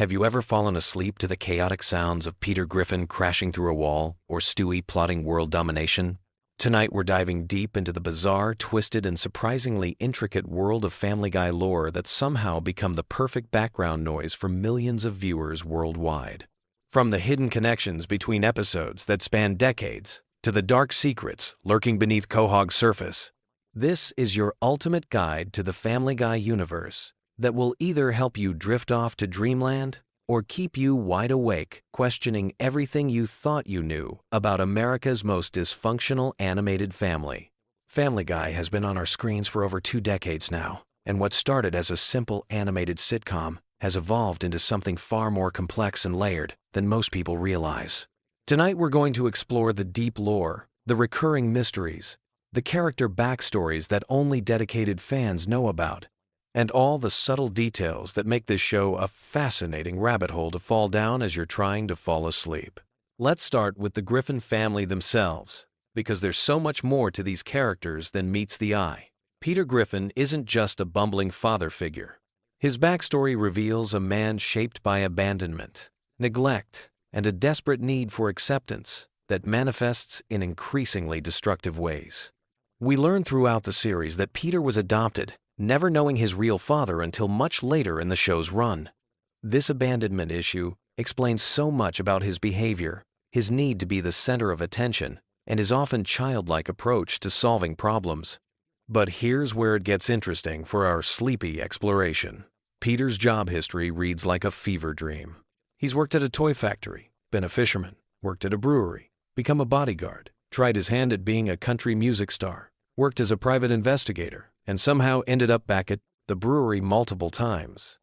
Have you ever fallen asleep to the chaotic sounds of Peter Griffin crashing through a wall or Stewie plotting world domination? Tonight we're diving deep into the bizarre, twisted, and surprisingly intricate world of Family Guy lore that's somehow become the perfect background noise for millions of viewers worldwide. From the hidden connections between episodes that span decades to the dark secrets lurking beneath Quahog's surface, this is your ultimate guide to the Family Guy universe that will either help you drift off to dreamland or keep you wide awake, questioning everything you thought you knew about America's most dysfunctional animated family. Family Guy has been on our screens for over 2 decades now, and what started as a simple animated sitcom has evolved into something far more complex and layered than most people realize. Tonight we're going to explore the deep lore, the recurring mysteries, the character backstories that only dedicated fans know about, and all the subtle details that make this show a fascinating rabbit hole to fall down as you're trying to fall asleep. Let's start with the Griffin family themselves, because there's so much more to these characters than meets the eye. Peter Griffin isn't just a bumbling father figure. His backstory reveals a man shaped by abandonment, neglect, and a desperate need for acceptance that manifests in increasingly destructive ways. We learn throughout the series that Peter was adopted, never knowing his real father until much later in the show's run. This abandonment issue explains so much about his behavior, his need to be the center of attention, and his often childlike approach to solving problems. But here's where it gets interesting for our sleepy exploration. Peter's job history reads like a fever dream. He's worked at a toy factory, been a fisherman, worked at a brewery, become a bodyguard, tried his hand at being a country music star, worked as a private investigator, and somehow ended up back at the brewery multiple times.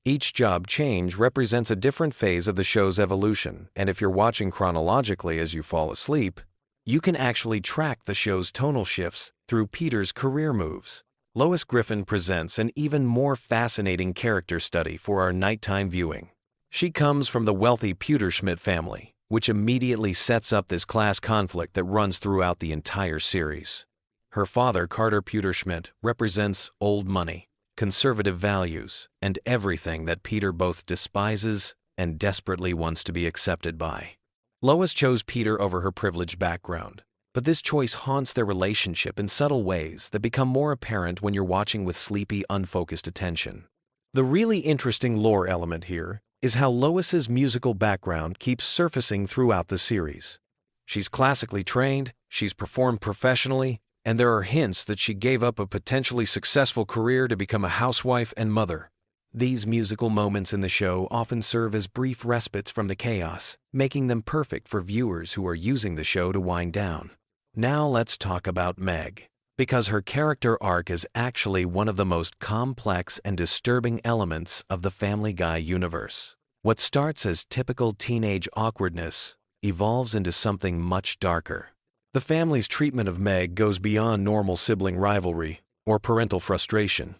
Each job change represents a different phase of the show's evolution, and if you're watching chronologically as you fall asleep, you can actually track the show's tonal shifts through Peter's career moves. Lois Griffin presents an even more fascinating character study for our nighttime viewing. She comes from the wealthy Pewterschmidt family, which immediately sets up this class conflict that runs throughout the entire series. Her father, Carter Pewterschmidt, represents old money, conservative values, and everything that Peter both despises and desperately wants to be accepted by. Lois chose Peter over her privileged background, but this choice haunts their relationship in subtle ways that become more apparent when you're watching with sleepy, unfocused attention. The really interesting lore element here is how Lois's musical background keeps surfacing throughout the series. She's classically trained, she's performed professionally, and there are hints that she gave up a potentially successful career to become a housewife and mother. These musical moments in the show often serve as brief respites from the chaos, making them perfect for viewers who are using the show to wind down. Now let's talk about Meg, because her character arc is actually one of the most complex and disturbing elements of the Family Guy universe. What starts as typical teenage awkwardness evolves into something much darker. The family's treatment of Meg goes beyond normal sibling rivalry or parental frustration.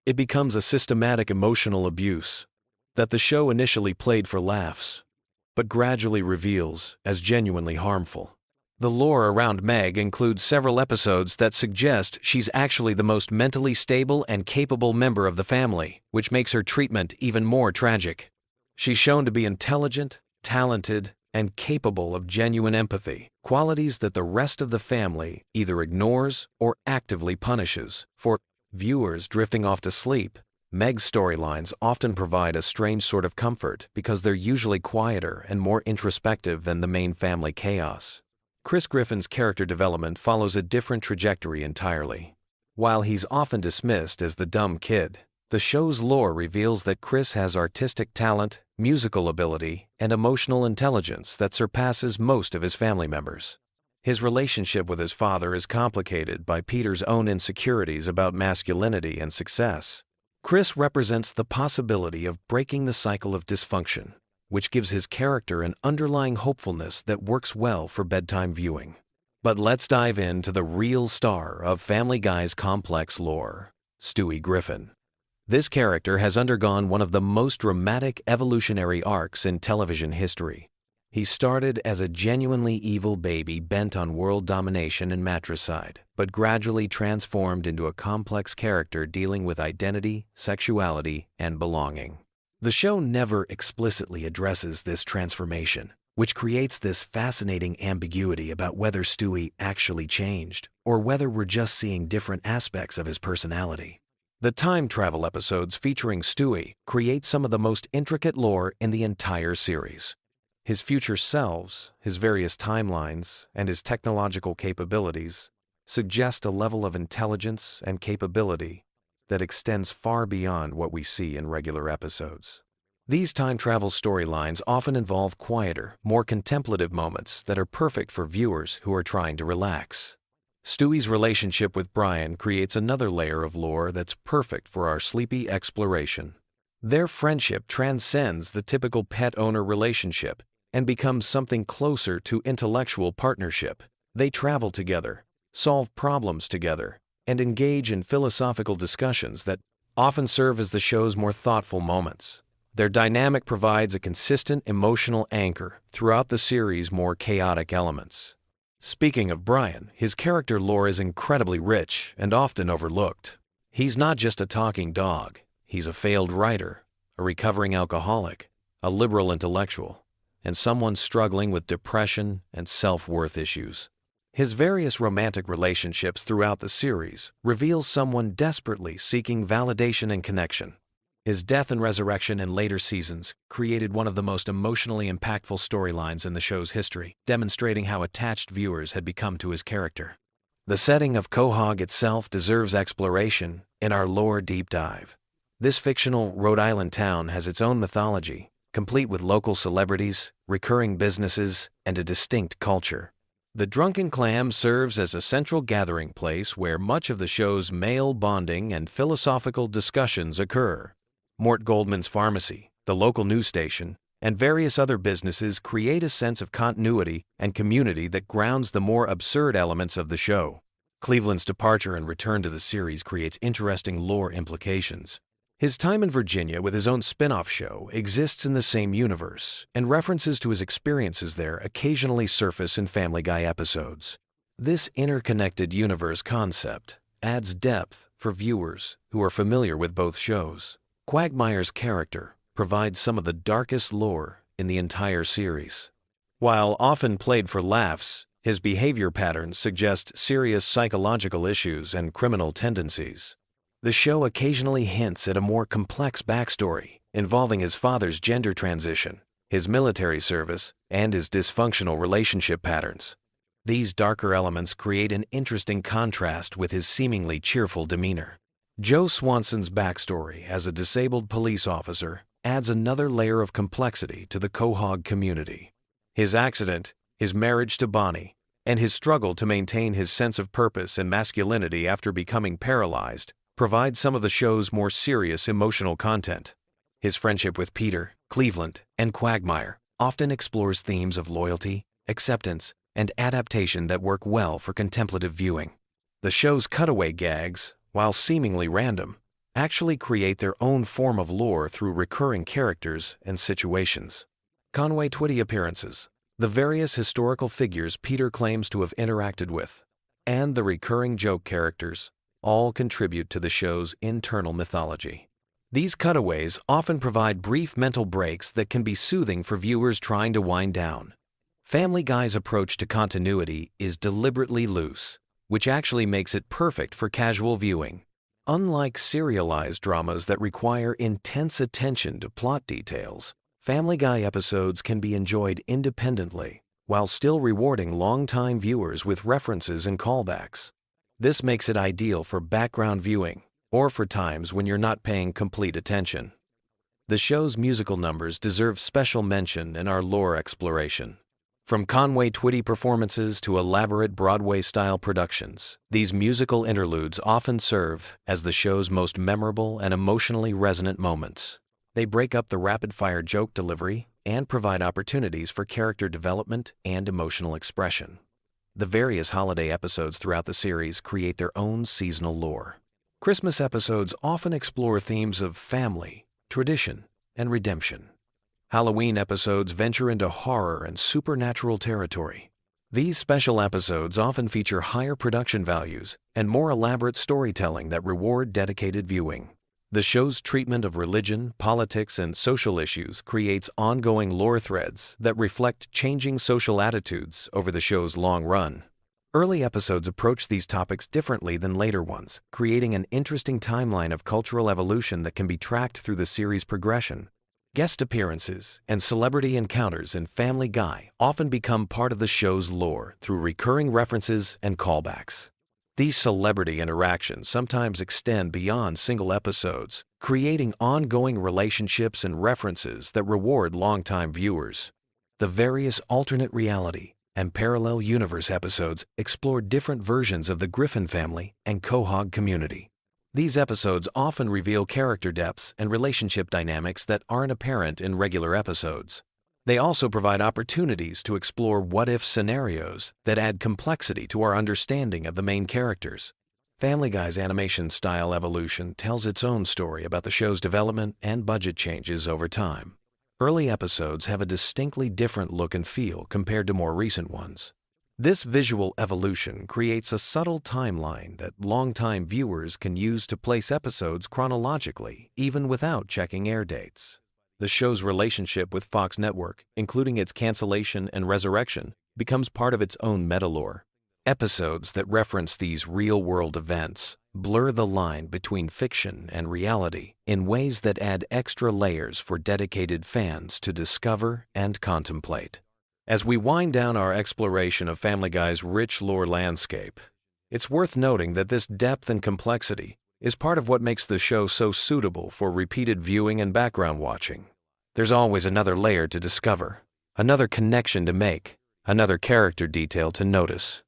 It becomes a systematic emotional abuse that the show initially played for laughs, but gradually reveals as genuinely harmful. The lore around Meg includes several episodes that suggest she's actually the most mentally stable and capable member of the family, which makes her treatment even more tragic. She's shown to be intelligent, talented, and capable of genuine empathy, qualities that the rest of the family either ignores or actively punishes. For viewers drifting off to sleep, Meg's storylines often provide a strange sort of comfort because they're usually quieter and more introspective than the main family chaos. Chris Griffin's character development follows a different trajectory entirely. While he's often dismissed as the dumb kid, the show's lore reveals that Chris has artistic talent, musical ability, and emotional intelligence that surpasses most of his family members. His relationship with his father is complicated by Peter's own insecurities about masculinity and success. Chris represents the possibility of breaking the cycle of dysfunction, which gives his character an underlying hopefulness that works well for bedtime viewing. But let's dive into the real star of Family Guy's complex lore, Stewie Griffin. This character has undergone one of the most dramatic evolutionary arcs in television history. He started as a genuinely evil baby bent on world domination and matricide, but gradually transformed into a complex character dealing with identity, sexuality, and belonging. The show never explicitly addresses this transformation, which creates this fascinating ambiguity about whether Stewie actually changed or whether we're just seeing different aspects of his personality. The time travel episodes featuring Stewie create some of the most intricate lore in the entire series. His future selves, his various timelines, and his technological capabilities suggest a level of intelligence and capability that extends far beyond what we see in regular episodes. These time travel storylines often involve quieter, more contemplative moments that are perfect for viewers who are trying to relax. Stewie's relationship with Brian creates another layer of lore that's perfect for our sleepy exploration. Their friendship transcends the typical pet-owner relationship and becomes something closer to intellectual partnership. They travel together, solve problems together, and engage in philosophical discussions that often serve as the show's more thoughtful moments. Their dynamic provides a consistent emotional anchor throughout the series' more chaotic elements. Speaking of Brian, his character lore is incredibly rich and often overlooked. He's not just a talking dog. He's a failed writer, a recovering alcoholic, a liberal intellectual, and someone struggling with depression and self-worth issues. His various romantic relationships throughout the series reveal someone desperately seeking validation and connection. His death and resurrection in later seasons created one of the most emotionally impactful storylines in the show's history, demonstrating how attached viewers had become to his character. The setting of Quahog itself deserves exploration in our lore deep dive. This fictional Rhode Island town has its own mythology, complete with local celebrities, recurring businesses, and a distinct culture. The Drunken Clam serves as a central gathering place where much of the show's male bonding and philosophical discussions occur. Mort Goldman's pharmacy, the local news station, and various other businesses create a sense of continuity and community that grounds the more absurd elements of the show. Cleveland's departure and return to the series creates interesting lore implications. His time in Virginia with his own spin-off show exists in the same universe, and references to his experiences there occasionally surface in Family Guy episodes. This interconnected universe concept adds depth for viewers who are familiar with both shows. Quagmire's character provides some of the darkest lore in the entire series. While often played for laughs, his behavior patterns suggest serious psychological issues and criminal tendencies. The show occasionally hints at a more complex backstory involving his father's gender transition, his military service, and his dysfunctional relationship patterns. These darker elements create an interesting contrast with his seemingly cheerful demeanor. Joe Swanson's backstory as a disabled police officer adds another layer of complexity to the Quahog community. His accident, his marriage to Bonnie, and his struggle to maintain his sense of purpose and masculinity after becoming paralyzed provide some of the show's more serious emotional content. His friendship with Peter, Cleveland, and Quagmire often explores themes of loyalty, acceptance, and adaptation that work well for contemplative viewing. The show's cutaway gags, while seemingly random, actually create their own form of lore through recurring characters and situations. Conway Twitty appearances, the various historical figures Peter claims to have interacted with, and the recurring joke characters all contribute to the show's internal mythology. These cutaways often provide brief mental breaks that can be soothing for viewers trying to wind down. Family Guy's approach to continuity is deliberately loose, which actually makes it perfect for casual viewing. Unlike serialized dramas that require intense attention to plot details, Family Guy episodes can be enjoyed independently while still rewarding longtime viewers with references and callbacks. This makes it ideal for background viewing or for times when you're not paying complete attention. The show's musical numbers deserve special mention in our lore exploration. From Conway Twitty performances to elaborate Broadway-style productions, these musical interludes often serve as the show's most memorable and emotionally resonant moments. They break up the rapid-fire joke delivery and provide opportunities for character development and emotional expression. The various holiday episodes throughout the series create their own seasonal lore. Christmas episodes often explore themes of family, tradition, and redemption. Halloween episodes venture into horror and supernatural territory. These special episodes often feature higher production values and more elaborate storytelling that reward dedicated viewing. The show's treatment of religion, politics, and social issues creates ongoing lore threads that reflect changing social attitudes over the show's long run. Early episodes approach these topics differently than later ones, creating an interesting timeline of cultural evolution that can be tracked through the series' progression. Guest appearances and celebrity encounters in Family Guy often become part of the show's lore through recurring references and callbacks. These celebrity interactions sometimes extend beyond single episodes, creating ongoing relationships and references that reward longtime viewers. The various alternate reality and parallel universe episodes explore different versions of the Griffin family and Quahog community. These episodes often reveal character depths and relationship dynamics that aren't apparent in regular episodes. They also provide opportunities to explore what-if scenarios that add complexity to our understanding of the main characters. Family Guy's animation style evolution tells its own story about the show's development and budget changes over time. Early episodes have a distinctly different look and feel compared to more recent ones. This visual evolution creates a subtle timeline that longtime viewers can use to place episodes chronologically, even without checking air dates. The show's relationship with Fox Network, including its cancellation and resurrection, becomes part of its own metalore. Episodes that reference these real-world events blur the line between fiction and reality in ways that add extra layers for dedicated fans to discover and contemplate. As we wind down our exploration of Family Guy's rich lore landscape, it's worth noting that this depth and complexity is part of what makes the show so suitable for repeated viewing and background watching. There's always another layer to discover, another connection to make, another character detail to notice.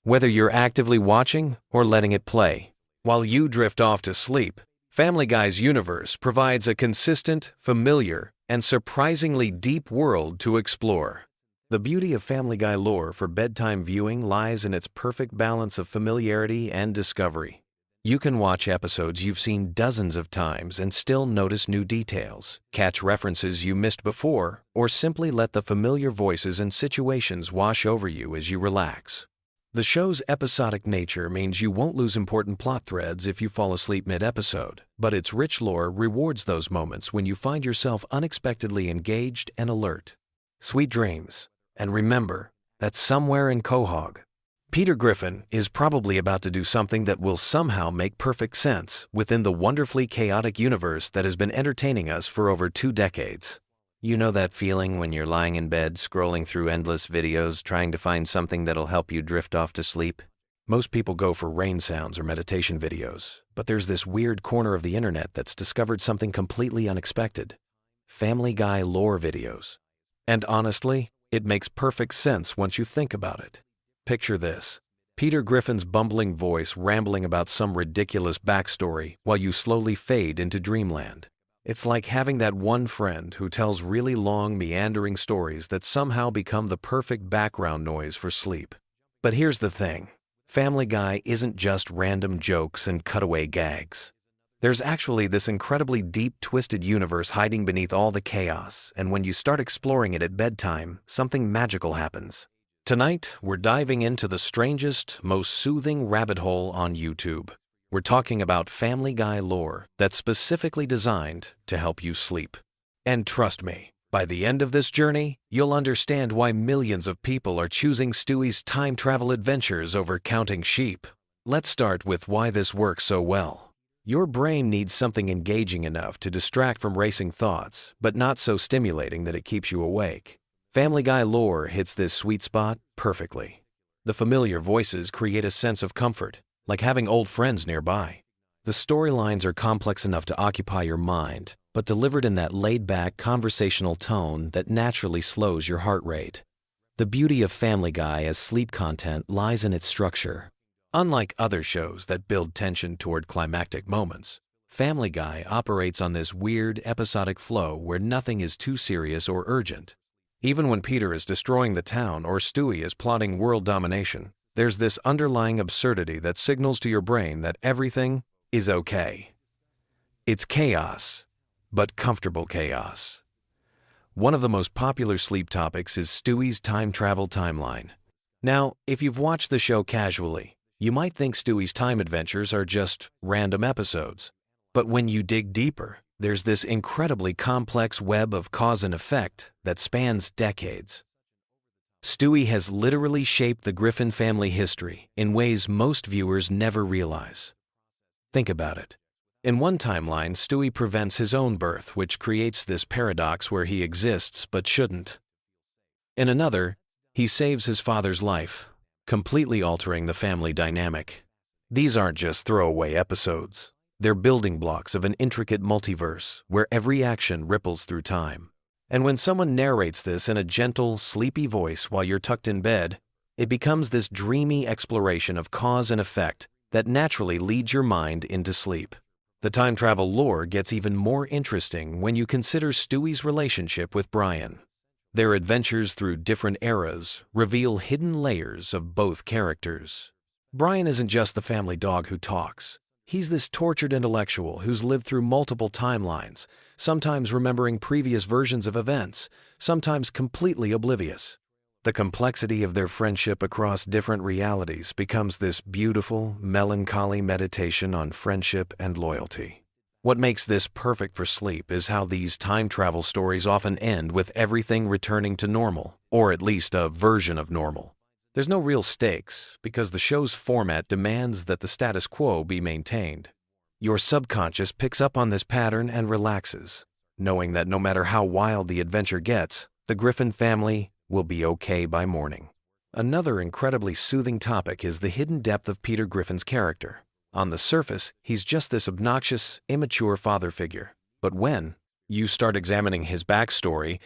Whether you're actively watching or letting it play, while you drift off to sleep, Family Guy's universe provides a consistent, familiar, and surprisingly deep world to explore. The beauty of Family Guy lore for bedtime viewing lies in its perfect balance of familiarity and discovery. You can watch episodes you've seen dozens of times and still notice new details, catch references you missed before, or simply let the familiar voices and situations wash over you as you relax. The show's episodic nature means you won't lose important plot threads if you fall asleep mid-episode, but its rich lore rewards those moments when you find yourself unexpectedly engaged and alert. Sweet dreams, and remember that somewhere in Quahog, Peter Griffin is probably about to do something that will somehow make perfect sense within the wonderfully chaotic universe that has been entertaining us for over 2 decades. You know that feeling when you're lying in bed scrolling through endless videos trying to find something that'll help you drift off to sleep? Most people go for rain sounds or meditation videos, but there's this weird corner of the internet that's discovered something completely unexpected: Family Guy lore videos. And honestly, it makes perfect sense once you think about it. Picture this: Peter Griffin's bumbling voice rambling about some ridiculous backstory while you slowly fade into dreamland. It's like having that one friend who tells really long, meandering stories that somehow become the perfect background noise for sleep. But here's the thing: Family Guy isn't just random jokes and cutaway gags. There's actually this incredibly deep, twisted universe hiding beneath all the chaos, and when you start exploring it at bedtime, something magical happens. Tonight, we're diving into the strangest, most soothing rabbit hole on YouTube. We're talking about Family Guy lore that's specifically designed to help you sleep. And trust me, by the end of this journey, you'll understand why millions of people are choosing Stewie's time travel adventures over counting sheep. Let's start with why this works so well. Your brain needs something engaging enough to distract from racing thoughts, but not so stimulating that it keeps you awake. Family Guy lore hits this sweet spot perfectly. The familiar voices create a sense of comfort, like having old friends nearby. The storylines are complex enough to occupy your mind, but delivered in that laid-back, conversational tone that naturally slows your heart rate. The beauty of Family Guy as sleep content lies in its structure. Unlike other shows that build tension toward climactic moments, Family Guy operates on this weird, episodic flow where nothing is too serious or urgent. Even when Peter is destroying the town or Stewie is plotting world domination, there's this underlying absurdity that signals to your brain that everything is okay. It's chaos, but comfortable chaos. One of the most popular sleep topics is Stewie's time travel timeline. Now, if you've watched the show casually, you might think Stewie's time adventures are just random episodes. But when you dig deeper, there's this incredibly complex web of cause and effect that spans decades. Stewie has literally shaped the Griffin family history in ways most viewers never realize. Think about it. In one timeline, Stewie prevents his own birth, which creates this paradox where he exists but shouldn't. In another, he saves his father's life, completely altering the family dynamic. These aren't just throwaway episodes. They're building blocks of an intricate multiverse where every action ripples through time. And when someone narrates this in a gentle, sleepy voice while you're tucked in bed, it becomes this dreamy exploration of cause and effect that naturally leads your mind into sleep. The time travel lore gets even more interesting when you consider Stewie's relationship with Brian. Their adventures through different eras reveal hidden layers of both characters. Brian isn't just the family dog who talks. He's this tortured intellectual who's lived through multiple timelines, sometimes remembering previous versions of events, sometimes completely oblivious. The complexity of their friendship across different realities becomes this beautiful, melancholy meditation on friendship and loyalty. What makes this perfect for sleep is how these time travel stories often end with everything returning to normal, or at least a version of normal. There's no real stakes because the show's format demands that the status quo be maintained. Your subconscious picks up on this pattern and relaxes, knowing that no matter how wild the adventure gets, the Griffin family will be okay by morning. Another incredibly soothing topic is the hidden depth of Peter Griffin's character. On the surface, he's just this obnoxious, immature father figure. But when you start examining his backstory,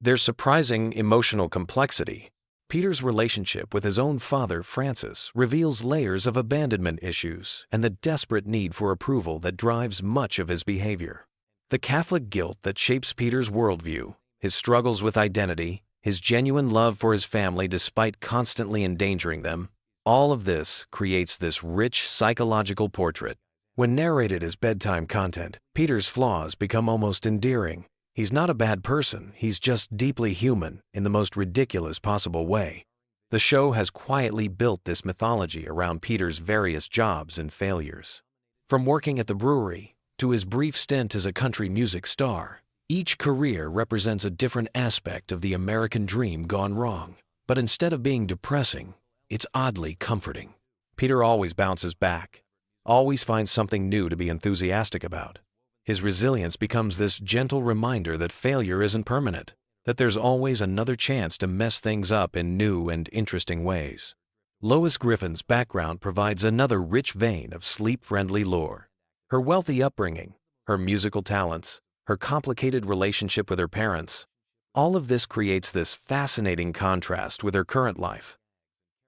there's surprising emotional complexity. Peter's relationship with his own father, Francis, reveals layers of abandonment issues and the desperate need for approval that drives much of his behavior. The Catholic guilt that shapes Peter's worldview, his struggles with identity, his genuine love for his family despite constantly endangering them, all of this creates this rich psychological portrait. When narrated as bedtime content, Peter's flaws become almost endearing. He's not a bad person, he's just deeply human in the most ridiculous possible way. The show has quietly built this mythology around Peter's various jobs and failures. From working at the brewery to his brief stint as a country music star, each career represents a different aspect of the American dream gone wrong. But instead of being depressing, it's oddly comforting. Peter always bounces back, always finds something new to be enthusiastic about. His resilience becomes this gentle reminder that failure isn't permanent, that there's always another chance to mess things up in new and interesting ways. Lois Griffin's background provides another rich vein of sleep-friendly lore. Her wealthy upbringing, her musical talents, her complicated relationship with her parents, all of this creates this fascinating contrast with her current life.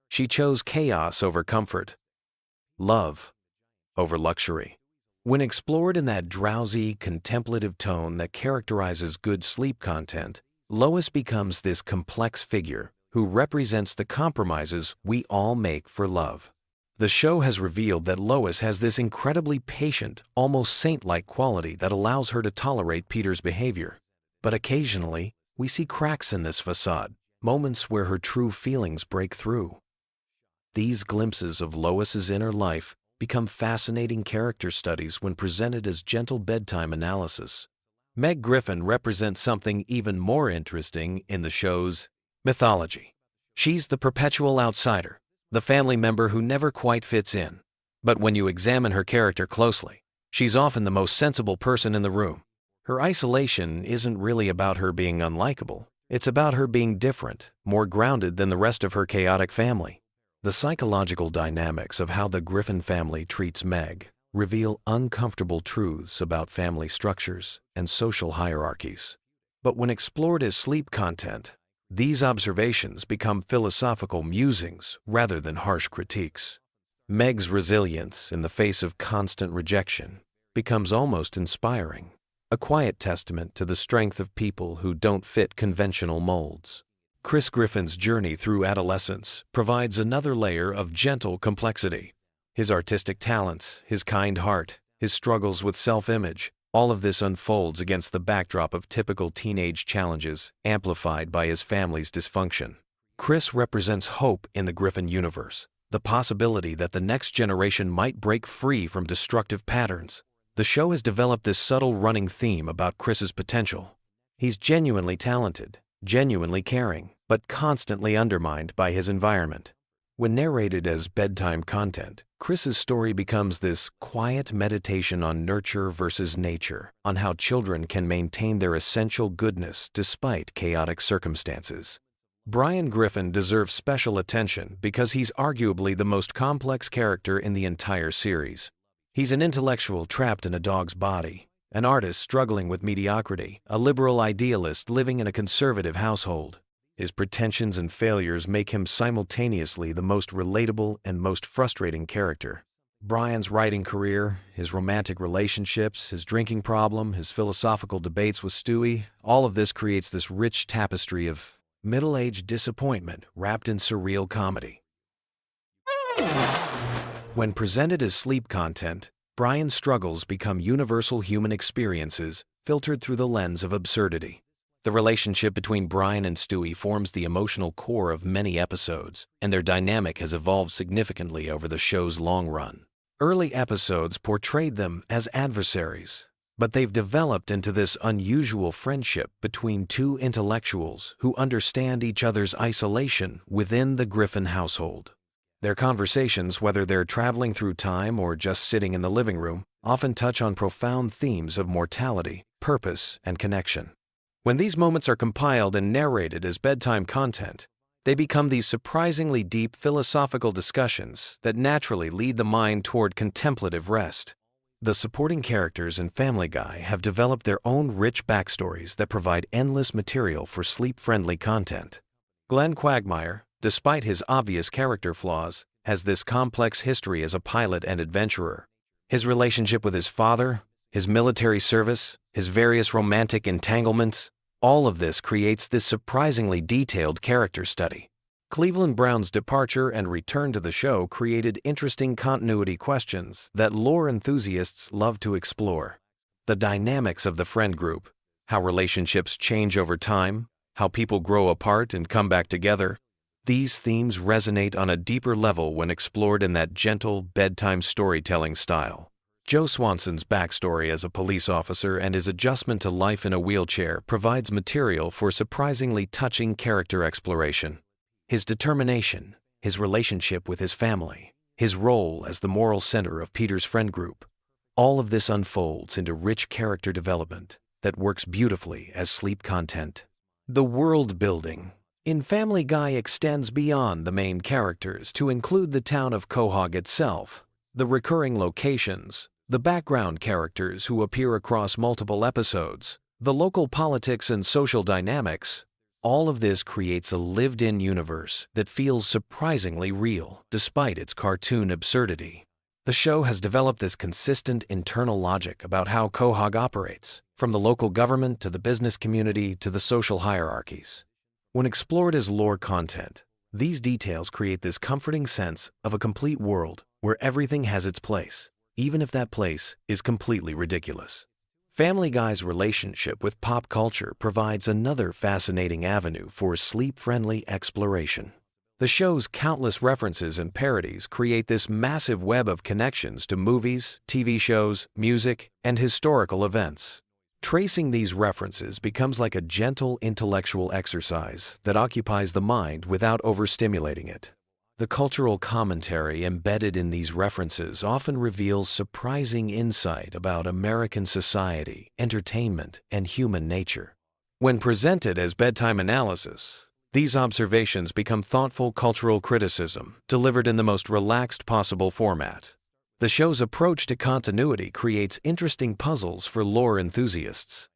She chose chaos over comfort, love over luxury. When explored in that drowsy, contemplative tone that characterizes good sleep content, Lois becomes this complex figure who represents the compromises we all make for love. The show has revealed that Lois has this incredibly patient, almost saint-like quality that allows her to tolerate Peter's behavior. But occasionally, we see cracks in this facade, moments where her true feelings break through. These glimpses of Lois's inner life become fascinating character studies when presented as gentle bedtime analysis. Meg Griffin represents something even more interesting in the show's mythology. She's the perpetual outsider, the family member who never quite fits in. But when you examine her character closely, she's often the most sensible person in the room. Her isolation isn't really about her being unlikable. It's about her being different, more grounded than the rest of her chaotic family. The psychological dynamics of how the Griffin family treats Meg reveal uncomfortable truths about family structures and social hierarchies. But when explored as sleep content, these observations become philosophical musings rather than harsh critiques. Meg's resilience in the face of constant rejection becomes almost inspiring, a quiet testament to the strength of people who don't fit conventional molds. Chris Griffin's journey through adolescence provides another layer of gentle complexity. His artistic talents, his kind heart, his struggles with self-image, all of this unfolds against the backdrop of typical teenage challenges, amplified by his family's dysfunction. Chris represents hope in the Griffin universe, the possibility that the next generation might break free from destructive patterns. The show has developed this subtle running theme about Chris's potential. He's genuinely talented, genuinely caring, but constantly undermined by his environment. When narrated as bedtime content, Chris's story becomes this quiet meditation on nurture versus nature, on how children can maintain their essential goodness despite chaotic circumstances. Brian Griffin deserves special attention because he's arguably the most complex character in the entire series. He's an intellectual trapped in a dog's body, an artist struggling with mediocrity, a liberal idealist living in a conservative household. His pretensions and failures make him simultaneously the most relatable and most frustrating character. Brian's writing career, his romantic relationships, his drinking problem, his philosophical debates with Stewie, all of this creates this rich tapestry of middle-aged disappointment wrapped in surreal comedy. When presented as sleep content, Brian's struggles become universal human experiences filtered through the lens of absurdity. The relationship between Brian and Stewie forms the emotional core of many episodes, and their dynamic has evolved significantly over the show's long run. Early episodes portrayed them as adversaries, but they've developed into this unusual friendship between two intellectuals who understand each other's isolation within the Griffin household. Their conversations, whether they're traveling through time or just sitting in the living room, often touch on profound themes of mortality, purpose, and connection. When these moments are compiled and narrated as bedtime content, they become these surprisingly deep philosophical discussions that naturally lead the mind toward contemplative rest. The supporting characters in Family Guy have developed their own rich backstories that provide endless material for sleep-friendly content. Glenn Quagmire, despite his obvious character flaws, has this complex history as a pilot and adventurer. His relationship with his father, his military service, his various romantic entanglements, all of this creates this surprisingly detailed character study. Cleveland Brown's departure and return to the show created interesting continuity questions that lore enthusiasts love to explore. The dynamics of the friend group, how relationships change over time, how people grow apart and come back together, these themes resonate on a deeper level when explored in that gentle, bedtime storytelling style. Joe Swanson's backstory as a police officer and his adjustment to life in a wheelchair provides material for surprisingly touching character exploration. His determination, his relationship with his family, his role as the moral center of Peter's friend group, all of this unfolds into rich character development that works beautifully as sleep content. The world building in Family Guy extends beyond the main characters to include the town of Quahog itself, the recurring locations, the background characters who appear across multiple episodes, the local politics and social dynamics. All of this creates a lived-in universe that feels surprisingly real despite its cartoon absurdity. The show has developed this consistent internal logic about how Quahog operates, from the local government to the business community to the social hierarchies. When explored as lore content, these details create this comforting sense of a complete world where everything has its place, even if that place is completely ridiculous. Family Guy's relationship with pop culture provides another fascinating avenue for sleep-friendly exploration. The show's countless references and parodies create this massive web of connections to movies, TV shows, music, and historical events. Tracing these references becomes like a gentle intellectual exercise that occupies the mind without overstimulating it. The cultural commentary embedded in these references often reveals surprising insight about American society, entertainment, and human nature. When presented as bedtime analysis, these observations become thoughtful cultural criticism delivered in the most relaxed possible format. The show's approach to continuity creates interesting puzzles for lore enthusiasts.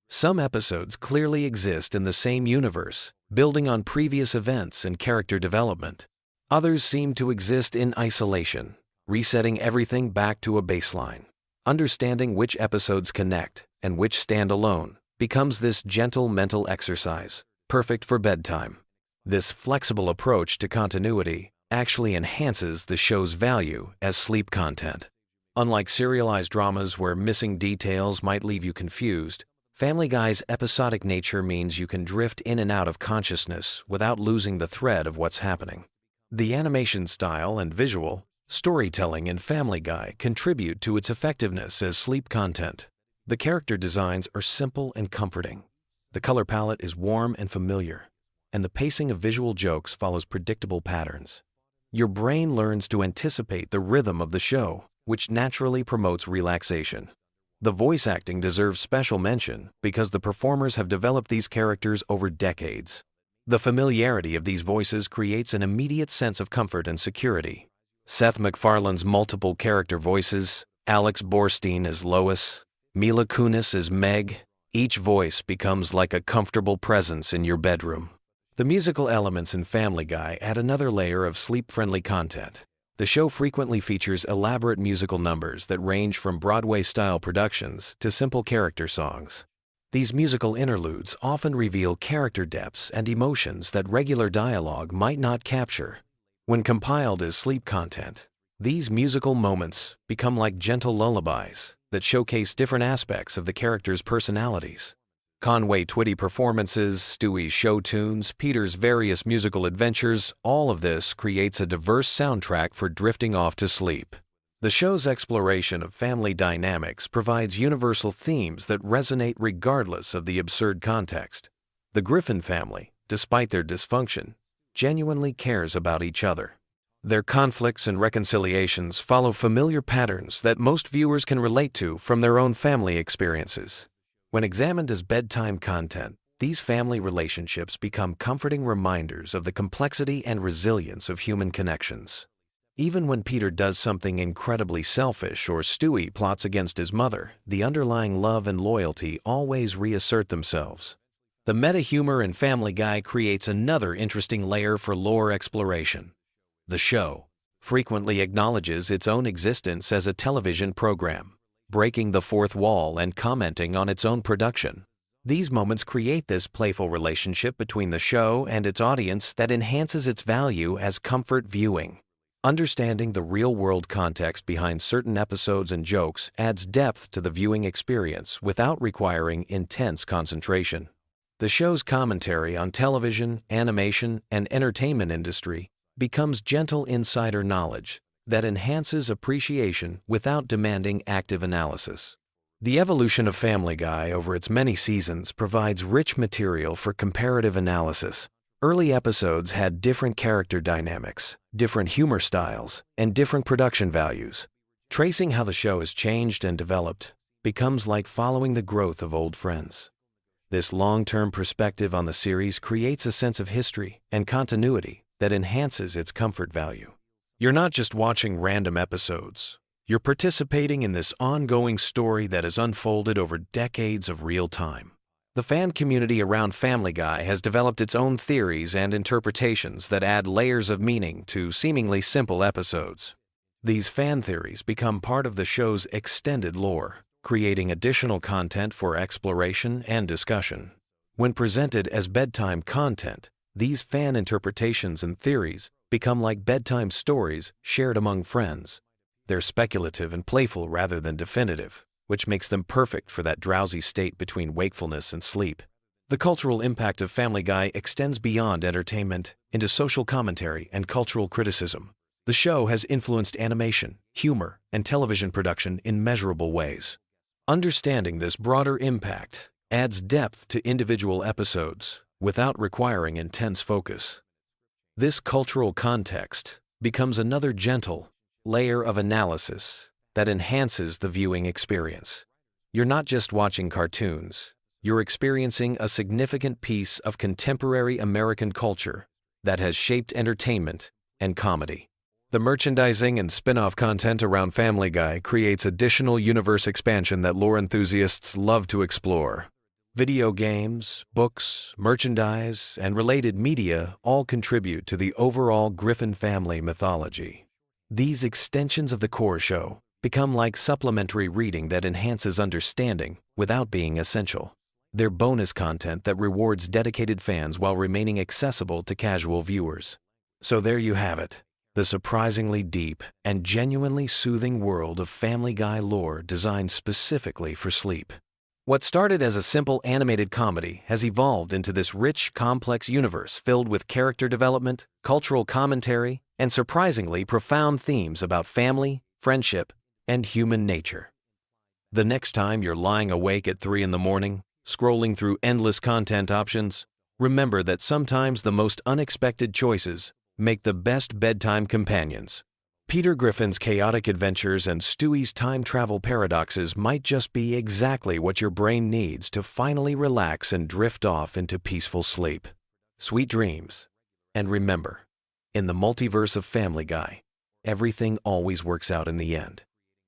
Some episodes clearly exist in the same universe, building on previous events and character development. Others seem to exist in isolation, resetting everything back to a baseline. Understanding which episodes connect and which stand alone becomes this gentle mental exercise, perfect for bedtime. This flexible approach to continuity actually enhances the show's value as sleep content. Unlike serialized dramas where missing details might leave you confused, Family Guy's episodic nature means you can drift in and out of consciousness without losing the thread of what's happening. The animation style and visual, Storytelling and Family Guy contribute to its effectiveness as sleep content. The character designs are simple and comforting. The color palette is warm and familiar, and the pacing of visual jokes follows predictable patterns. Your brain learns to anticipate the rhythm of the show, which naturally promotes relaxation. The voice acting deserves special mention because the performers have developed these characters over decades. The familiarity of these voices creates an immediate sense of comfort and security. Seth MacFarlane's multiple character voices, Alex Borstein as Lois, Mila Kunis as Meg, each voice becomes like a comfortable presence in your bedroom. The musical elements in Family Guy add another layer of sleep-friendly content. The show frequently features elaborate musical numbers that range from Broadway-style productions to simple character songs. These musical interludes often reveal character depths and emotions that regular dialogue might not capture. When compiled as sleep content, these musical moments become like gentle lullabies that showcase different aspects of the characters' personalities. Conway Twitty performances, Stewie's show tunes, Peter's various musical adventures, all of this creates a diverse soundtrack for drifting off to sleep. The show's exploration of family dynamics provides universal themes that resonate regardless of the absurd context. The Griffin family, despite their dysfunction, genuinely cares about each other. Their conflicts and reconciliations follow familiar patterns that most viewers can relate to from their own family experiences. When examined as bedtime content, these family relationships become comforting reminders of the complexity and resilience of human connections. Even when Peter does something incredibly selfish or Stewie plots against his mother, the underlying love and loyalty always reassert themselves. The meta-humor in Family Guy creates another interesting layer for lore exploration. The show frequently acknowledges its own existence as a television program, breaking the fourth wall and commenting on its own production. These moments create this playful relationship between the show and its audience that enhances its value as comfort viewing. Understanding the real-world context behind certain episodes and jokes adds depth to the viewing experience without requiring intense concentration. The show's commentary on television, animation, and entertainment industry becomes gentle insider knowledge that enhances appreciation without demanding active analysis. The evolution of Family Guy over its many seasons provides rich material for comparative analysis. Early episodes had different character dynamics, different humor styles, and different production values. Tracing how the show has changed and developed becomes like following the growth of old friends. This long-term perspective on the series creates a sense of history and continuity that enhances its comfort value. You're not just watching random episodes. You're participating in this ongoing story that has unfolded over decades of real time. The fan community around Family Guy has developed its own theories and interpretations that add layers of meaning to seemingly simple episodes. These fan theories become part of the show's extended lore, creating additional content for exploration and discussion. When presented as bedtime content, these fan interpretations and theories become like bedtime stories shared among friends. They're speculative and playful rather than definitive, which makes them perfect for that drowsy state between wakefulness and sleep. The cultural impact of Family Guy extends beyond entertainment into social commentary and cultural criticism. The show has influenced animation, humor, and television production in measurable ways. Understanding this broader impact adds depth to individual episodes without requiring intense focus. This cultural context becomes another gentle layer of analysis that enhances the viewing experience. You're not just watching cartoons, you're experiencing a significant piece of contemporary American culture that has shaped entertainment and comedy. The merchandising and spin-off content around Family Guy creates additional universe expansion that lore enthusiasts love to explore. Video games, books, merchandise, and related media all contribute to the overall Griffin family mythology. These extensions of the core show become like supplementary reading that enhances understanding without being essential. They're bonus content that rewards dedicated fans while remaining accessible to casual viewers. So there you have it, the surprisingly deep and genuinely soothing world of Family Guy lore designed specifically for sleep. What started as a simple animated comedy has evolved into this rich, complex universe filled with character development, cultural commentary, and surprisingly profound themes about family, friendship, and human nature. The next time you're lying awake at 3 in the morning, scrolling through endless content options, remember that sometimes the most unexpected choices make the best bedtime companions. Peter Griffin's chaotic adventures and Stewie's time travel paradoxes might just be exactly what your brain needs to finally relax and drift off into peaceful sleep. Sweet dreams. And remember, in the multiverse of Family Guy, everything always works out in the end,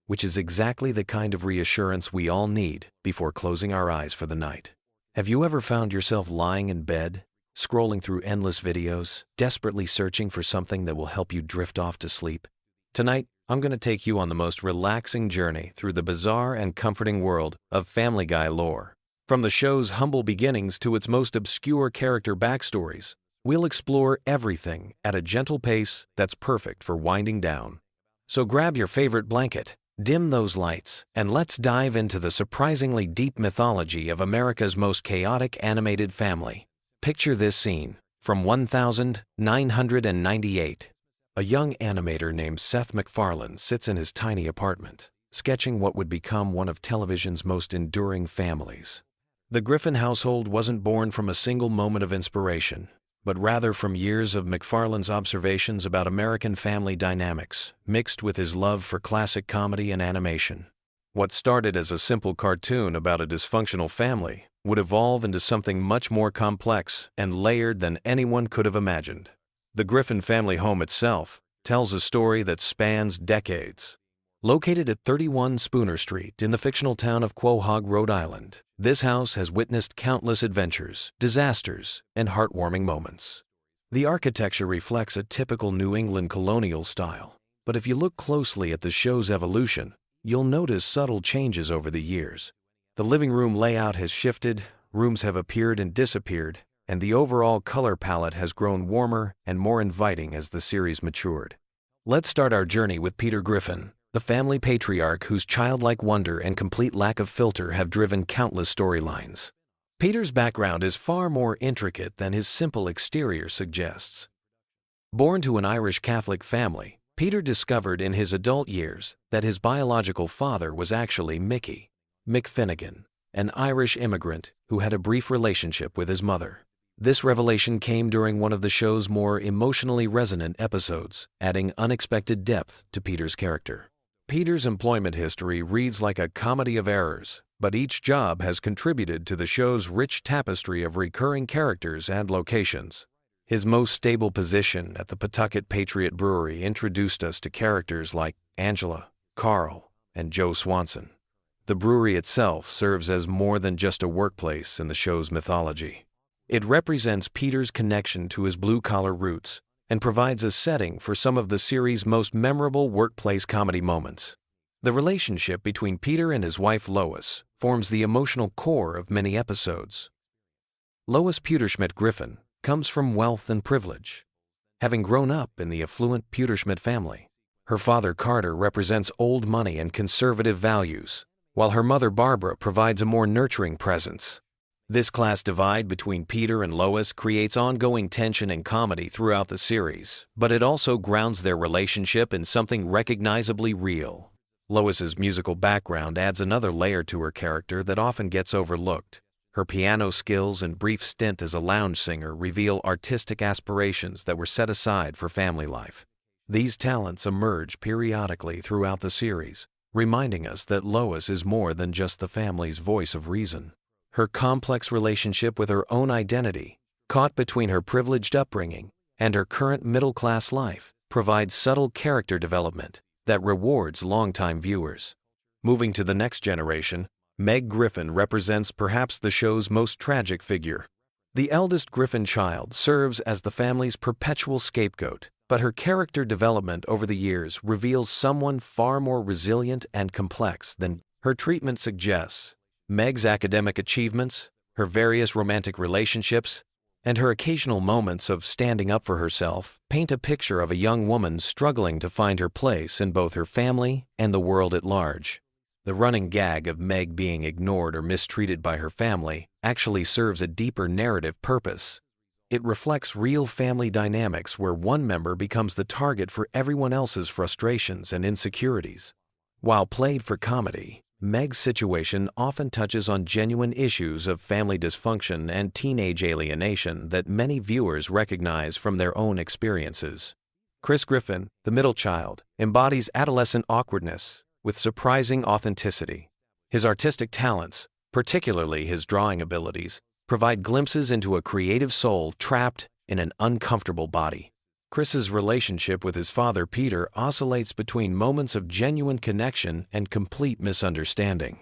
which is exactly the kind of reassurance we all need before closing our eyes for the night. Have you ever found yourself lying in bed, scrolling through endless videos, desperately searching for something that will help you drift off to sleep? Tonight, I'm going to take you on the most relaxing journey through the bizarre and comforting world of Family Guy lore. From the show's humble beginnings to its most obscure character backstories, we'll explore everything at a gentle pace that's perfect for winding down. So grab your favorite blanket, dim those lights, and let's dive into the surprisingly deep mythology of America's most chaotic animated family. Picture this scene from 1998. A young animator named Seth MacFarlane sits in his tiny apartment, sketching what would become one of television's most enduring families. The Griffin household wasn't born from a single moment of inspiration, but rather from years of MacFarlane's observations about American family dynamics, mixed with his love for classic comedy and animation. What started as a simple cartoon about a dysfunctional family would evolve into something much more complex and layered than anyone could have imagined. The Griffin family home itself tells a story that spans decades. Located at 31 Spooner Street in the fictional town of Quahog, Rhode Island, this house has witnessed countless adventures, disasters, and heartwarming moments. The architecture reflects a typical New England colonial style, but if you look closely at the show's evolution, you'll notice subtle changes over the years. The living room layout has shifted, rooms have appeared and disappeared, and the overall color palette has grown warmer and more inviting as the series matured. Let's start our journey with Peter Griffin, the family patriarch whose childlike wonder and complete lack of filter have driven countless storylines. Peter's background is far more intricate than his simple exterior suggests. Born to an Irish Catholic family, Peter discovered in his adult years that his biological father was actually Mickey McFinnigan, an Irish immigrant who had a brief relationship with his mother. This revelation came during one of the show's more emotionally resonant episodes, adding unexpected depth to Peter's character. Peter's employment history reads like a comedy of errors, but each job has contributed to the show's rich tapestry of recurring characters and locations. His most stable position at the Pawtucket Patriot Brewery introduced us to characters like Angela, Carl, and Joe Swanson. The brewery itself serves as more than just a workplace in the show's mythology. It represents Peter's connection to his blue-collar roots and provides a setting for some of the series' most memorable workplace comedy moments. The relationship between Peter and his wife Lois forms the emotional core of many episodes. Lois Pewterschmidt Griffin comes from wealth and privilege. Having grown up in the affluent Pewterschmidt family, her father Carter represents old money and conservative values, while her mother Barbara provides a more nurturing presence. This class divide between Peter and Lois creates ongoing tension and comedy throughout the series, but it also grounds their relationship in something recognizably real. Lois's musical background adds another layer to her character that often gets overlooked. Her piano skills and brief stint as a lounge singer reveal artistic aspirations that were set aside for family life. These talents emerge periodically throughout the series, reminding us that Lois is more than just the family's voice of reason. Her complex relationship with her own identity, caught between her privileged upbringing and her current middle-class life, provides subtle character development that rewards longtime viewers. Moving to the next generation, Meg Griffin represents perhaps the show's most tragic figure. The eldest Griffin child serves as the family's perpetual scapegoat, but her character development over the years reveals someone far more resilient and complex than her treatment suggests. Meg's academic achievements, her various romantic relationships, and her occasional moments of standing up for herself paint a picture of a young woman struggling to find her place in both her family and the world at large. The running gag of Meg being ignored or mistreated by her family actually serves a deeper narrative purpose. It reflects real family dynamics where one member becomes the target for everyone else's frustrations and insecurities. While played for comedy, Meg's situation often touches on genuine issues of family dysfunction and teenage alienation that many viewers recognize from their own experiences. Chris Griffin, the middle child, embodies adolescent awkwardness with surprising authenticity. His artistic talents, particularly his drawing abilities, provide glimpses into a creative soul trapped in an uncomfortable body. Chris's relationship with his father Peter oscillates between moments of genuine connection and complete misunderstanding.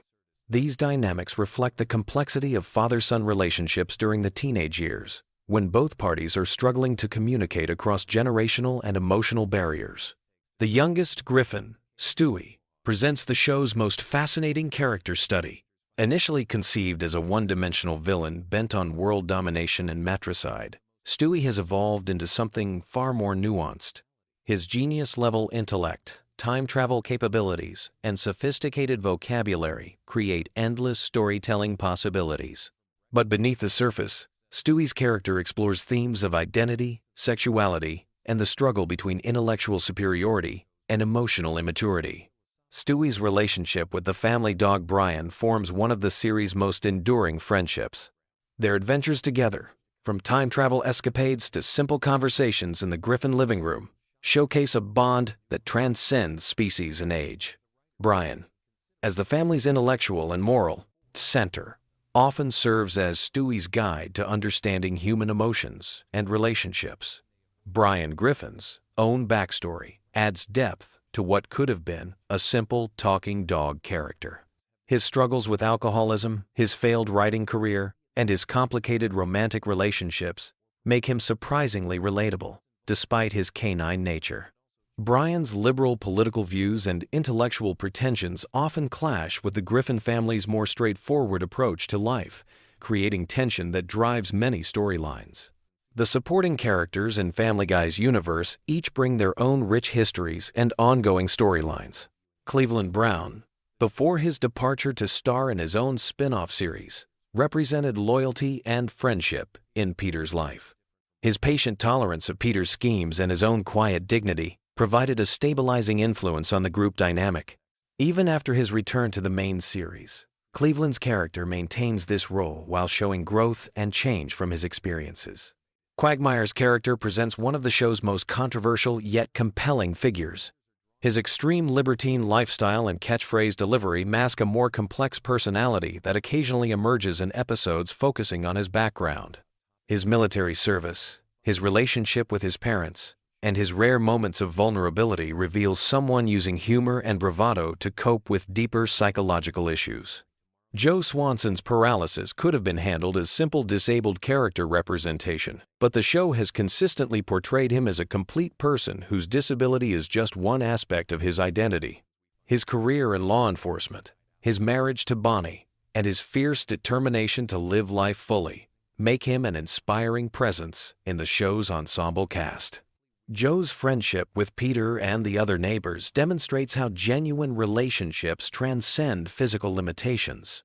These dynamics reflect the complexity of father-son relationships during the teenage years, when both parties are struggling to communicate across generational and emotional barriers. The youngest Griffin, Stewie, presents the show's most fascinating character study. Initially conceived as a one-dimensional villain bent on world domination and matricide, Stewie has evolved into something far more nuanced. His genius-level intellect, time travel capabilities, and sophisticated vocabulary create endless storytelling possibilities. But beneath the surface, Stewie's character explores themes of identity, sexuality, and the struggle between intellectual superiority and emotional immaturity. Stewie's relationship with the family dog Brian forms one of the series' most enduring friendships. Their adventures together, from time travel escapades to simple conversations in the Griffin living room, showcase a bond that transcends species and age. Brian, as the family's intellectual and moral center, often serves as Stewie's guide to understanding human emotions and relationships. Brian Griffin's own backstory adds depth to what could have been a simple talking dog character. His struggles with alcoholism, his failed writing career, and his complicated romantic relationships make him surprisingly relatable, despite his canine nature. Brian's liberal political views and intellectual pretensions often clash with the Griffin family's more straightforward approach to life, creating tension that drives many storylines. The supporting characters in Family Guy's universe each bring their own rich histories and ongoing storylines. Cleveland Brown, before his departure to star in his own spin-off series, represented loyalty and friendship in Peter's life. His patient tolerance of Peter's schemes and his own quiet dignity provided a stabilizing influence on the group dynamic. Even after his return to the main series, Cleveland's character maintains this role while showing growth and change from his experiences. Quagmire's character presents one of the show's most controversial yet compelling figures. His extreme libertine lifestyle and catchphrase delivery mask a more complex personality that occasionally emerges in episodes focusing on his background. His military service, his relationship with his parents, and his rare moments of vulnerability reveal someone using humor and bravado to cope with deeper psychological issues. Joe Swanson's paralysis could have been handled as simple disabled character representation, but the show has consistently portrayed him as a complete person whose disability is just one aspect of his identity. His career in law enforcement, his marriage to Bonnie, and his fierce determination to live life fully make him an inspiring presence in the show's ensemble cast. Joe's friendship with Peter and the other neighbors demonstrates how genuine relationships transcend physical limitations.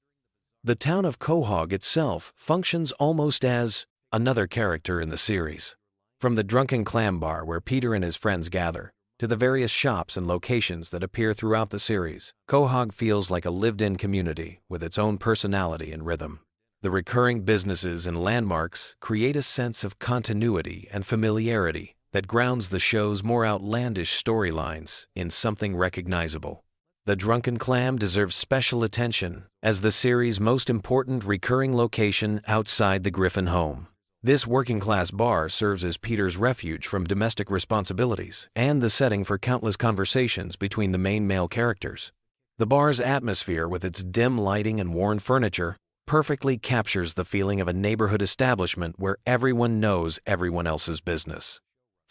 The town of Quahog itself functions almost as another character in the series. From the drunken clam bar where Peter and his friends gather, to the various shops and locations that appear throughout the series, Quahog feels like a lived-in community with its own personality and rhythm. The recurring businesses and landmarks create a sense of continuity and familiarity that grounds the show's more outlandish storylines in something recognizable. The Drunken Clam deserves special attention as the series' most important recurring location outside the Griffin home. This working-class bar serves as Peter's refuge from domestic responsibilities and the setting for countless conversations between the main male characters. The bar's atmosphere, with its dim lighting and worn furniture, perfectly captures the feeling of a neighborhood establishment where everyone knows everyone else's business.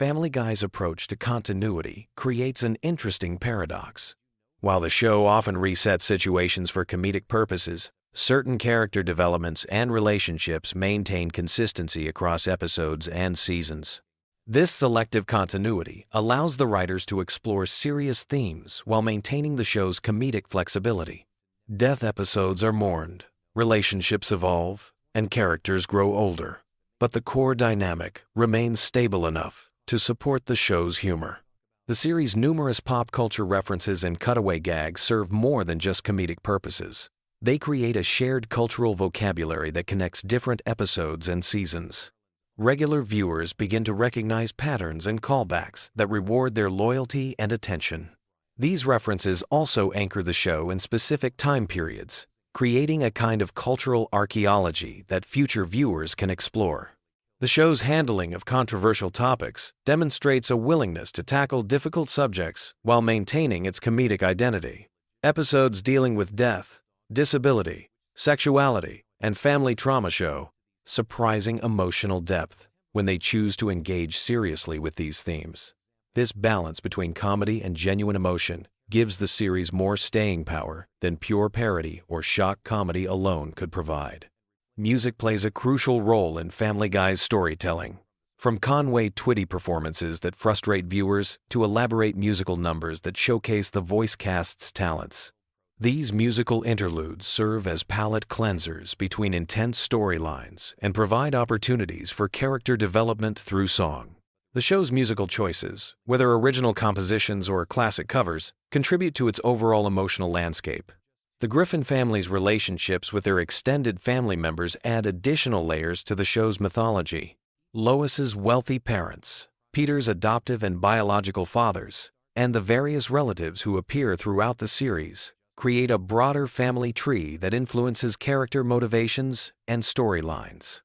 Family Guy's approach to continuity creates an interesting paradox. While the show often resets situations for comedic purposes, certain character developments and relationships maintain consistency across episodes and seasons. This selective continuity allows the writers to explore serious themes while maintaining the show's comedic flexibility. Death episodes are mourned, relationships evolve, and characters grow older. but the core dynamic remains stable enough to support the show's humor. The series' numerous pop culture references and cutaway gags serve more than just comedic purposes. They create a shared cultural vocabulary that connects different episodes and seasons. Regular viewers begin to recognize patterns and callbacks that reward their loyalty and attention. These references also anchor the show in specific time periods, creating a kind of cultural archaeology that future viewers can explore. The show's handling of controversial topics demonstrates a willingness to tackle difficult subjects while maintaining its comedic identity. Episodes dealing with death, disability, sexuality, and family trauma show surprising emotional depth when they choose to engage seriously with these themes. This balance between comedy and genuine emotion gives the series more staying power than pure parody or shock comedy alone could provide. Music plays a crucial role in Family Guy's storytelling. From Conway Twitty performances that frustrate viewers to elaborate musical numbers that showcase the voice cast's talents. These musical interludes serve as palate cleansers between intense storylines and provide opportunities for character development through song. The show's musical choices, whether original compositions or classic covers, contribute to its overall emotional landscape. The Griffin family's relationships with their extended family members add additional layers to the show's mythology. Lois's wealthy parents, Peter's adoptive and biological fathers, and the various relatives who appear throughout the series create a broader family tree that influences character motivations and storylines.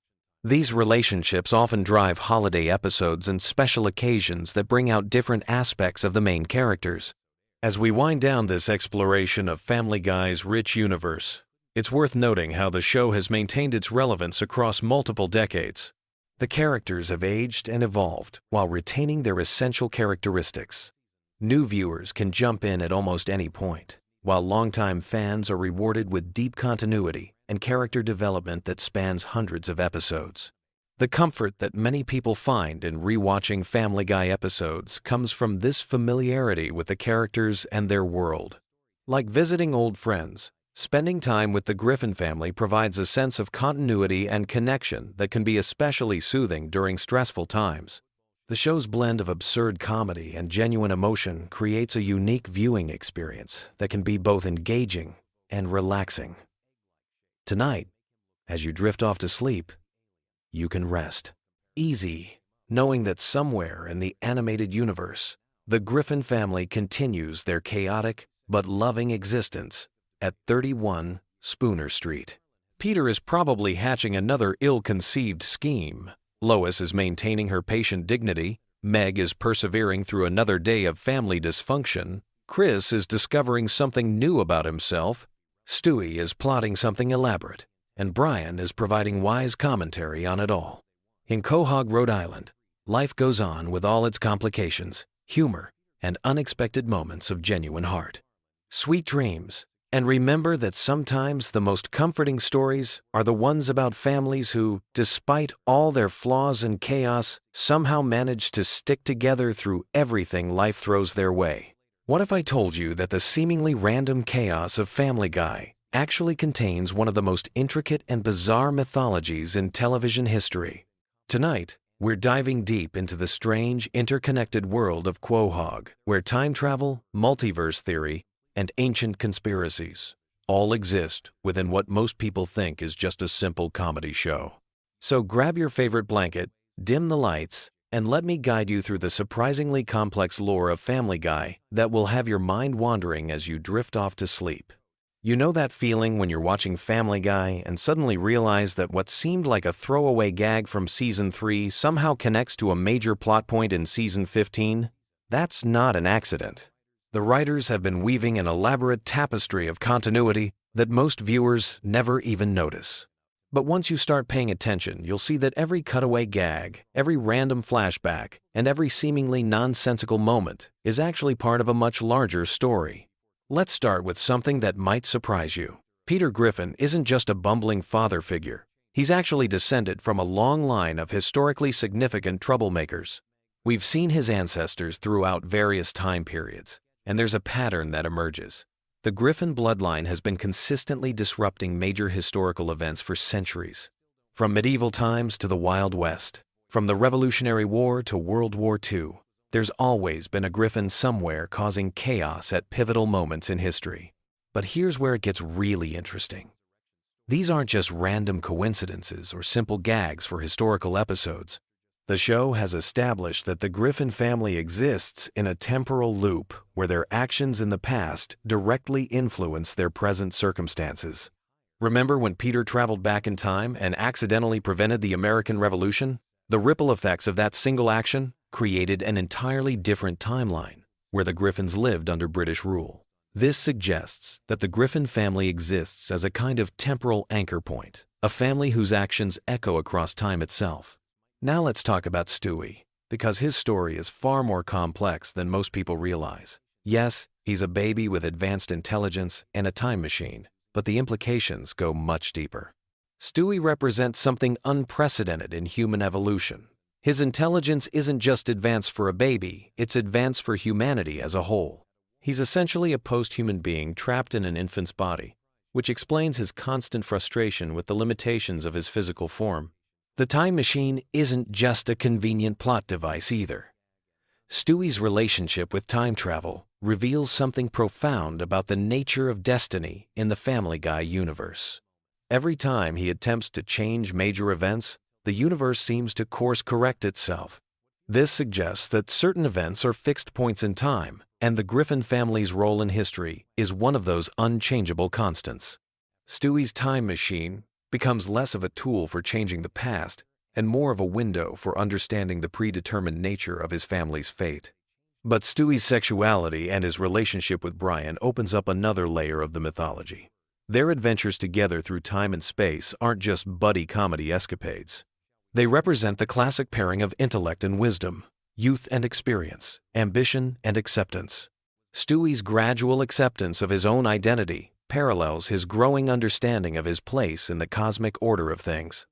These relationships often drive holiday episodes and special occasions that bring out different aspects of the main characters. As we wind down this exploration of Family Guy's rich universe, it's worth noting how the show has maintained its relevance across multiple decades. The characters have aged and evolved while retaining their essential characteristics. New viewers can jump in at almost any point, while longtime fans are rewarded with deep continuity and character development that spans hundreds of episodes. The comfort that many people find in rewatching Family Guy episodes comes from this familiarity with the characters and their world. Like visiting old friends, spending time with the Griffin family provides a sense of continuity and connection that can be especially soothing during stressful times. The show's blend of absurd comedy and genuine emotion creates a unique viewing experience that can be both engaging and relaxing. Tonight, as you drift off to sleep, you can rest easy, knowing that somewhere in the animated universe, the Griffin family continues their chaotic but loving existence at 31 Spooner Street. Peter is probably hatching another ill-conceived scheme. Lois is maintaining her patient dignity, Meg is persevering through another day of family dysfunction, Chris is discovering something new about himself, Stewie is plotting something elaborate, and Brian is providing wise commentary on it all. In Quahog, Rhode Island, life goes on with all its complications, humor, and unexpected moments of genuine heart. Sweet dreams, and remember that sometimes the most comforting stories are the ones about families who, despite all their flaws and chaos, somehow manage to stick together through everything life throws their way. What if I told you that the seemingly random chaos of Family Guy actually contains one of the most intricate and bizarre mythologies in television history? Tonight, we're diving deep into the strange, interconnected world of Quahog, where time travel, multiverse theory, and ancient conspiracies all exist within what most people think is just a simple comedy show. So grab your favorite blanket, dim the lights, and let me guide you through the surprisingly complex lore of Family Guy that will have your mind wandering as you drift off to sleep. You know that feeling when you're watching Family Guy and suddenly realize that what seemed like a throwaway gag from Season 3 somehow connects to a major plot point in Season 15? That's not an accident. The writers have been weaving an elaborate tapestry of continuity that most viewers never even notice. But once you start paying attention, you'll see that every cutaway gag, every random flashback, and every seemingly nonsensical moment is actually part of a much larger story. Let's start with something that might surprise you. Peter Griffin isn't just a bumbling father figure. He's actually descended from a long line of historically significant troublemakers. We've seen his ancestors throughout various time periods, and there's a pattern that emerges. The Griffin bloodline has been consistently disrupting major historical events for centuries. From medieval times to the Wild West, from the Revolutionary War to World War II, there's always been a griffin somewhere causing chaos at pivotal moments in history. But here's where it gets really interesting. These aren't just random coincidences or simple gags for historical episodes. The show has established that the Griffin family exists in a temporal loop where their actions in the past directly influence their present circumstances. Remember when Peter traveled back in time and accidentally prevented the American Revolution? The ripple effects of that single action created an entirely different timeline where the Griffins lived under British rule. This suggests that the Griffin family exists as a kind of temporal anchor point, a family whose actions echo across time itself. Now let's talk about Stewie, because his story is far more complex than most people realize. Yes, he's a baby with advanced intelligence and a time machine, but the implications go much deeper. Stewie represents something unprecedented in human evolution. His intelligence isn't just advanced for a baby, it's advanced for humanity as a whole. He's essentially a post-human being trapped in an infant's body, which explains his constant frustration with the limitations of his physical form. The time machine isn't just a convenient plot device either. Stewie's relationship with time travel reveals something profound about the nature of destiny in the Family Guy universe. Every time he attempts to change major events, the universe seems to course-correct itself. This suggests that certain events are fixed points in time, and the Griffin family's role in history is one of those unchangeable constants. Stewie's time machine becomes less of a tool for changing the past and more of a window for understanding the predetermined nature of his family's fate. But Stewie's sexuality and his relationship with Brian opens up another layer of the mythology. Their adventures together through time and space aren't just buddy comedy escapades. They represent the classic pairing of intellect and wisdom, youth and experience, ambition and acceptance. Stewie's gradual acceptance of his own identity parallels his growing understanding of his place in the cosmic order of things.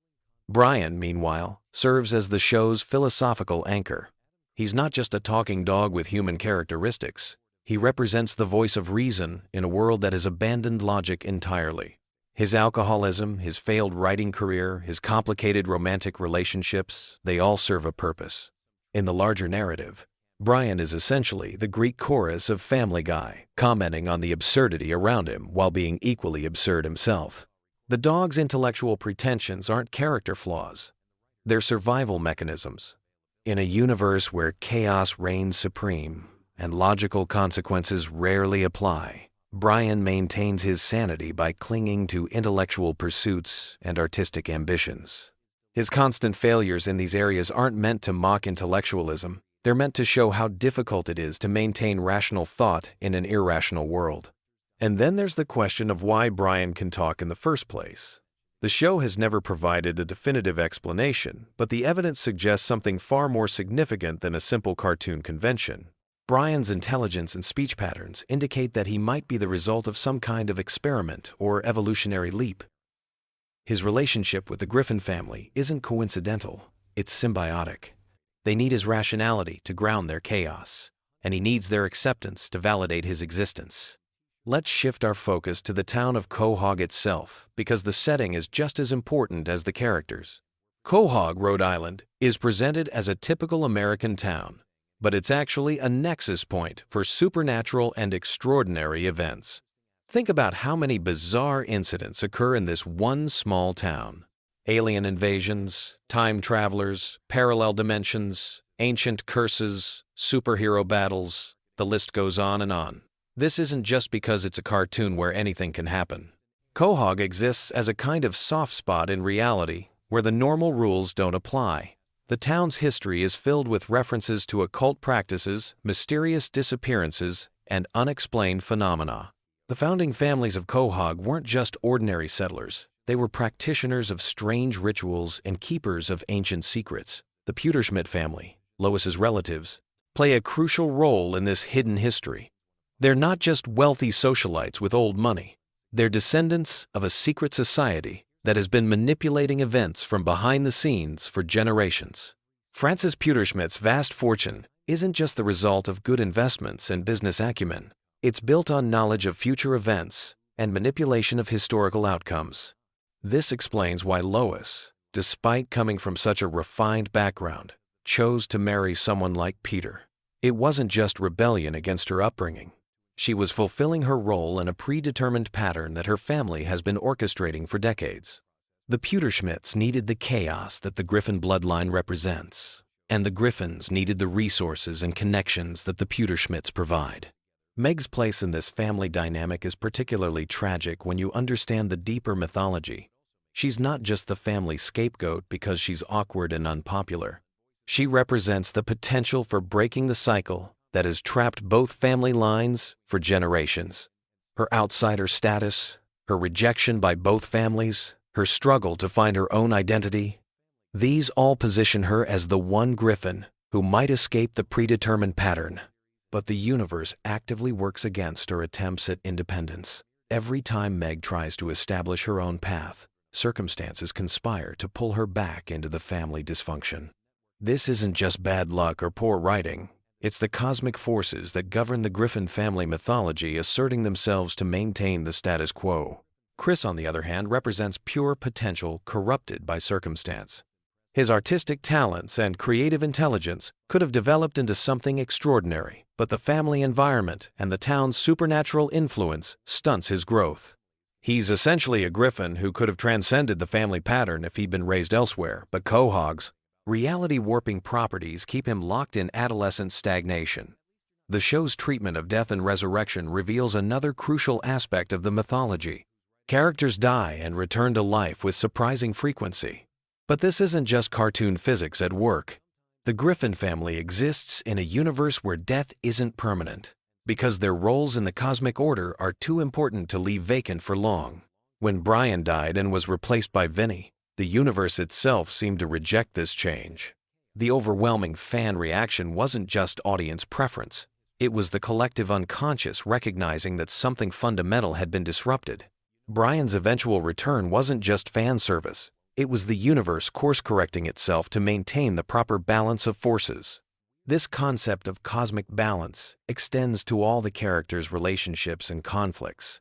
Brian, meanwhile, serves as the show's philosophical anchor. He's not just a talking dog with human characteristics. He represents the voice of reason in a world that has abandoned logic entirely. His alcoholism, his failed writing career, his complicated romantic relationships, they all serve a purpose. In the larger narrative, Brian is essentially the Greek chorus of Family Guy, commenting on the absurdity around him while being equally absurd himself. The dog's intellectual pretensions aren't character flaws. They're survival mechanisms. In a universe where chaos reigns supreme and logical consequences rarely apply, Brian maintains his sanity by clinging to intellectual pursuits and artistic ambitions. His constant failures in these areas aren't meant to mock intellectualism. They're meant to show how difficult it is to maintain rational thought in an irrational world. And then there's the question of why Brian can talk in the first place. The show has never provided a definitive explanation, but the evidence suggests something far more significant than a simple cartoon convention. Brian's intelligence and speech patterns indicate that he might be the result of some kind of experiment or evolutionary leap. His relationship with the Griffin family isn't coincidental, it's symbiotic. They need his rationality to ground their chaos, and he needs their acceptance to validate his existence. Let's shift our focus to the town of Quahog itself, because the setting is just as important as the characters. Quahog, Rhode Island, is presented as a typical American town, but it's actually a nexus point for supernatural and extraordinary events. Think about how many bizarre incidents occur in this one small town. Alien invasions, time travelers, parallel dimensions, ancient curses, superhero battles, the list goes on and on. This isn't just because it's a cartoon where anything can happen. Quahog exists as a kind of soft spot in reality where the normal rules don't apply. The town's history is filled with references to occult practices, mysterious disappearances, and unexplained phenomena. The founding families of Quahog weren't just ordinary settlers. They were practitioners of strange rituals and keepers of ancient secrets. The Pewterschmidt family, Lois's relatives, play a crucial role in this hidden history. They're not just wealthy socialites with old money. They're descendants of a secret society that has been manipulating events from behind the scenes for generations. Francis Pewterschmidt's vast fortune isn't just the result of good investments and business acumen. It's built on knowledge of future events and manipulation of historical outcomes. This explains why Lois, despite coming from such a refined background, chose to marry someone like Peter. It wasn't just rebellion against her upbringing. She was fulfilling her role in a predetermined pattern that her family has been orchestrating for decades. The Pewterschmidts needed the chaos that the Griffin bloodline represents, and the Griffins needed the resources and connections that the Pewterschmidts provide. Meg's place in this family dynamic is particularly tragic when you understand the deeper mythology. She's not just the family scapegoat because she's awkward and unpopular. She represents the potential for breaking the cycle that has trapped both family lines for generations. Her outsider status, her rejection by both families, her struggle to find her own identity, these all position her as the one Griffin who might escape the predetermined pattern. But the universe actively works against her attempts at independence. Every time Meg tries to establish her own path, circumstances conspire to pull her back into the family dysfunction. This isn't just bad luck or poor writing. It's the cosmic forces that govern the Griffin family mythology asserting themselves to maintain the status quo. Chris, on the other hand, represents pure potential corrupted by circumstance. His artistic talents and creative intelligence could have developed into something extraordinary, but the family environment and the town's supernatural influence stunts his growth. He's essentially a Griffin who could have transcended the family pattern if he'd been raised elsewhere, but Quahog's reality-warping properties keep him locked in adolescent stagnation. The show's treatment of death and resurrection reveals another crucial aspect of the mythology. Characters die and return to life with surprising frequency. But this isn't just cartoon physics at work. The Griffin family exists in a universe where death isn't permanent, because their roles in the cosmic order are too important to leave vacant for long. When Brian died and was replaced by Vinny, the universe itself seemed to reject this change. The overwhelming fan reaction wasn't just audience preference. It was the collective unconscious recognizing that something fundamental had been disrupted. Brian's eventual return wasn't just fan service. It was the universe course-correcting itself to maintain the proper balance of forces. This concept of cosmic balance extends to all the characters' relationships and conflicts.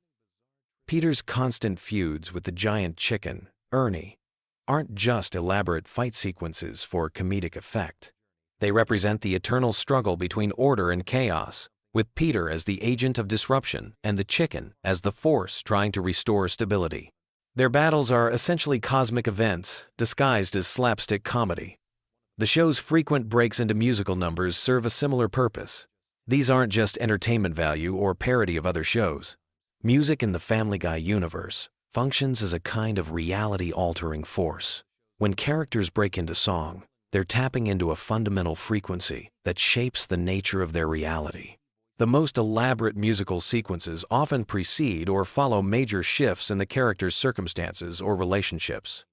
Peter's constant feuds with the giant chicken, Ernie, aren't just elaborate fight sequences for comedic effect. They represent the eternal struggle between order and chaos, with Peter as the agent of disruption and the chicken as the force trying to restore stability. Their battles are essentially cosmic events disguised as slapstick comedy. The show's frequent breaks into musical numbers serve a similar purpose. These aren't just entertainment value or parody of other shows. Music in the Family Guy universe functions as a kind of reality-altering force. When characters break into song, they're tapping into a fundamental frequency that shapes the nature of their reality. The most elaborate musical sequences often precede or follow major shifts in the characters' circumstances or relationships.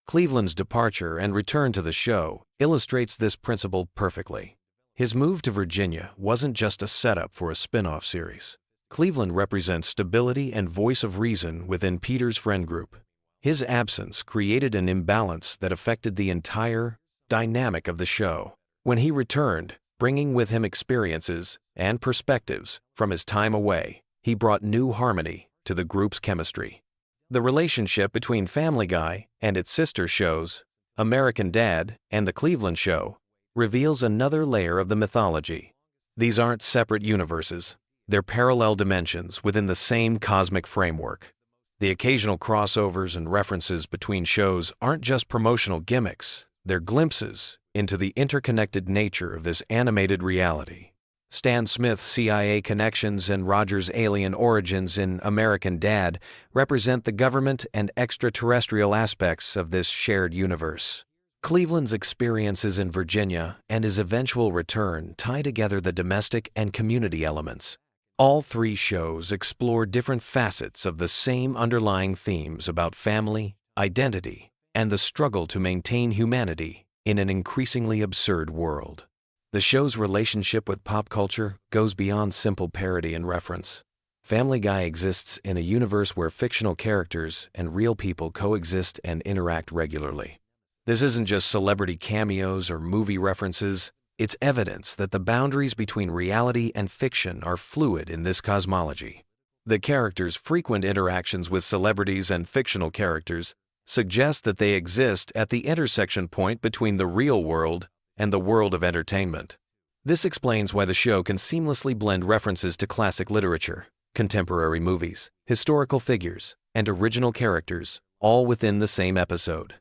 Cleveland's departure and return to the show illustrates this principle perfectly. His move to Virginia wasn't just a setup for a spin-off series. Cleveland represents stability and voice of reason within Peter's friend group. His absence created an imbalance that affected the entire dynamic of the show. When he returned, bringing with him experiences and perspectives from his time away, he brought new harmony to the group's chemistry. The relationship between Family Guy and its sister shows, American Dad and The Cleveland Show, reveals another layer of the mythology. These aren't separate universes. They're parallel dimensions within the same cosmic framework. The occasional crossovers and references between shows aren't just promotional gimmicks. They're glimpses into the interconnected nature of this animated reality. Stan Smith's CIA connections and Roger's alien origins in American Dad represent the government and extraterrestrial aspects of this shared universe. Cleveland's experiences in Virginia and his eventual return tie together the domestic and community elements. All three shows explore different facets of the same underlying themes about family, identity, and the struggle to maintain humanity in an increasingly absurd world. The show's relationship with pop culture goes beyond simple parody and reference. Family Guy exists in a universe where fictional characters and real people coexist and interact regularly. This isn't just celebrity cameos or movie references. It's evidence that the boundaries between reality and fiction are fluid in this cosmology. The characters' frequent interactions with celebrities and fictional characters suggests that they exist at the intersection point between the real world and the world of entertainment. This explains why the show can seamlessly blend references to classic literature, contemporary movies, historical figures, and original characters, all within the same episode.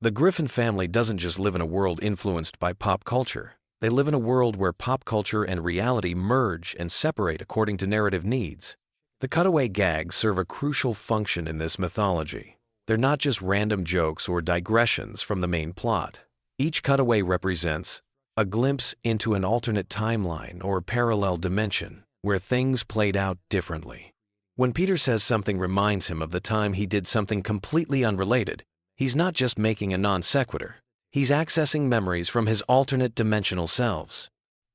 The Griffin family doesn't just live in a world influenced by pop culture. They live in a world where pop culture and reality merge and separate according to narrative needs. The cutaway gags serve a crucial function in this mythology. They're not just random jokes or digressions from the main plot. Each cutaway represents a glimpse into an alternate timeline or parallel dimension where things played out differently. When Peter says something reminds him of the time he did something completely unrelated, he's not just making a non sequitur. He's accessing memories from his alternate dimensional selves.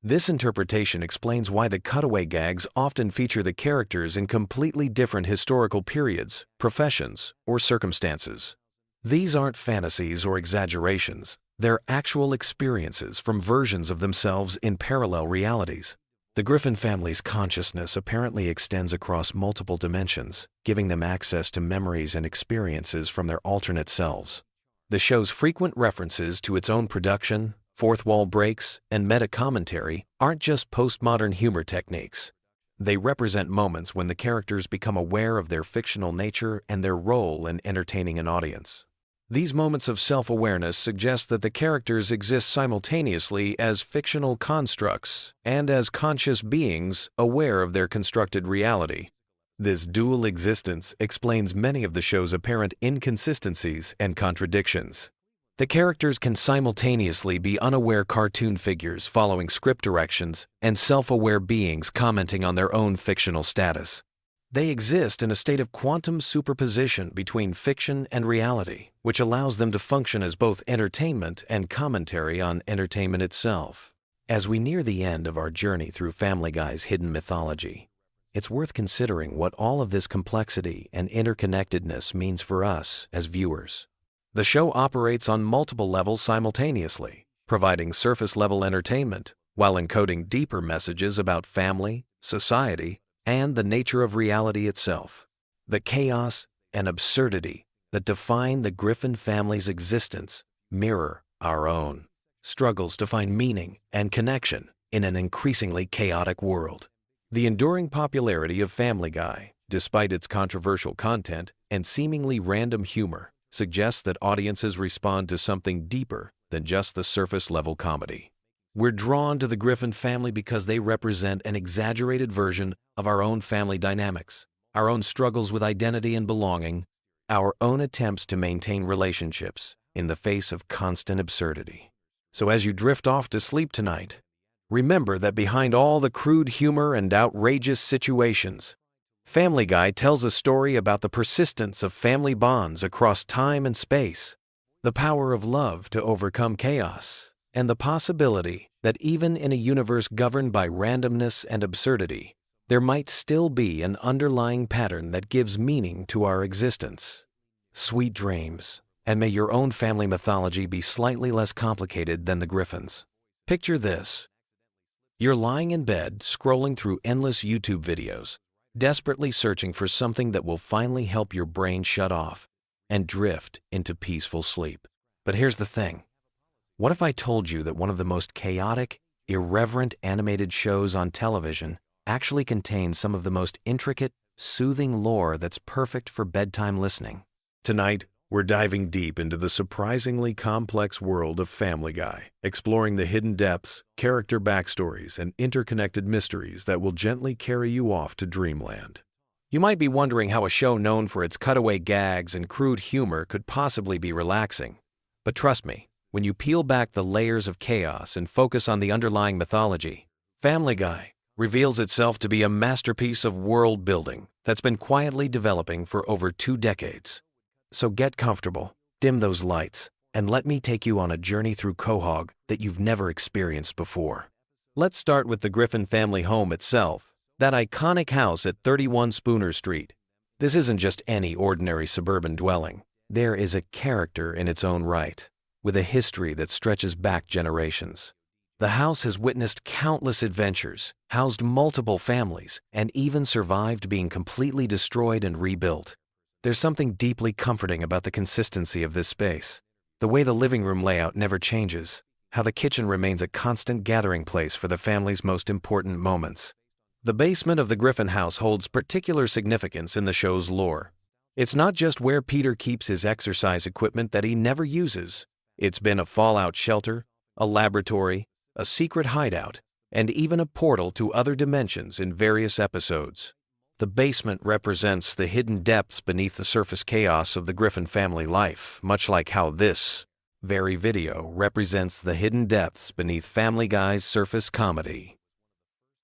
This interpretation explains why the cutaway gags often feature the characters in completely different historical periods, professions, or circumstances. These aren't fantasies or exaggerations. They're actual experiences from versions of themselves in parallel realities. The Griffin family's consciousness apparently extends across multiple dimensions, giving them access to memories and experiences from their alternate selves. The show's frequent references to its own production, fourth wall breaks, and meta-commentary aren't just postmodern humor techniques. They represent moments when the characters become aware of their fictional nature and their role in entertaining an audience. These moments of self-awareness suggest that the characters exist simultaneously as fictional constructs and as conscious beings aware of their constructed reality. This dual existence explains many of the show's apparent inconsistencies and contradictions. The characters can simultaneously be unaware cartoon figures following script directions and self-aware beings commenting on their own fictional status. They exist in a state of quantum superposition between fiction and reality, which allows them to function as both entertainment and commentary on entertainment itself. As we near the end of our journey through Family Guy's hidden mythology, it's worth considering what all of this complexity and interconnectedness means for us as viewers. The show operates on multiple levels simultaneously, providing surface-level entertainment while encoding deeper messages about family, society, and the nature of reality itself. The chaos and absurdity that define the Griffin family's existence mirror our own struggles to find meaning and connection in an increasingly chaotic world. The enduring popularity of Family Guy, despite its controversial content and seemingly random humor, suggests that audiences respond to something deeper than just the surface-level comedy. We're drawn to the Griffin family because they represent an exaggerated version of our own family dynamics, our own struggles with identity and belonging, our own attempts to maintain relationships in the face of constant absurdity. So as you drift off to sleep tonight, remember that behind all the crude humor and outrageous situations, Family Guy tells a story about the persistence of family bonds across time and space, the power of love to overcome chaos, and the possibility that even in a universe governed by randomness and absurdity, there might still be an underlying pattern that gives meaning to our existence. Sweet dreams, and may your own family mythology be slightly less complicated than the Griffins. Picture this. You're lying in bed, scrolling through endless YouTube videos, desperately searching for something that will finally help your brain shut off and drift into peaceful sleep. But here's the thing. What if I told you that one of the most chaotic, irreverent animated shows on television actually contains some of the most intricate, soothing lore that's perfect for bedtime listening? Tonight, we're diving deep into the surprisingly complex world of Family Guy, exploring the hidden depths, character backstories, and interconnected mysteries that will gently carry you off to dreamland. You might be wondering how a show known for its cutaway gags and crude humor could possibly be relaxing. But trust me, when you peel back the layers of chaos and focus on the underlying mythology, Family Guy reveals itself to be a masterpiece of world building that's been quietly developing for over 2 decades. So get comfortable, dim those lights, and let me take you on a journey through Quahog that you've never experienced before. Let's start with the Griffin family home itself, that iconic house at 31 Spooner Street. This isn't just any ordinary suburban dwelling. There is a character in its own right, with a history that stretches back generations. The house has witnessed countless adventures, housed multiple families, and even survived being completely destroyed and rebuilt. There's something deeply comforting about the consistency of this space. The way the living room layout never changes, how the kitchen remains a constant gathering place for the family's most important moments. The basement of the Griffin house holds particular significance in the show's lore. It's not just where Peter keeps his exercise equipment that he never uses. It's been a fallout shelter, a laboratory, a secret hideout, and even a portal to other dimensions in various episodes. The basement represents the hidden depths beneath the surface chaos of the Griffin family life, much like how this very video represents the hidden depths beneath Family Guy's surface comedy.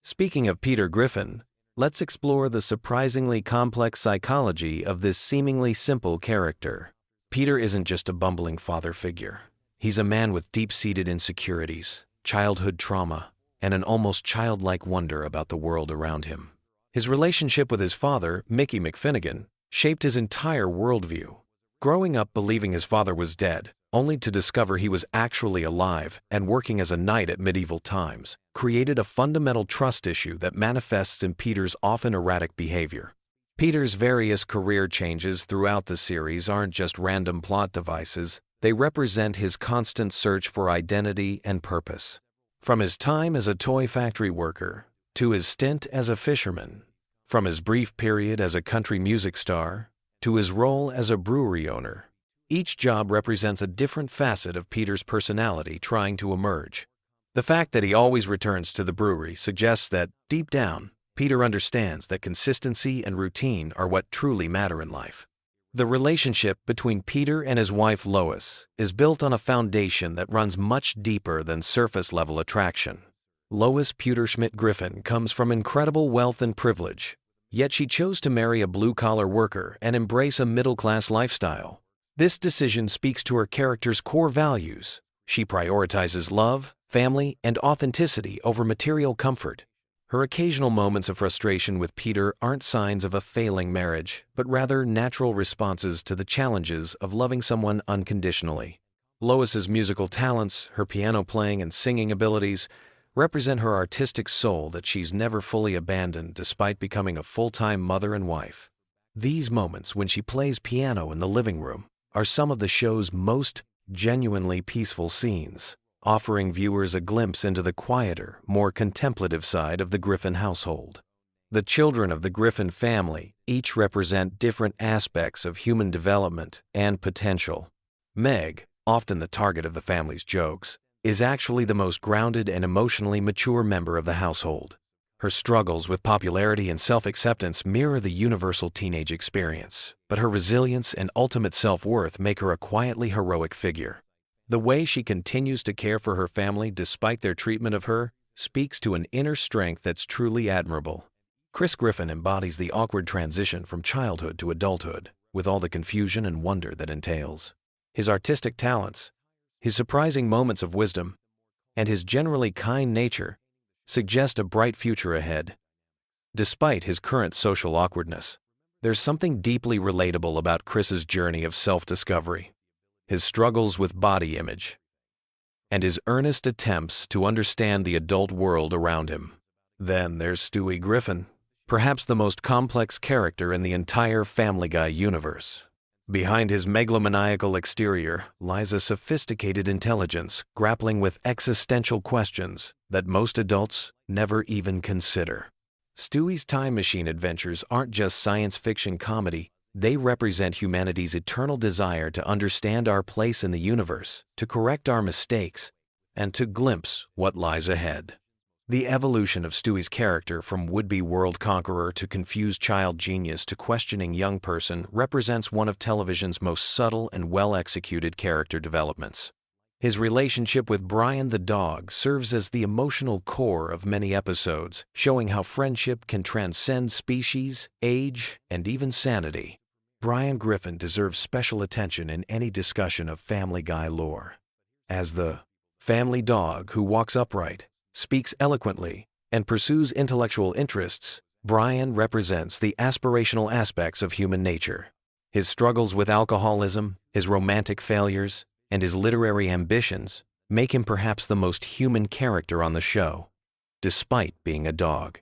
Speaking of Peter Griffin, let's explore the surprisingly complex psychology of this seemingly simple character. Peter isn't just a bumbling father figure. He's a man with deep-seated insecurities, childhood trauma, and an almost childlike wonder about the world around him. His relationship with his father, Mickey McFinnigan, shaped his entire worldview. Growing up believing his father was dead, only to discover he was actually alive and working as a knight at medieval times, created a fundamental trust issue that manifests in Peter's often erratic behavior. Peter's various career changes throughout the series aren't just random plot devices, they represent his constant search for identity and purpose. From his time as a toy factory worker, to his stint as a fisherman, from his brief period as a country music star, to his role as a brewery owner, each job represents a different facet of Peter's personality trying to emerge. The fact that he always returns to the brewery suggests that, deep down, Peter understands that consistency and routine are what truly matter in life. The relationship between Peter and his wife Lois is built on a foundation that runs much deeper than surface-level attraction. Lois Pewterschmidt Griffin comes from incredible wealth and privilege, yet she chose to marry a blue-collar worker and embrace a middle-class lifestyle. This decision speaks to her character's core values. She prioritizes love, family, and authenticity over material comfort. Her occasional moments of frustration with Peter aren't signs of a failing marriage, but rather natural responses to the challenges of loving someone unconditionally. Lois's musical talents, her piano playing and singing abilities, represent her artistic soul that she's never fully abandoned despite becoming a full-time mother and wife. These moments when she plays piano in the living room are some of the show's most genuinely peaceful scenes, offering viewers a glimpse into the quieter, more contemplative side of the Griffin household. The children of the Griffin family each represent different aspects of human development and potential. Meg, often the target of the family's jokes, is actually the most grounded and emotionally mature member of the household. Her struggles with popularity and self-acceptance mirror the universal teenage experience, but her resilience and ultimate self-worth make her a quietly heroic figure. The way she continues to care for her family despite their treatment of her speaks to an inner strength that's truly admirable. Chris Griffin embodies the awkward transition from childhood to adulthood, with all the confusion and wonder that entails. His artistic talents, his surprising moments of wisdom, and his generally kind nature suggest a bright future ahead. Despite his current social awkwardness, there's something deeply relatable about Chris's journey of self-discovery, his struggles with body image, and his earnest attempts to understand the adult world around him. Then there's Stewie Griffin, perhaps the most complex character in the entire Family Guy universe. Behind his megalomaniacal exterior lies a sophisticated intelligence grappling with existential questions that most adults never even consider. Stewie's time machine adventures aren't just science fiction comedy, they represent humanity's eternal desire to understand our place in the universe, to correct our mistakes, and to glimpse what lies ahead. The evolution of Stewie's character from would-be world conqueror to confused child genius to questioning young person represents one of television's most subtle and well-executed character developments. His relationship with Brian the dog serves as the emotional core of many episodes, showing how friendship can transcend species, age, and even sanity. Brian Griffin deserves special attention in any discussion of Family Guy lore. As the family dog who walks upright, speaks eloquently, and pursues intellectual interests, Brian represents the aspirational aspects of human nature. His struggles with alcoholism, his romantic failures, and his literary ambitions make him perhaps the most human character on the show, despite being a dog.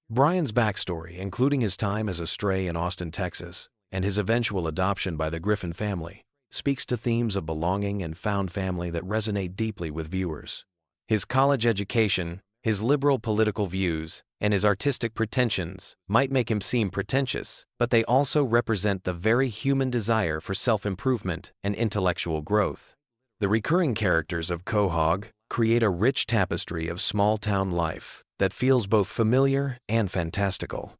Brian's backstory, including his time as a stray in Austin, Texas, and his eventual adoption by the Griffin family, speaks to themes of belonging and found family that resonate deeply with viewers. His college education, his liberal political views, and his artistic pretensions might make him seem pretentious, but they also represent the very human desire for self-improvement and intellectual growth. The recurring characters of Quahog create a rich tapestry of small-town life that feels both familiar and fantastical.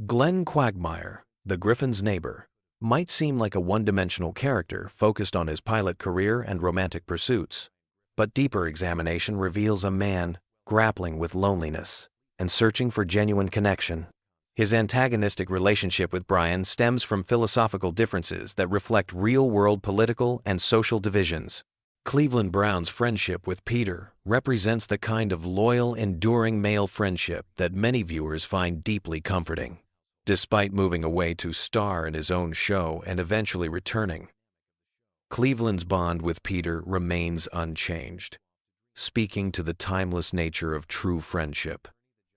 Glenn Quagmire, the Griffin's neighbor, might seem like a one-dimensional character focused on his pilot career and romantic pursuits, but deeper examination reveals a man grappling with loneliness and searching for genuine connection. His antagonistic relationship with Brian stems from philosophical differences that reflect real-world political and social divisions. Cleveland Brown's friendship with Peter represents the kind of loyal, enduring male friendship that many viewers find deeply comforting. Despite moving away to star in his own show and eventually returning, Cleveland's bond with Peter remains unchanged, speaking to the timeless nature of true friendship.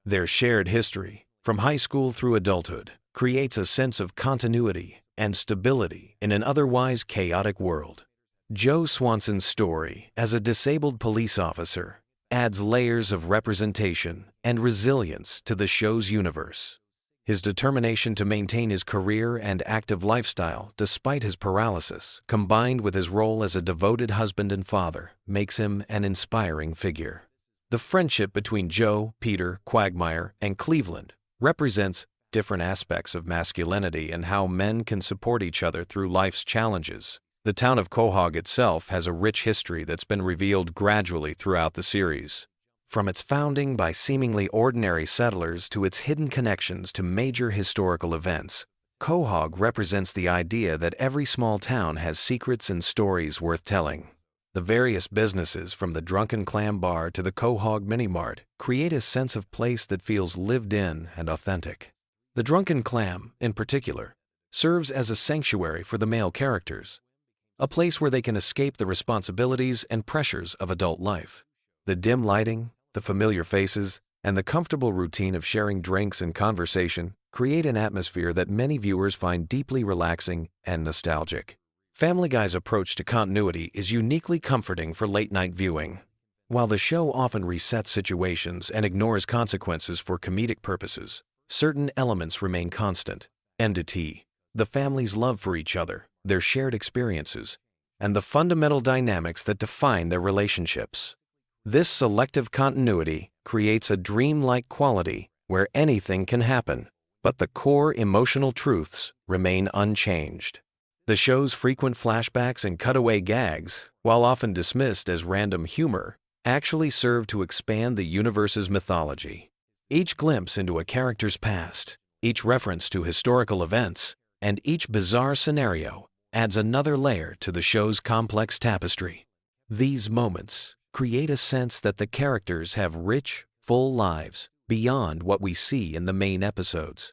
Their shared history, from high school through adulthood, creates a sense of continuity and stability in an otherwise chaotic world. Joe Swanson's story as a disabled police officer adds layers of representation and resilience to the show's universe. His determination to maintain his career and active lifestyle despite his paralysis, combined with his role as a devoted husband and father, makes him an inspiring figure. The friendship between Joe, Peter, Quagmire, and Cleveland represents different aspects of masculinity and how men can support each other through life's challenges. The town of Quahog itself has a rich history that's been revealed gradually throughout the series. From its founding by seemingly ordinary settlers to its hidden connections to major historical events, Quahog represents the idea that every small town has secrets and stories worth telling. The various businesses, from the Drunken Clam Bar to the Quahog Mini Mart, create a sense of place that feels lived in and authentic. The Drunken Clam, in particular, serves as a sanctuary for the male characters, a place where they can escape the responsibilities and pressures of adult life. The dim lighting, the familiar faces, and the comfortable routine of sharing drinks and conversation create an atmosphere that many viewers find deeply relaxing and nostalgic. Family Guy's approach to continuity is uniquely comforting for late-night viewing. While the show often resets situations and ignores consequences for comedic purposes, certain elements remain constant. Entity, the family's love for each other, their shared experiences, and the fundamental dynamics that define their relationships. This selective continuity creates a dreamlike quality where anything can happen, but the core emotional truths remain unchanged. The show's frequent flashbacks and cutaway gags, while often dismissed as random humor, actually serve to expand the universe's mythology. Each glimpse into a character's past, each reference to historical events, and each bizarre scenario adds another layer to the show's complex tapestry. These moments create a sense that the characters have rich, full lives beyond what we see in the main episodes.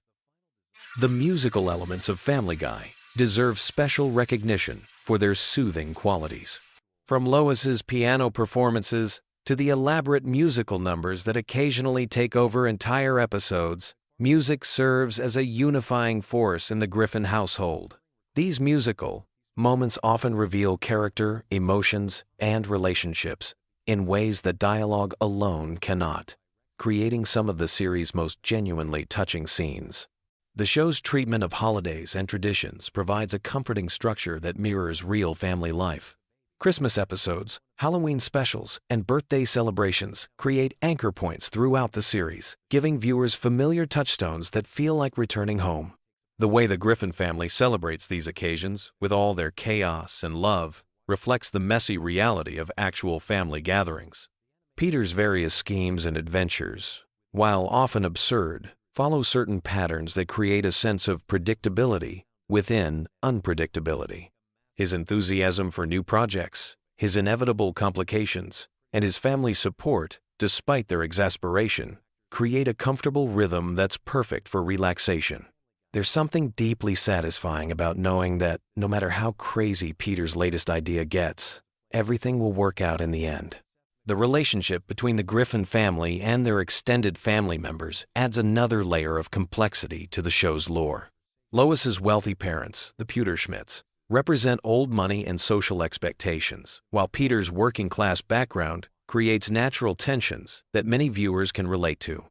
The musical elements of Family Guy deserve special recognition for their soothing qualities. From Lois's piano performances to the elaborate musical numbers that occasionally take over entire episodes, music serves as a unifying force in the Griffin household. These musical moments often reveal character, emotions, and relationships in ways that dialogue alone cannot, creating some of the series' most genuinely touching scenes. The show's treatment of holidays and traditions provides a comforting structure that mirrors real family life. Christmas episodes, Halloween specials, and birthday celebrations create anchor points throughout the series, giving viewers familiar touchstones that feel like returning home. The way the Griffin family celebrates these occasions, with all their chaos and love, reflects the messy reality of actual family gatherings. Peter's various schemes and adventures, while often absurd, follow certain patterns that create a sense of predictability within unpredictability. His enthusiasm for new projects, his inevitable complications, and his family's support, despite their exasperation, create a comfortable rhythm that's perfect for relaxation. There's something deeply satisfying about knowing that no matter how crazy Peter's latest idea gets, everything will work out in the end. The relationship between the Griffin family and their extended family members adds another layer of complexity to the show's lore. Lois's wealthy parents, the Pewterschmidts, represent old money and social expectations, while Peter's working-class background creates natural tensions that many viewers can relate to.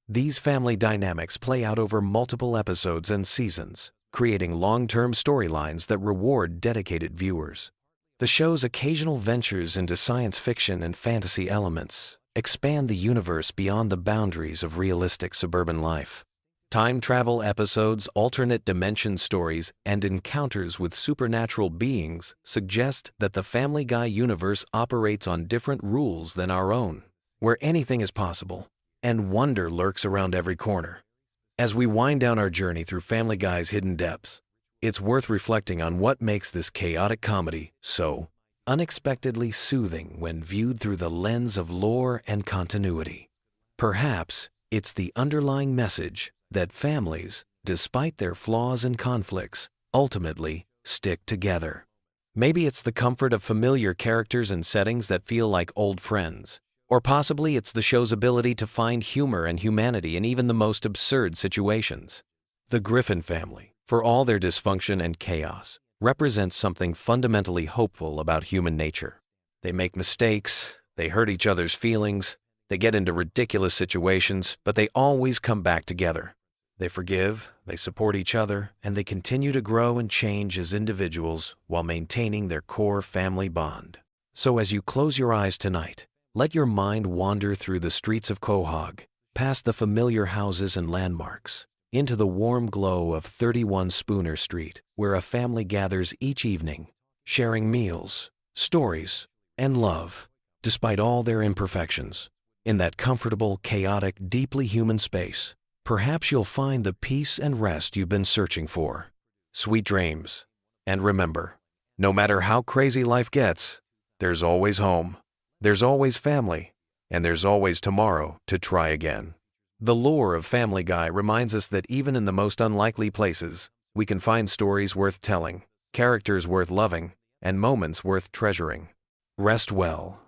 These family dynamics play out over multiple episodes and seasons, creating long-term storylines that reward dedicated viewers. The show's occasional ventures into science fiction and fantasy elements expand the universe beyond the boundaries of realistic suburban life. Time travel episodes, alternate dimension stories, and encounters with supernatural beings suggest that the Family Guy universe operates on different rules than our own, where anything is possible, and wonder lurks around every corner. As we wind down our journey through Family Guy's hidden depths, it's worth reflecting on what makes this chaotic comedy so unexpectedly soothing when viewed through the lens of lore and continuity. Perhaps it's the underlying message that families, despite their flaws and conflicts, ultimately stick together. Maybe it's the comfort of familiar characters and settings that feel like old friends. Or possibly it's the show's ability to find humor and humanity in even the most absurd situations. The Griffin family, for all their dysfunction and chaos, represents something fundamentally hopeful about human nature. They make mistakes, they hurt each other's feelings, they get into ridiculous situations, but they always come back together. They forgive, they support each other, and they continue to grow and change as individuals while maintaining their core family bond. So as you close your eyes tonight, let your mind wander through the streets of Quahog, past the familiar houses and landmarks, into the warm glow of 31 Spooner Street, where a family gathers each evening, sharing meals, stories, and love, despite all their imperfections. In that comfortable, chaotic, deeply human space, perhaps you'll find the peace and rest you've been searching for. Sweet dreams. And remember, no matter how crazy life gets, there's always home, there's always family, and there's always tomorrow to try again. The lore of Family Guy reminds us that even in the most unlikely places, we can find stories worth telling, characters worth loving, and moments worth treasuring. Rest well,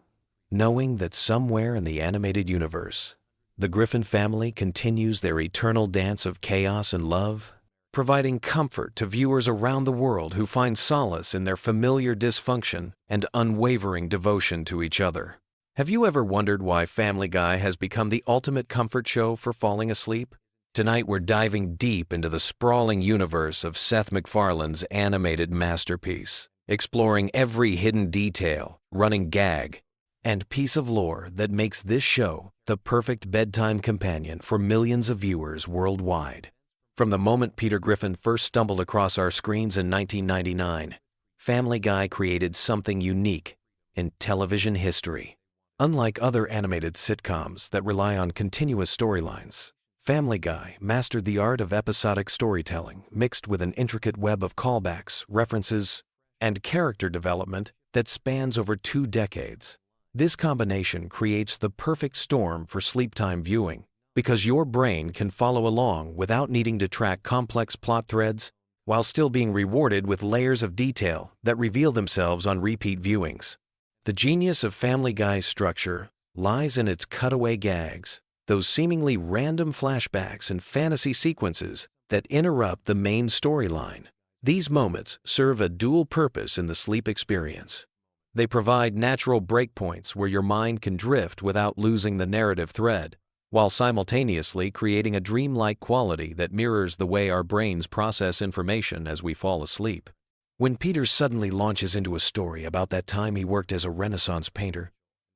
knowing that somewhere in the animated universe, the Griffin family continues their eternal dance of chaos and love, providing comfort to viewers around the world who find solace in their familiar dysfunction and unwavering devotion to each other. Have you ever wondered why Family Guy has become the ultimate comfort show for falling asleep? Tonight we're diving deep into the sprawling universe of Seth MacFarlane's animated masterpiece, exploring every hidden detail, running gag, and piece of lore that makes this show the perfect bedtime companion for millions of viewers worldwide. From the moment Peter Griffin first stumbled across our screens in 1999, Family Guy created something unique in television history. Unlike other animated sitcoms that rely on continuous storylines, Family Guy mastered the art of episodic storytelling mixed with an intricate web of callbacks, references, and character development that spans over 2 decades. This combination creates the perfect storm for sleep-time viewing because your brain can follow along without needing to track complex plot threads while still being rewarded with layers of detail that reveal themselves on repeat viewings. The genius of Family Guy's structure lies in its cutaway gags, those seemingly random flashbacks and fantasy sequences that interrupt the main storyline. These moments serve a dual purpose in the sleep experience. They provide natural breakpoints where your mind can drift without losing the narrative thread, while simultaneously creating a dreamlike quality that mirrors the way our brains process information as we fall asleep. When Peter suddenly launches into a story about that time he worked as a Renaissance painter,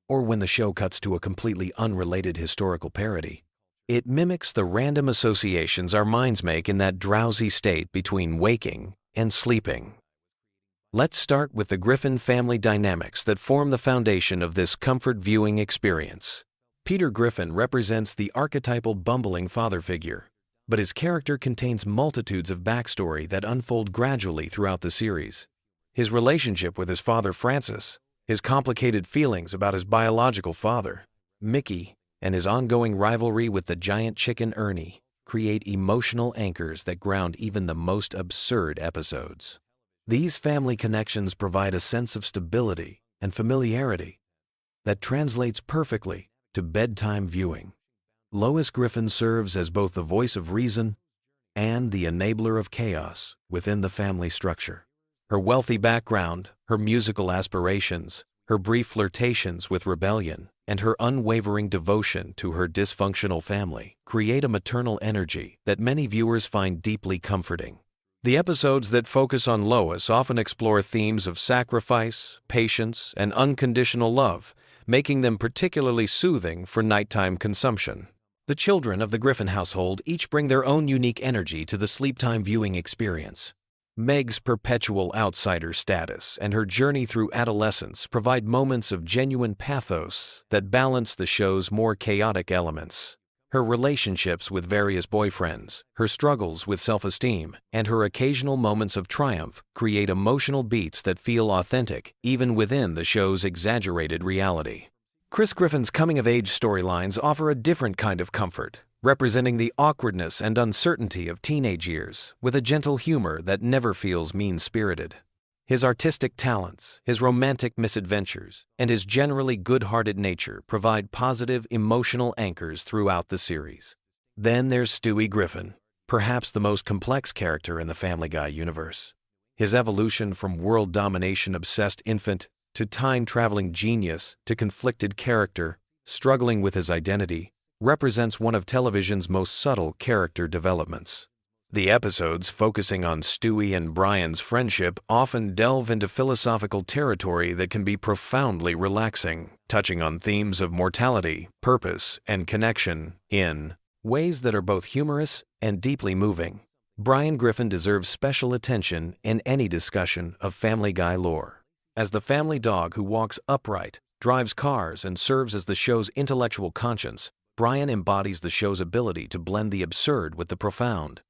or when the show cuts to a completely unrelated historical parody, it mimics the random associations our minds make in that drowsy state between waking and sleeping. Let's start with the Griffin family dynamics that form the foundation of this comfort viewing experience. Peter Griffin represents the archetypal bumbling father figure, but his character contains multitudes of backstory that unfold gradually throughout the series. His relationship with his father Francis, his complicated feelings about his biological father, Mickey, and his ongoing rivalry with the giant chicken Ernie create emotional anchors that ground even the most absurd episodes. These family connections provide a sense of stability and familiarity that translates perfectly to bedtime viewing. Lois Griffin serves as both the voice of reason and the enabler of chaos within the family structure. Her wealthy background, her musical aspirations, her brief flirtations with rebellion, and her unwavering devotion to her dysfunctional family create a maternal energy that many viewers find deeply comforting. The episodes that focus on Lois often explore themes of sacrifice, patience, and unconditional love, making them particularly soothing for nighttime consumption. The children of the Griffin household each bring their own unique energy to the sleeptime viewing experience. Meg's perpetual outsider status and her journey through adolescence provide moments of genuine pathos that balance the show's more chaotic elements. Her relationships with various boyfriends, her struggles with self-esteem, and her occasional moments of triumph create emotional beats that feel authentic even within the show's exaggerated reality. Chris Griffin's coming-of-age storylines offer a different kind of comfort, representing the awkwardness and uncertainty of teenage years with a gentle humor that never feels mean-spirited. His artistic talents, his romantic misadventures, and his generally good-hearted nature provide positive emotional anchors throughout the series. Then there's Stewie Griffin, perhaps the most complex character in the Family Guy universe. His evolution from world domination-obsessed infant to time-traveling genius to conflicted character, struggling with his identity, represents one of television's most subtle character developments. The episodes focusing on Stewie and Brian's friendship often delve into philosophical territory that can be profoundly relaxing, touching on themes of mortality, purpose, and connection in ways that are both humorous and deeply moving. Brian Griffin deserves special attention in any discussion of Family Guy lore. As the family dog who walks upright, drives cars, and serves as the show's intellectual conscience, Brian embodies the show's ability to blend the absurd with the profound.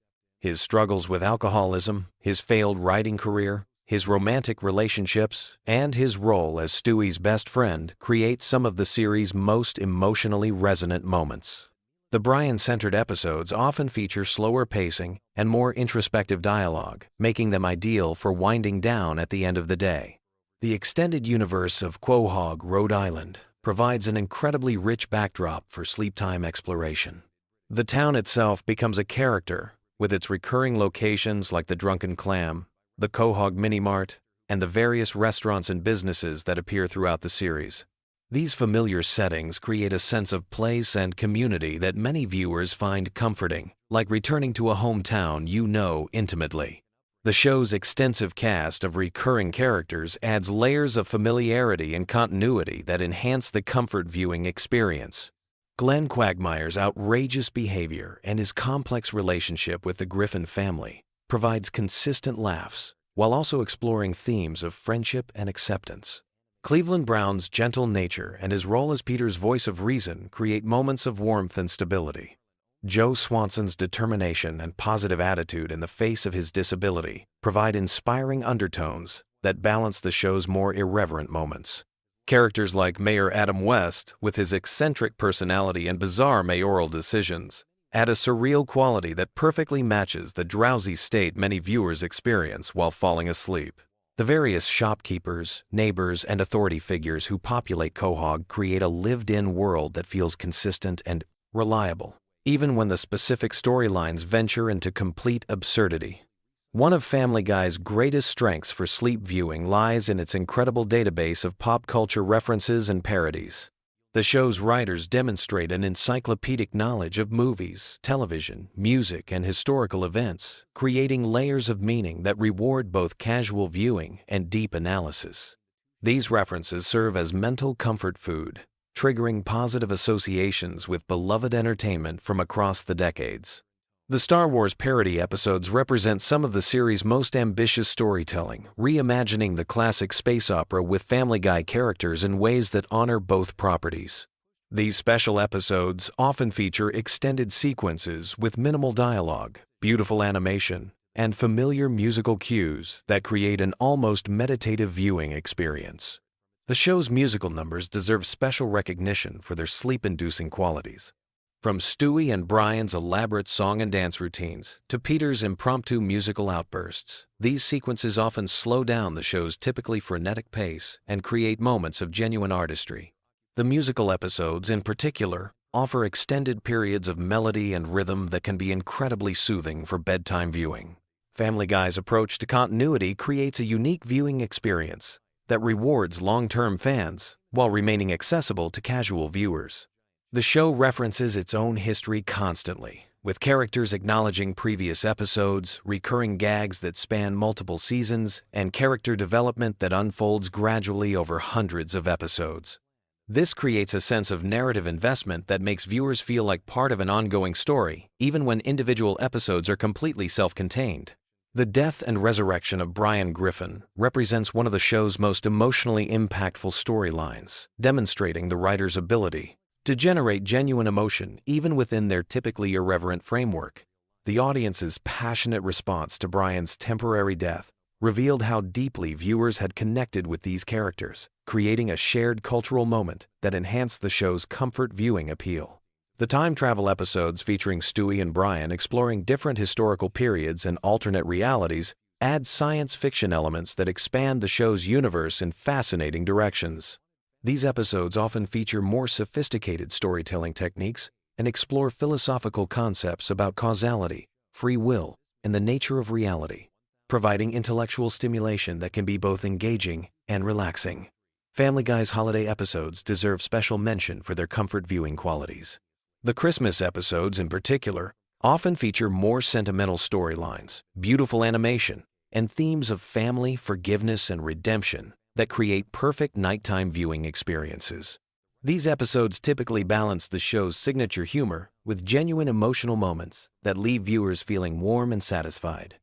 His struggles with alcoholism, his failed writing career, his romantic relationships, and his role as Stewie's best friend create some of the series' most emotionally resonant moments. The Brian-centered episodes often feature slower pacing and more introspective dialogue, making them ideal for winding down at the end of the day. The extended universe of Quahog, Rhode Island, provides an incredibly rich backdrop for sleep-time exploration. The town itself becomes a character, with its recurring locations like the Drunken Clam, the Quahog Mini-Mart, and the various restaurants and businesses that appear throughout the series. These familiar settings create a sense of place and community that many viewers find comforting, like returning to a hometown you know intimately. The show's extensive cast of recurring characters adds layers of familiarity and continuity that enhance the comfort viewing experience. Glenn Quagmire's outrageous behavior and his complex relationship with the Griffin family provides consistent laughs while also exploring themes of friendship and acceptance. Cleveland Brown's gentle nature and his role as Peter's voice of reason create moments of warmth and stability. Joe Swanson's determination and positive attitude in the face of his disability provide inspiring undertones that balance the show's more irreverent moments. Characters like Mayor Adam West, with his eccentric personality and bizarre mayoral decisions, add a surreal quality that perfectly matches the drowsy state many viewers experience while falling asleep. The various shopkeepers, neighbors, and authority figures who populate Quahog create a lived-in world that feels consistent and reliable, even when the specific storylines venture into complete absurdity. One of Family Guy's greatest strengths for sleep viewing lies in its incredible database of pop culture references and parodies. The show's writers demonstrate an encyclopedic knowledge of movies, television, music, and historical events, creating layers of meaning that reward both casual viewing and deep analysis. These references serve as mental comfort food, triggering positive associations with beloved entertainment from across the decades. The Star Wars parody episodes represent some of the series' most ambitious storytelling, reimagining the classic space opera with Family Guy characters in ways that honor both properties. These special episodes often feature extended sequences with minimal dialogue, beautiful animation, and familiar musical cues that create an almost meditative viewing experience. The show's musical numbers deserve special recognition for their sleep-inducing qualities. From Stewie and Brian's elaborate song and dance routines to Peter's impromptu musical outbursts, these sequences often slow down the show's typically frenetic pace and create moments of genuine artistry. The musical episodes, in particular, offer extended periods of melody and rhythm that can be incredibly soothing for bedtime viewing. Family Guy's approach to continuity creates a unique viewing experience that rewards long-term fans while remaining accessible to casual viewers. The show references its own history constantly, with characters acknowledging previous episodes, recurring gags that span multiple seasons, and character development that unfolds gradually over hundreds of episodes. This creates a sense of narrative investment that makes viewers feel like part of an ongoing story, even when individual episodes are completely self-contained. The death and resurrection of Brian Griffin represents one of the show's most emotionally impactful storylines, demonstrating the writer's ability to generate genuine emotion even within their typically irreverent framework. The audience's passionate response to Brian's temporary death revealed how deeply viewers had connected with these characters, creating a shared cultural moment that enhanced the show's comfort viewing appeal. The time travel episodes featuring Stewie and Brian exploring different historical periods and alternate realities add science fiction elements that expand the show's universe in fascinating directions. These episodes often feature more sophisticated storytelling techniques and explore philosophical concepts about causality, free will, and the nature of reality, providing intellectual stimulation that can be both engaging and relaxing. Family Guy's holiday episodes deserve special mention for their comfort viewing qualities. The Christmas episodes, in particular, often feature more sentimental storylines, beautiful animation, and themes of family, forgiveness, and redemption that create perfect nighttime viewing experiences. These episodes typically balance the show's signature humor with genuine emotional moments that leave viewers feeling warm and satisfied.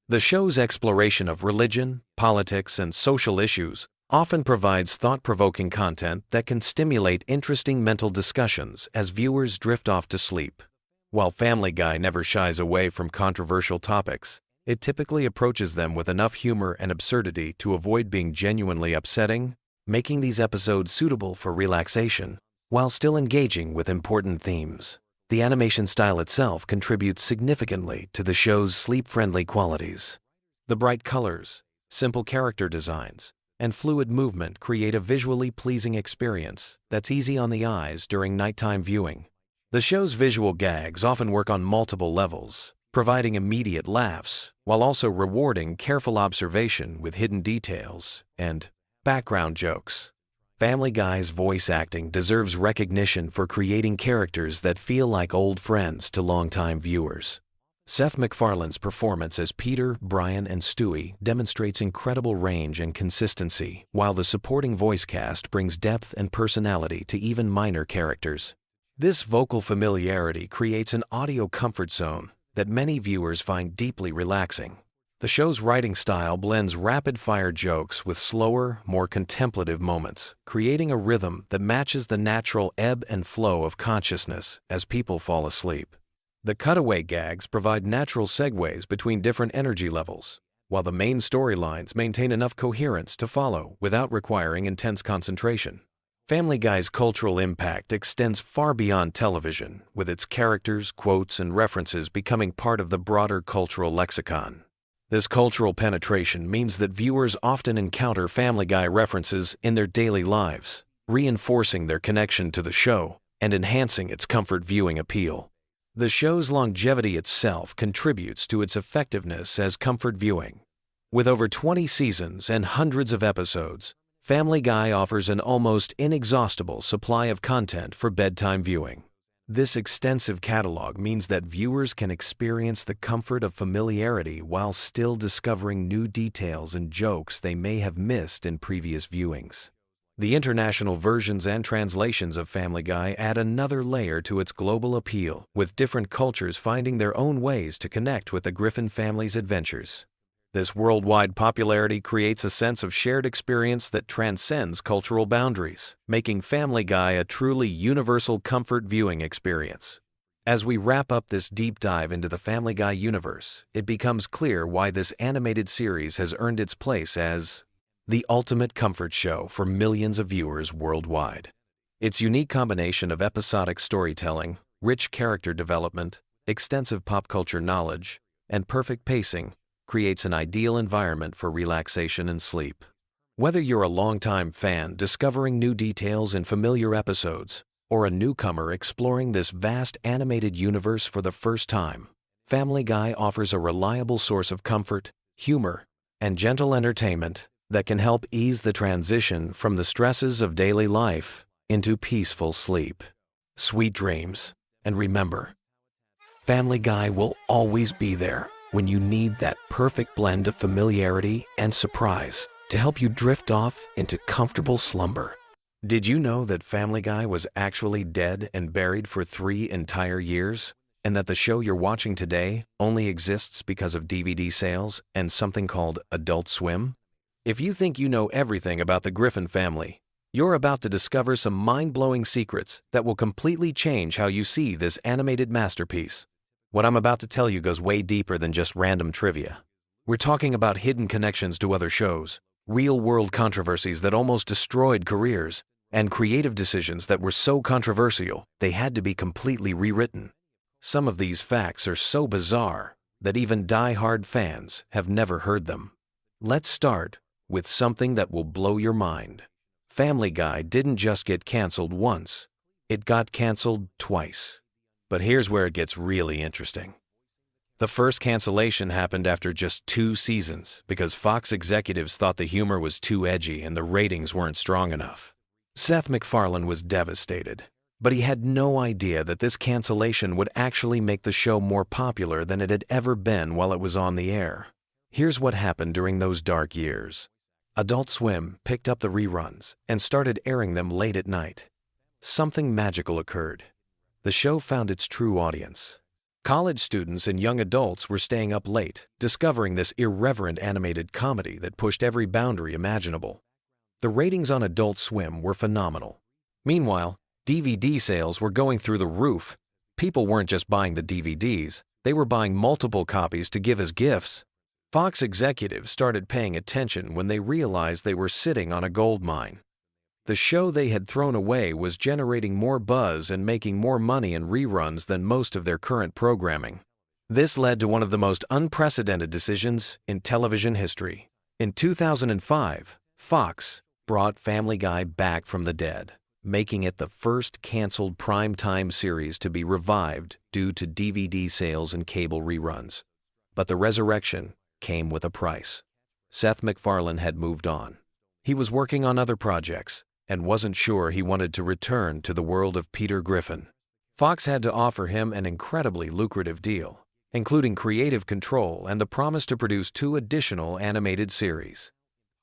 The show's exploration of religion, politics, and social issues often provides thought-provoking content that can stimulate interesting mental discussions as viewers drift off to sleep. While Family Guy never shies away from controversial topics, it typically approaches them with enough humor and absurdity to avoid being genuinely upsetting, making these episodes suitable for relaxation while still engaging with important themes. The animation style itself contributes significantly to the show's sleep-friendly qualities. The bright colors, simple character designs, and fluid movement create a visually pleasing experience that's easy on the eyes during nighttime viewing. The show's visual gags often work on multiple levels, providing immediate laughs while also rewarding careful observation with hidden details and background jokes. Family Guy's voice acting deserves recognition for creating characters that feel like old friends to longtime viewers. Seth MacFarlane's performance as Peter, Brian, and Stewie demonstrates incredible range and consistency, while the supporting voice cast brings depth and personality to even minor characters. This vocal familiarity creates an audio comfort zone that many viewers find deeply relaxing. The show's writing style blends rapid-fire jokes with slower, more contemplative moments, creating a rhythm that matches the natural ebb and flow of consciousness as people fall asleep. The cutaway gags provide natural segues between different energy levels, while the main storylines maintain enough coherence to follow without requiring intense concentration. Family Guy's cultural impact extends far beyond television, with its characters, quotes, and references becoming part of the broader cultural lexicon. This cultural penetration means that viewers often encounter Family Guy references in their daily lives, reinforcing their connection to the show and enhancing its comfort viewing appeal. The show's longevity itself contributes to its effectiveness as comfort viewing. With over 20 seasons and hundreds of episodes, Family Guy offers an almost inexhaustible supply of content for bedtime viewing. This extensive catalog means that viewers can experience the comfort of familiarity while still discovering new details and jokes they may have missed in previous viewings. The international versions and translations of Family Guy add another layer to its global appeal, with different cultures finding their own ways to connect with the Griffin family's adventures. This worldwide popularity creates a sense of shared experience that transcends cultural boundaries, making Family Guy a truly universal comfort viewing experience. As we wrap up this deep dive into the Family Guy universe, it becomes clear why this animated series has earned its place as the ultimate comfort show for millions of viewers worldwide. Its unique combination of episodic storytelling, rich character development, extensive pop culture knowledge, and perfect pacing creates an ideal environment for relaxation and sleep. Whether you're a longtime fan discovering new details in familiar episodes, or a newcomer exploring this vast animated universe for the first time, Family Guy offers a reliable source of comfort, humor, and gentle entertainment that can help ease the transition from the stresses of daily life into peaceful sleep. Sweet dreams, and remember, Family Guy will always be there when you need that perfect blend of familiarity and surprise to help you drift off into comfortable slumber. Did you know that Family Guy was actually dead and buried for 3 entire years? And that the show you're watching today only exists because of DVD sales and something called Adult Swim? If you think you know everything about the Griffin family, you're about to discover some mind-blowing secrets that will completely change how you see this animated masterpiece. What I'm about to tell you goes way deeper than just random trivia. We're talking about hidden connections to other shows, real-world controversies that almost destroyed careers, and creative decisions that were so controversial they had to be completely rewritten. Some of these facts are so bizarre that even die-hard fans have never heard them. Let's start with something that will blow your mind. Family Guy didn't just get canceled once, it got canceled twice. But here's where it gets really interesting. The first cancellation happened after just 2 seasons because Fox executives thought the humor was too edgy and the ratings weren't strong enough. Seth MacFarlane was devastated, but he had no idea that this cancellation would actually make the show more popular than it had ever been while it was on the air. Here's what happened during those dark years. Adult Swim picked up the reruns and started airing them late at night. Something magical occurred. The show found its true audience. College students and young adults were staying up late, discovering this irreverent animated comedy that pushed every boundary imaginable. The ratings on Adult Swim were phenomenal. Meanwhile, DVD sales were going through the roof. People weren't just buying the DVDs, they were buying multiple copies to give as gifts. Fox executives started paying attention when they realized they were sitting on a gold mine. The show they had thrown away was generating more buzz and making more money in reruns than most of their current programming. This led to one of the most unprecedented decisions in television history. In 2005, Fox brought Family Guy back from the dead, making it the first canceled primetime series to be revived due to DVD sales and cable reruns. But the resurrection came with a price. Seth MacFarlane had moved on. He was working on other projects and wasn't sure he wanted to return to the world of Peter Griffin. Fox had to offer him an incredibly lucrative deal, including creative control and the promise to produce 2 additional animated series.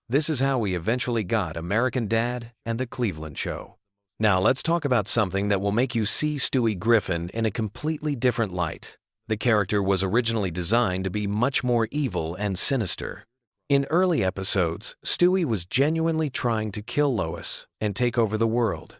This is how we eventually got American Dad and The Cleveland Show. Now let's talk about something that will make you see Stewie Griffin in a completely different light. The character was originally designed to be much more evil and sinister. In early episodes, Stewie was genuinely trying to kill Lois and take over the world.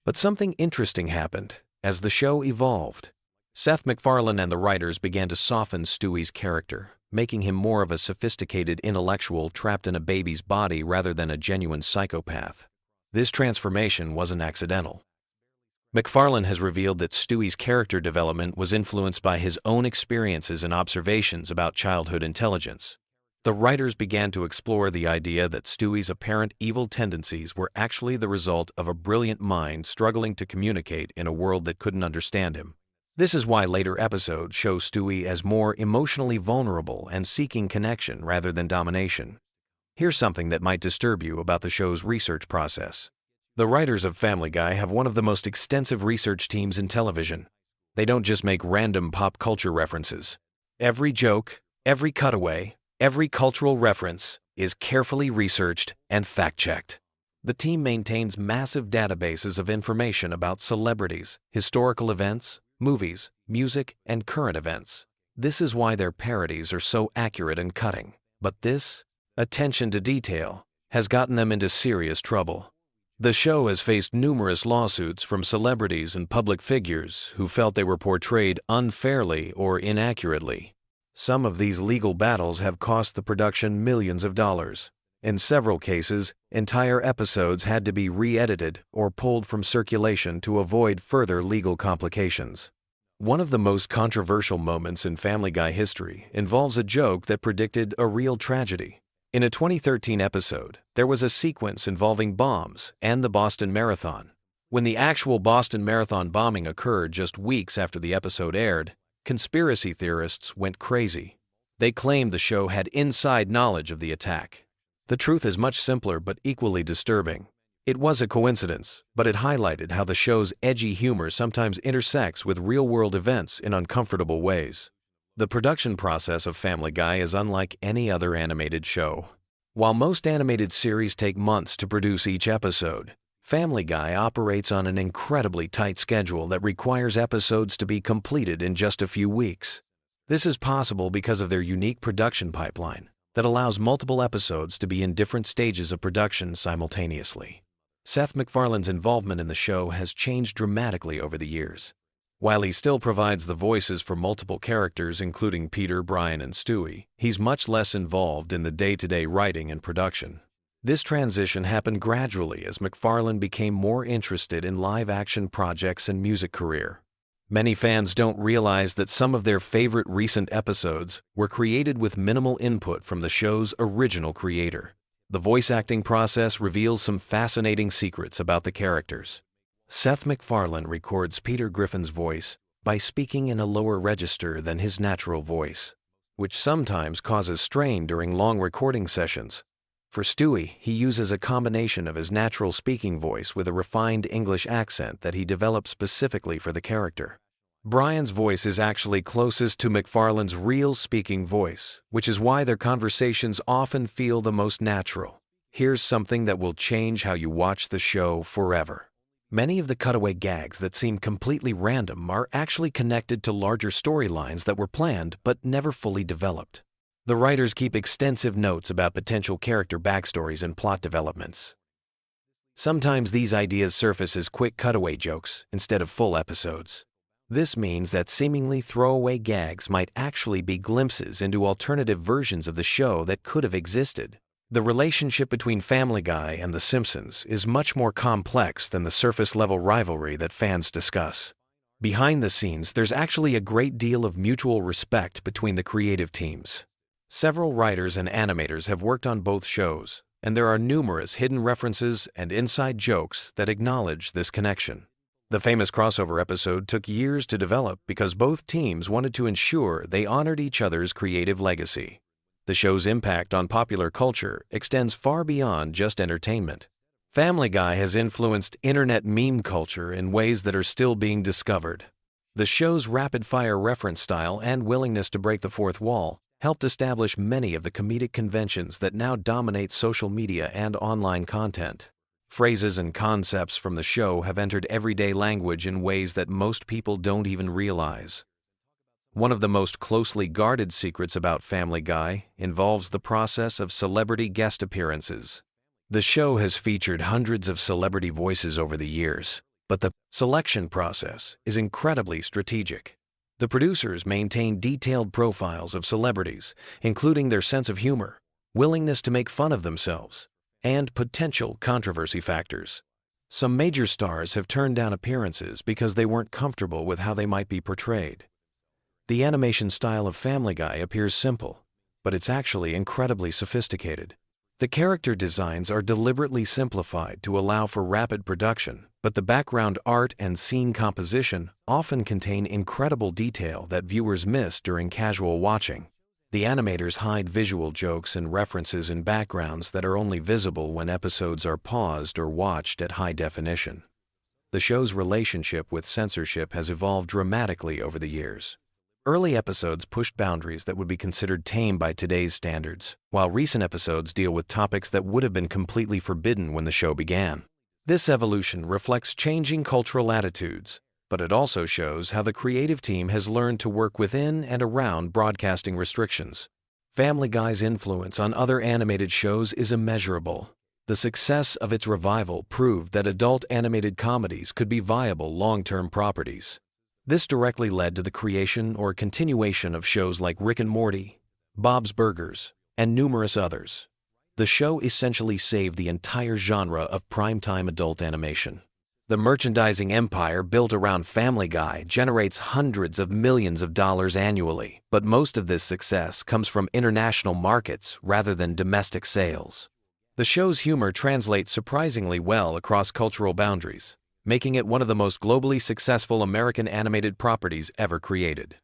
But something interesting happened as the show evolved. Seth MacFarlane and the writers began to soften Stewie's character, making him more of a sophisticated intellectual trapped in a baby's body rather than a genuine psychopath. This transformation wasn't accidental. MacFarlane has revealed that Stewie's character development was influenced by his own experiences and observations about childhood intelligence. The writers began to explore the idea that Stewie's apparent evil tendencies were actually the result of a brilliant mind struggling to communicate in a world that couldn't understand him. This is why later episodes show Stewie as more emotionally vulnerable and seeking connection rather than domination. Here's something that might disturb you about the show's research process. The writers of Family Guy have one of the most extensive research teams in television. They don't just make random pop culture references. Every joke, every cutaway, every cultural reference is carefully researched and fact-checked. The team maintains massive databases of information about celebrities, historical events, movies, music, and current events. This is why their parodies are so accurate and cutting. But this attention to detail has gotten them into serious trouble. The show has faced numerous lawsuits from celebrities and public figures who felt they were portrayed unfairly or inaccurately. Some of these legal battles have cost the production millions of dollars. In several cases, entire episodes had to be re-edited or pulled from circulation to avoid further legal complications. One of the most controversial moments in Family Guy history involves a joke that predicted a real tragedy. In a 2013 episode, there was a sequence involving bombs and the Boston Marathon. When the actual Boston Marathon bombing occurred just weeks after the episode aired, conspiracy theorists went crazy. They claimed the show had inside knowledge of the attack. The truth is much simpler but equally disturbing. It was a coincidence, but it highlighted how the show's edgy humor sometimes intersects with real-world events in uncomfortable ways. The production process of Family Guy is unlike any other animated show. While most animated series take months to produce each episode, Family Guy operates on an incredibly tight schedule that requires episodes to be completed in just a few weeks. This is possible because of their unique production pipeline that allows multiple episodes to be in different stages of production simultaneously. Seth MacFarlane's involvement in the show has changed dramatically over the years. While he still provides the voices for multiple characters including Peter, Brian, and Stewie, he's much less involved in the day-to-day writing and production. This transition happened gradually as MacFarlane became more interested in live-action projects and music career. Many fans don't realize that some of their favorite recent episodes were created with minimal input from the show's original creator. The voice acting process reveals some fascinating secrets about the characters. Seth MacFarlane records Peter Griffin's voice by speaking in a lower register than his natural voice, which sometimes causes strain during long recording sessions. For Stewie, he uses a combination of his natural speaking voice with a refined English accent that he developed specifically for the character. Brian's voice is actually closest to MacFarlane's real speaking voice, which is why their conversations often feel the most natural. Here's something that will change how you watch the show forever. Many of the cutaway gags that seem completely random are actually connected to larger storylines that were planned but never fully developed. The writers keep extensive notes about potential character backstories and plot developments. Sometimes these ideas surface as quick cutaway jokes instead of full episodes. This means that seemingly throwaway gags might actually be glimpses into alternative versions of the show that could have existed. The relationship between Family Guy and The Simpsons is much more complex than the surface-level rivalry that fans discuss. Behind the scenes, there's actually a great deal of mutual respect between the creative teams. Several writers and animators have worked on both shows, and there are numerous hidden references and inside jokes that acknowledge this connection. The famous crossover episode took years to develop because both teams wanted to ensure they honored each other's creative legacy. The show's impact on popular culture extends far beyond just entertainment. Family Guy has influenced internet meme culture in ways that are still being discovered. The show's rapid-fire reference style and willingness to break the fourth wall helped establish many of the comedic conventions that now dominate social media and online content. Phrases and concepts from the show have entered everyday language in ways that most people don't even realize. One of the most closely guarded secrets about Family Guy involves the process of celebrity guest appearances. The show has featured hundreds of celebrity voices over the years, but the selection process is incredibly strategic. The producers maintain detailed profiles of celebrities, including their sense of humor, willingness to make fun of themselves, and potential controversy factors. Some major stars have turned down appearances because they weren't comfortable with how they might be portrayed. The animation style of Family Guy appears simple, but it's actually incredibly sophisticated. The character designs are deliberately simplified to allow for rapid production, but the background art and scene composition often contain incredible detail that viewers miss during casual watching. The animators hide visual jokes and references in backgrounds that are only visible when episodes are paused or watched at high definition. The show's relationship with censorship has evolved dramatically over the years. Early episodes pushed boundaries that would be considered tame by today's standards, while recent episodes deal with topics that would have been completely forbidden when the show began. This evolution reflects changing cultural attitudes, but it also shows how the creative team has learned to work within and around broadcasting restrictions. Family Guy's influence on other animated shows is immeasurable. The success of its revival proved that adult animated comedies could be viable long-term properties. This directly led to the creation or continuation of shows like Rick and Morty, Bob's Burgers, and numerous others. The show essentially saved the entire genre of primetime adult animation. The merchandising empire built around Family Guy generates hundreds of millions of dollars annually, but most of this success comes from international markets rather than domestic sales. The show's humor translates surprisingly well across cultural boundaries. making it one of the most globally successful American animated properties ever created.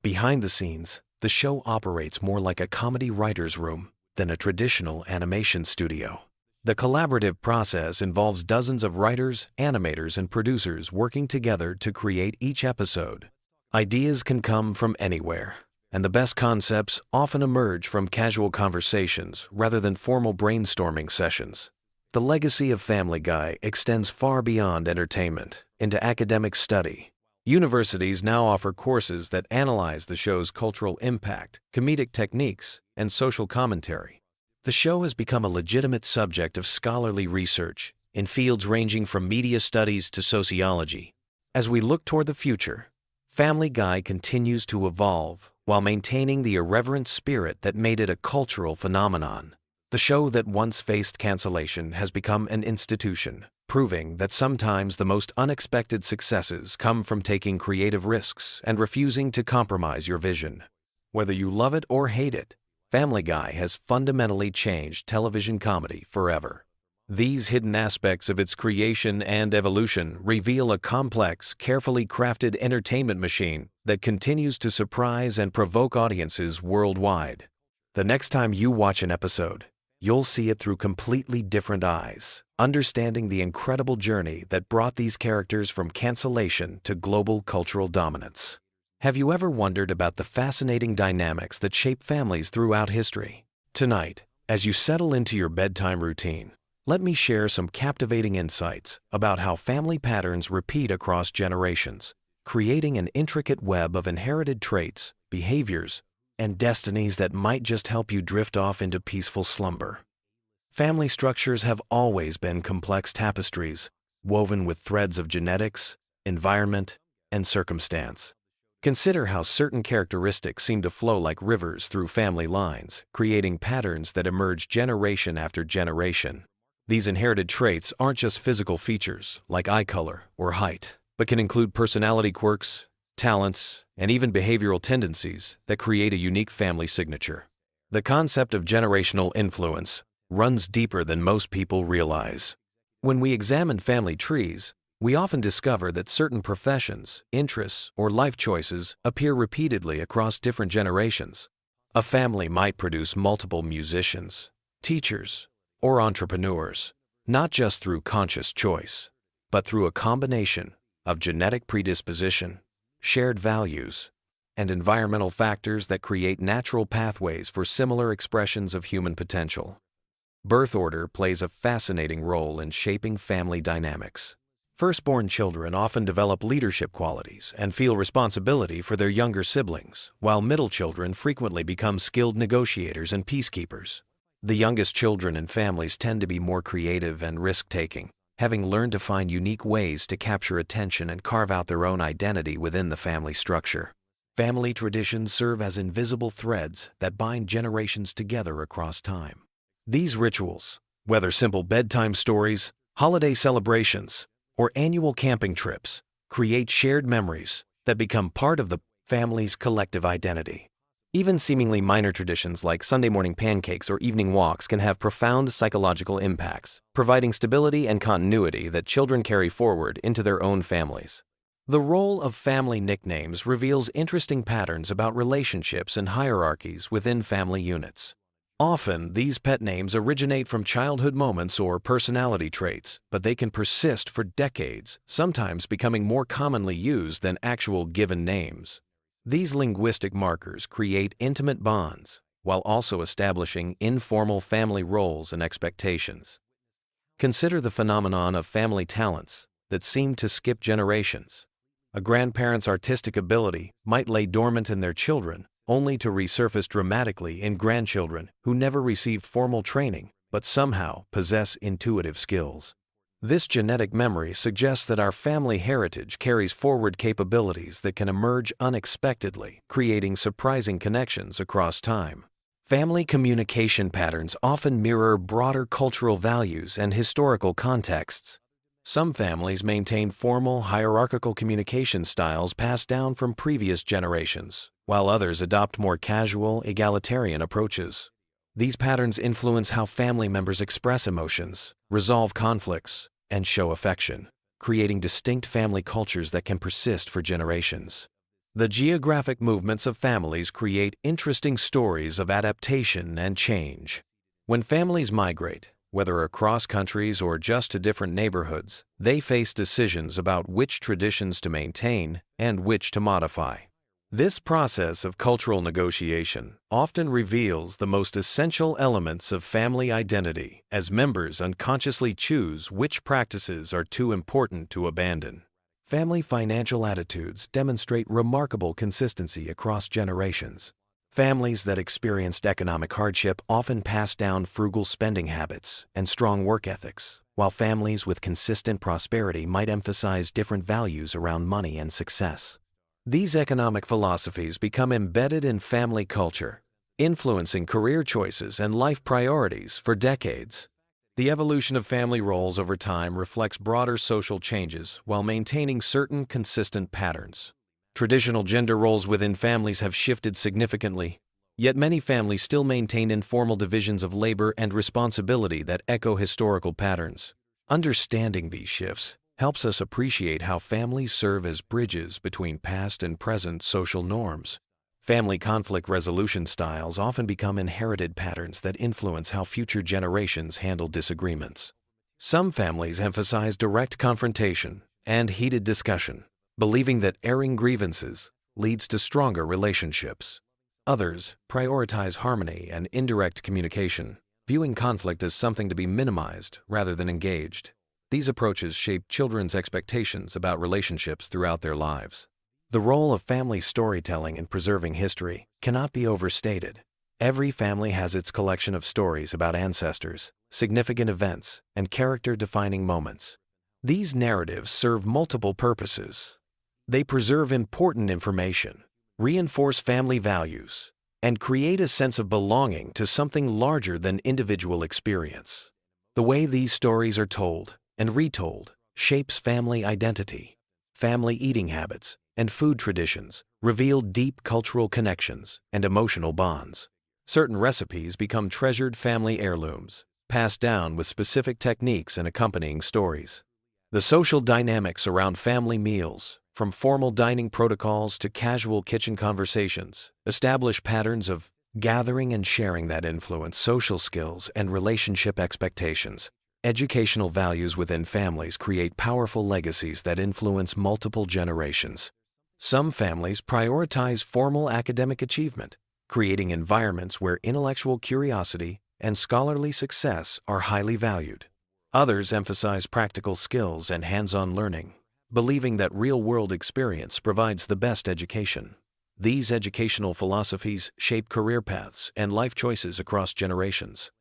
Behind the scenes, the show operates more like a comedy writer's room than a traditional animation studio. The collaborative process involves dozens of writers, animators, and producers working together to create each episode. Ideas can come from anywhere, and the best concepts often emerge from casual conversations rather than formal brainstorming sessions. The legacy of Family Guy extends far beyond entertainment into academic study. Universities now offer courses that analyze the show's cultural impact, comedic techniques, and social commentary. The show has become a legitimate subject of scholarly research in fields ranging from media studies to sociology. As we look toward the future, Family Guy continues to evolve while maintaining the irreverent spirit that made it a cultural phenomenon. The show that once faced cancellation has become an institution, proving that sometimes the most unexpected successes come from taking creative risks and refusing to compromise your vision. Whether you love it or hate it, Family Guy has fundamentally changed television comedy forever. These hidden aspects of its creation and evolution reveal a complex, carefully crafted entertainment machine that continues to surprise and provoke audiences worldwide. The next time you watch an episode, you'll see it through completely different eyes, understanding the incredible journey that brought these characters from cancellation to global cultural dominance. Have you ever wondered about the fascinating dynamics that shape families throughout history? Tonight, as you settle into your bedtime routine, let me share some captivating insights about how family patterns repeat across generations, creating an intricate web of inherited traits, behaviors, and destinies that might just help you drift off into peaceful slumber. Family structures have always been complex tapestries, woven with threads of genetics, environment, and circumstance. Consider how certain characteristics seem to flow like rivers through family lines, creating patterns that emerge generation after generation. These inherited traits aren't just physical features, like eye color or height, but can include personality quirks, talents, and even behavioral tendencies that create a unique family signature. The concept of generational influence runs deeper than most people realize. When we examine family trees, we often discover that certain professions, interests, or life choices appear repeatedly across different generations. A family might produce multiple musicians, teachers, or entrepreneurs, not just through conscious choice, but through a combination of genetic predisposition, shared values, and environmental factors that create natural pathways for similar expressions of human potential. Birth order plays a fascinating role in shaping family dynamics. Firstborn children often develop leadership qualities and feel responsibility for their younger siblings, while middle children frequently become skilled negotiators and peacekeepers. The youngest children in families tend to be more creative and risk-taking, having learned to find unique ways to capture attention and carve out their own identity within the family structure. Family traditions serve as invisible threads that bind generations together across time. These rituals, whether simple bedtime stories, holiday celebrations, or annual camping trips, create shared memories that become part of the family's collective identity. Even seemingly minor traditions like Sunday morning pancakes or evening walks can have profound psychological impacts, providing stability and continuity that children carry forward into their own families. The role of family nicknames reveals interesting patterns about relationships and hierarchies within family units. Often, these pet names originate from childhood moments or personality traits, but they can persist for decades, sometimes becoming more commonly used than actual given names. These linguistic markers create intimate bonds, while also establishing informal family roles and expectations. Consider the phenomenon of family talents that seem to skip generations. A grandparent's artistic ability might lay dormant in their children, only to resurface dramatically in grandchildren who never received formal training but somehow possess intuitive skills. This genetic memory suggests that our family heritage carries forward capabilities that can emerge unexpectedly, creating surprising connections across time. Family communication patterns often mirror broader cultural values and historical contexts. Some families maintain formal, hierarchical communication styles passed down from previous generations, while others adopt more casual, egalitarian approaches. These patterns influence how family members express emotions, resolve conflicts, and show affection. creating distinct family cultures that can persist for generations. The geographic movements of families create interesting stories of adaptation and change. When families migrate, whether across countries or just to different neighborhoods, they face decisions about which traditions to maintain and which to modify. This process of cultural negotiation often reveals the most essential elements of family identity as members unconsciously choose which practices are too important to abandon. Family financial attitudes demonstrate remarkable consistency across generations. Families that experienced economic hardship often pass down frugal spending habits and strong work ethics, while families with consistent prosperity might emphasize different values around money and success. These economic philosophies become embedded in family culture, influencing career choices and life priorities for decades. The evolution of family roles over time reflects broader social changes while maintaining certain consistent patterns. Traditional gender roles within families have shifted significantly, yet many families still maintain informal divisions of labor and responsibility that echo historical patterns. Understanding these shifts helps us appreciate how families serve as bridges between past and present social norms. Family conflict resolution styles often become inherited patterns that influence how future generations handle disagreements. Some families emphasize direct confrontation and heated discussion, believing that airing grievances leads to stronger relationships. Others prioritize harmony and indirect communication, viewing conflict as something to be minimized rather than engaged. These approaches shape children's expectations about relationships throughout their lives. The role of family storytelling in preserving history cannot be overstated. Every family has its collection of stories about ancestors, significant events, and character-defining moments. These narratives serve multiple purposes. They preserve important information, reinforce family values, and create a sense of belonging to something larger than individual experience. The way these stories are told and retold shapes family identity. Family eating habits and food traditions reveal deep cultural connections and emotional bonds. Certain recipes become treasured family heirlooms, passed down with specific techniques and accompanying stories. The social dynamics around family meals, from formal dining protocols to casual kitchen conversations, establish patterns of gathering and sharing that influence social skills and relationship expectations. Educational values within families create powerful legacies that influence multiple generations. Some families prioritize formal academic achievement, creating environments where intellectual curiosity and scholarly success are highly valued. Others emphasize practical skills and hands-on learning, believing that real-world experience provides the best education. These educational philosophies shape career paths and life choices across generations.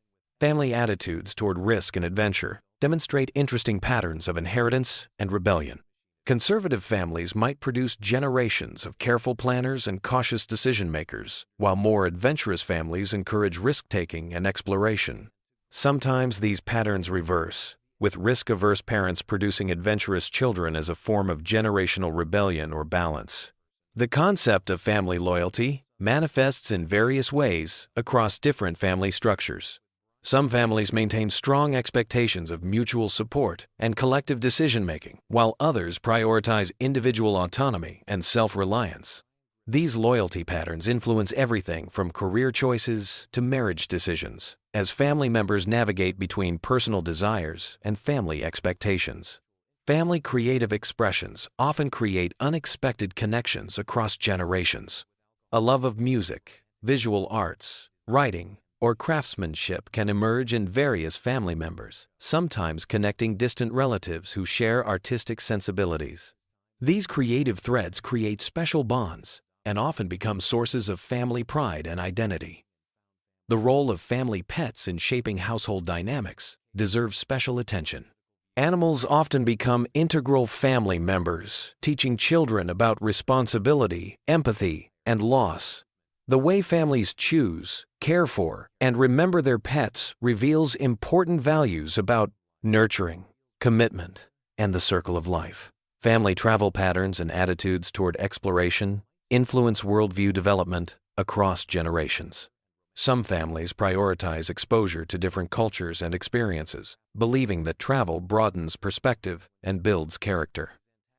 Family attitudes toward risk and adventure demonstrate interesting patterns of inheritance and rebellion. Conservative families might produce generations of careful planners and cautious decision-makers, while more adventurous families encourage risk-taking and exploration. Sometimes these patterns reverse, with risk-averse parents producing adventurous children as a form of generational rebellion or balance. The concept of family loyalty manifests in various ways across different family structures. Some families maintain strong expectations of mutual support and collective decision-making, while others prioritize individual autonomy and self-reliance. These loyalty patterns influence everything from career choices to marriage decisions, as family members navigate between personal desires and family expectations. Family creative expressions often create unexpected connections across generations. A love of music, visual arts, writing, or craftsmanship can emerge in various family members, sometimes connecting distant relatives who share artistic sensibilities. These creative threads create special bonds and often become sources of family pride and identity. The role of family pets in shaping household dynamics deserves special attention. Animals often become integral family members, teaching children about responsibility, empathy, and loss. The way families choose, care for, and remember their pets reveals important values about nurturing, commitment, and the circle of life. Family travel patterns and attitudes toward exploration influence worldview development across generations. Some families prioritize exposure to different cultures and experiences, believing that travel broadens perspective and builds character.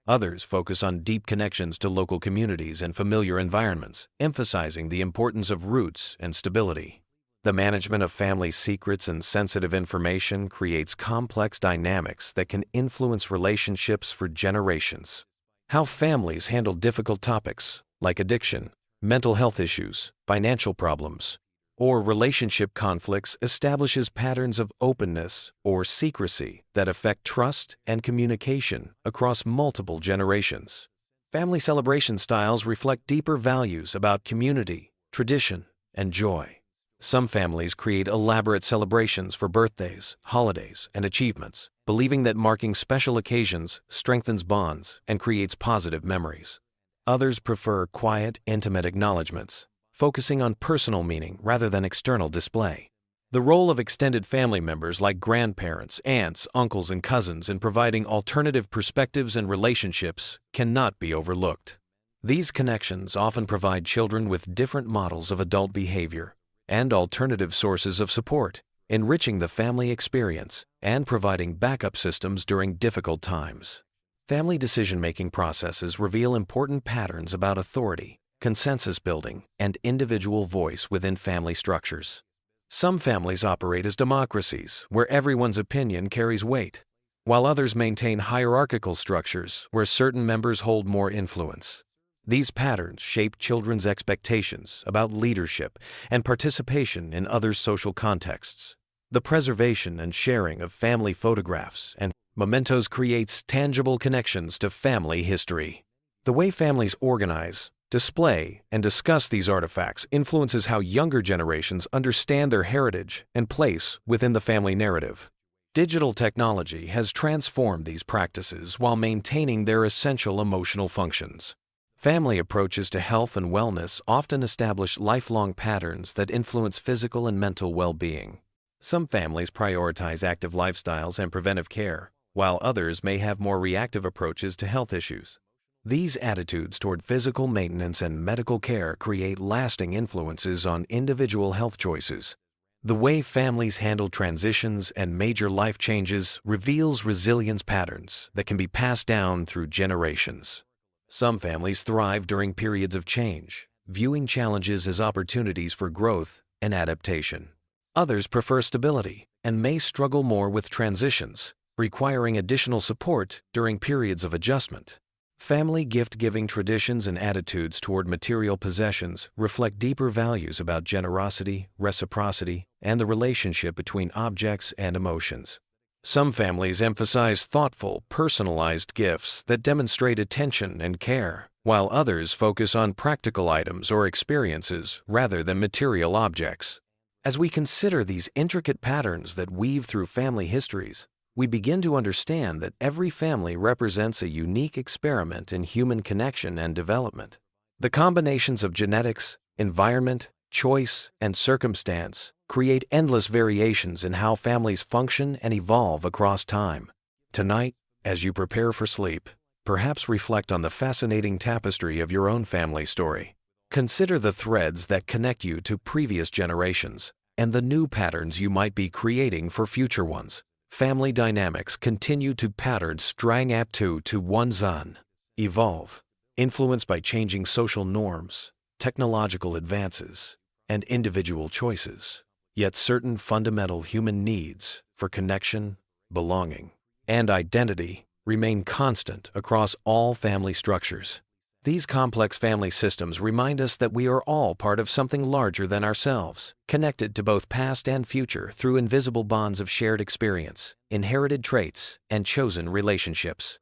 Others focus on deep connections to local communities and familiar environments, emphasizing the importance of roots and stability. The management of family secrets and sensitive information creates complex dynamics that can influence relationships for generations. How families handle difficult topics like addiction, mental health issues, financial problems, or relationship conflicts establishes patterns of openness or secrecy that affect trust and communication across multiple generations. Family celebration styles reflect deeper values about community, tradition, and joy. Some families create elaborate celebrations for birthdays, holidays, and achievements, believing that marking special occasions strengthens bonds and creates positive memories. Others prefer quiet, intimate acknowledgments, focusing on personal meaning rather than external display. The role of extended family members like grandparents, aunts, uncles, and cousins in providing alternative perspectives and relationships cannot be overlooked. These connections often provide children with different models of adult behavior and alternative sources of support, enriching the family experience and providing backup systems during difficult times. Family decision-making processes reveal important patterns about authority, consensus building, and individual voice within family structures. Some families operate as democracies, where everyone's opinion carries weight, while others maintain hierarchical structures where certain members hold more influence. These patterns shape children's expectations about leadership and participation in other social contexts. The preservation and sharing of family photographs and mementos creates tangible connections to family history. The way families organize, display, and discuss these artifacts influences how younger generations understand their heritage and place within the family narrative. Digital technology has transformed these practices while maintaining their essential emotional functions. Family approaches to health and wellness often establish lifelong patterns that influence physical and mental well-being. Some families prioritize active lifestyles and preventive care, while others may have more reactive approaches to health issues. These attitudes toward physical maintenance and medical care create lasting influences on individual health choices. The way families handle transitions and major life changes reveals resilience patterns that can be passed down through generations. Some families thrive during periods of change, viewing challenges as opportunities for growth and adaptation. Others prefer stability and may struggle more with transitions, requiring additional support during periods of adjustment. Family gift-giving traditions and attitudes toward material possessions reflect deeper values about generosity, reciprocity, and the relationship between objects and emotions. Some families emphasize thoughtful, personalized gifts that demonstrate attention and care, while others focus on practical items or experiences rather than material objects. As we consider these intricate patterns that weave through family histories, we begin to understand that every family represents a unique experiment in human connection and development. The combinations of genetics, environment, choice, and circumstance create endless variations in how families function and evolve across time. Tonight, as you prepare for sleep, perhaps reflect on the fascinating tapestry of your own family story. Consider the threads that connect you to previous generations and the new patterns you might be creating for future ones. Family dynamics continue to pattern strang up to one's own, evolve, influenced by changing social norms, technological advances, and individual choices. Yet certain fundamental human needs for connection, belonging, and identity remain constant across all family structures. These complex family systems remind us that we are all part of something larger than ourselves, connected to both past and future through invisible bonds of shared experience, inherited traits, and chosen relationships.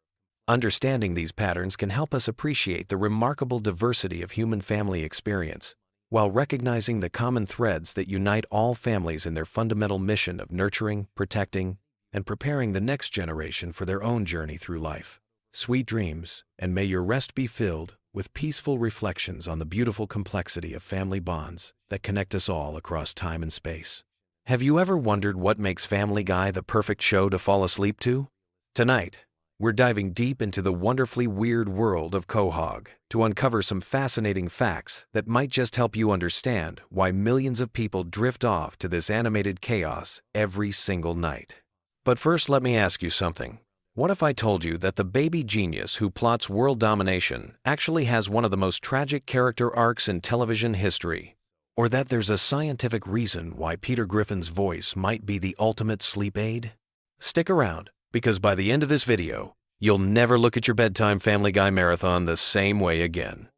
Understanding these patterns can help us appreciate the remarkable diversity of human family experience, while recognizing the common threads that unite all families in their fundamental mission of nurturing, protecting, and preparing the next generation for their own journey through life. Sweet dreams, and may your rest be filled with peaceful reflections on the beautiful complexity of family bonds that connect us all across time and space. Have you ever wondered what makes Family Guy the perfect show to fall asleep to? Tonight, we're diving deep into the wonderfully weird world of Quahog to uncover some fascinating facts that might just help you understand why millions of people drift off to this animated chaos every single night. But first, let me ask you something. What if I told you that the baby genius who plots world domination actually has one of the most tragic character arcs in television history? Or that there's a scientific reason why Peter Griffin's voice might be the ultimate sleep aid? Stick around, because by the end of this video, you'll never look at your bedtime Family Guy marathon the same way again.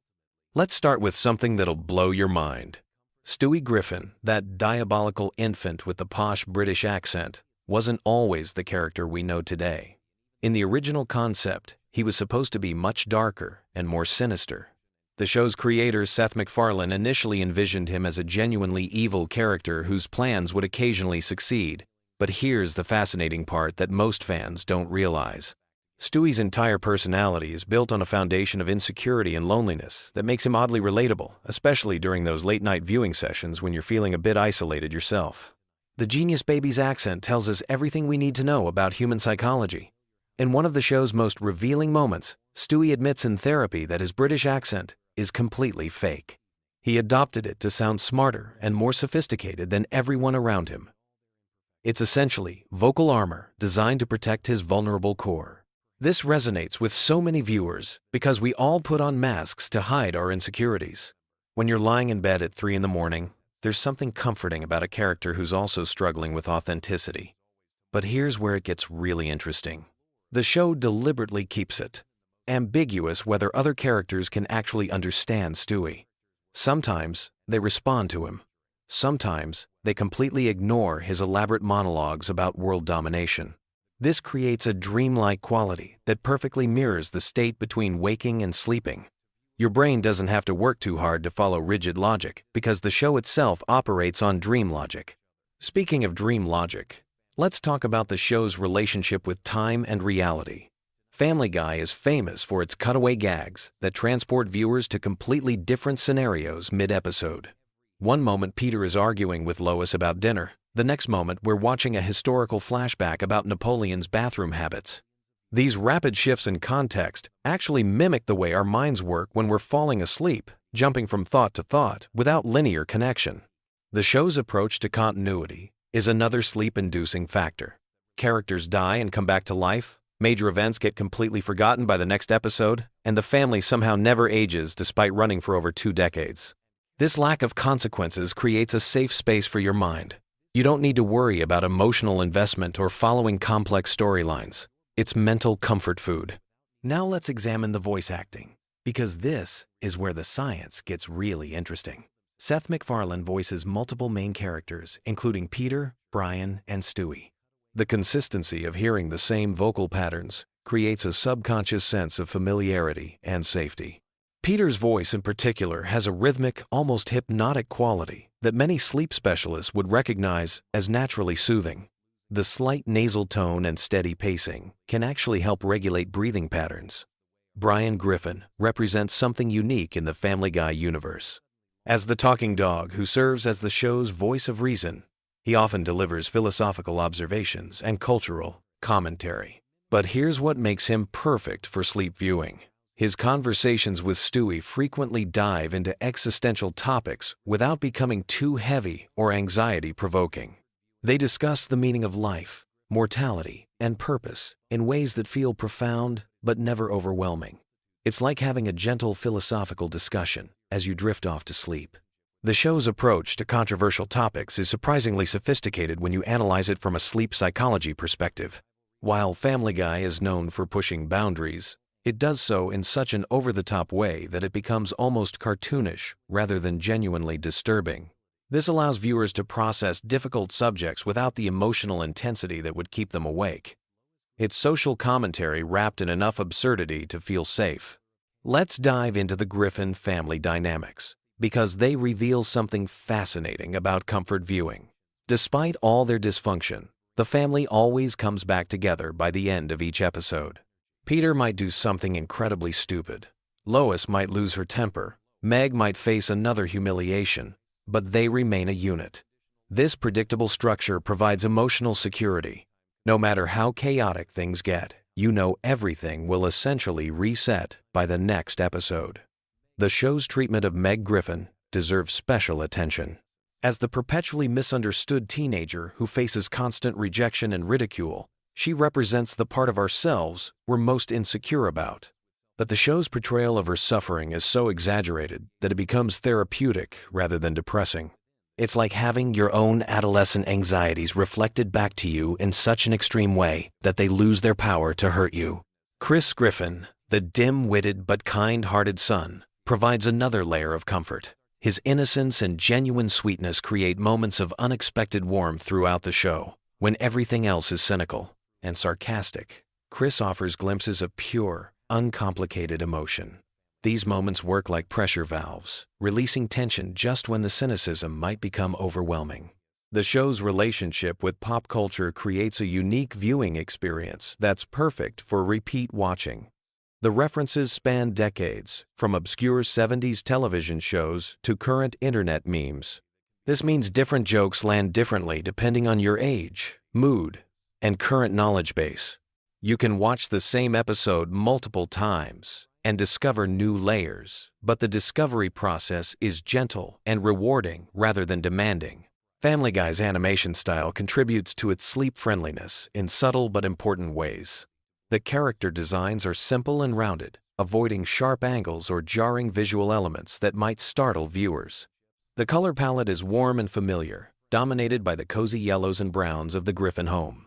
Let's start with something that'll blow your mind. Stewie Griffin, that diabolical infant with the posh British accent, wasn't always the character we know today. In the original concept, he was supposed to be much darker and more sinister. The show's creator, Seth MacFarlane, initially envisioned him as a genuinely evil character whose plans would occasionally succeed. But here's the fascinating part that most fans don't realize. Stewie's entire personality is built on a foundation of insecurity and loneliness that makes him oddly relatable, especially during those late-night viewing sessions when you're feeling a bit isolated yourself. The genius baby's accent tells us everything we need to know about human psychology. In one of the show's most revealing moments, Stewie admits in therapy that his British accent is completely fake. He adopted it to sound smarter and more sophisticated than everyone around him. It's essentially vocal armor designed to protect his vulnerable core. This resonates with so many viewers because we all put on masks to hide our insecurities. When you're lying in bed at 3 in the morning, there's something comforting about a character who's also struggling with authenticity. But here's where it gets really interesting. The show deliberately keeps it ambiguous whether other characters can actually understand Stewie. Sometimes they respond to him. Sometimes they completely ignore his elaborate monologues about world domination. This creates a dreamlike quality that perfectly mirrors the state between waking and sleeping. Your brain doesn't have to work too hard to follow rigid logic because the show itself operates on dream logic. Speaking of dream logic, let's talk about the show's relationship with time and reality. Family Guy is famous for its cutaway gags that transport viewers to completely different scenarios mid-episode. One moment Peter is arguing with Lois about dinner. The next moment we're watching a historical flashback about Napoleon's bathroom habits. These rapid shifts in context actually mimic the way our minds work when we're falling asleep, jumping from thought to thought without linear connection. The show's approach to continuity is another sleep-inducing factor. Characters die and come back to life, major events get completely forgotten by the next episode, and the family somehow never ages despite running for over 2 decades. This lack of consequences creates a safe space for your mind. You don't need to worry about emotional investment or following complex storylines. It's mental comfort food. Now let's examine the voice acting, because this is where the science gets really interesting. Seth MacFarlane voices multiple main characters, including Peter, Brian, and Stewie. The consistency of hearing the same vocal patterns creates a subconscious sense of familiarity and safety. Peter's voice in particular has a rhythmic, almost hypnotic quality that many sleep specialists would recognize as naturally soothing. The slight nasal tone and steady pacing can actually help regulate breathing patterns. Brian Griffin represents something unique in the Family Guy universe. As the talking dog who serves as the show's voice of reason, he often delivers philosophical observations and cultural commentary. But here's what makes him perfect for sleep viewing. His conversations with Stewie frequently dive into existential topics without becoming too heavy or anxiety-provoking. They discuss the meaning of life, mortality, and purpose in ways that feel profound but never overwhelming. It's like having a gentle philosophical discussion as you drift off to sleep. The show's approach to controversial topics is surprisingly sophisticated when you analyze it from a sleep psychology perspective. While Family Guy is known for pushing boundaries, it does so in such an over-the-top way that it becomes almost cartoonish rather than genuinely disturbing. This allows viewers to process difficult subjects without the emotional intensity that would keep them awake. It's social commentary wrapped in enough absurdity to feel safe. Let's dive into the Griffin family dynamics, because they reveal something fascinating about comfort viewing. Despite all their dysfunction, the family always comes back together by the end of each episode. Peter might do something incredibly stupid. Lois might lose her temper. Meg might face another humiliation, but they remain a unit. This predictable structure provides emotional security. No matter how chaotic things get, you know everything will essentially reset by the next episode. The show's treatment of Meg Griffin deserves special attention. As the perpetually misunderstood teenager who faces constant rejection and ridicule, she represents the part of ourselves we're most insecure about. But the show's portrayal of her suffering is so exaggerated that it becomes therapeutic rather than depressing. It's like having your own adolescent anxieties reflected back to you in such an extreme way that they lose their power to hurt you. Chris Griffin, the dim-witted but kind-hearted son, provides another layer of comfort. His innocence and genuine sweetness create moments of unexpected warmth throughout the show. When everything else is cynical and sarcastic, Chris offers glimpses of pure, uncomplicated emotion. These moments work like pressure valves, releasing tension just when the cynicism might become overwhelming. The show's relationship with pop culture creates a unique viewing experience that's perfect for repeat watching. The references span decades, from obscure 70s television shows to current internet memes. This means different jokes land differently depending on your age, mood, and current knowledge base. You can watch the same episode multiple times and discover new layers, but the discovery process is gentle and rewarding rather than demanding. Family Guy's animation style contributes to its sleep-friendliness in subtle but important ways. The character designs are simple and rounded, avoiding sharp angles or jarring visual elements that might startle viewers. The color palette is warm and familiar, dominated by the cozy yellows and browns of the Griffin home.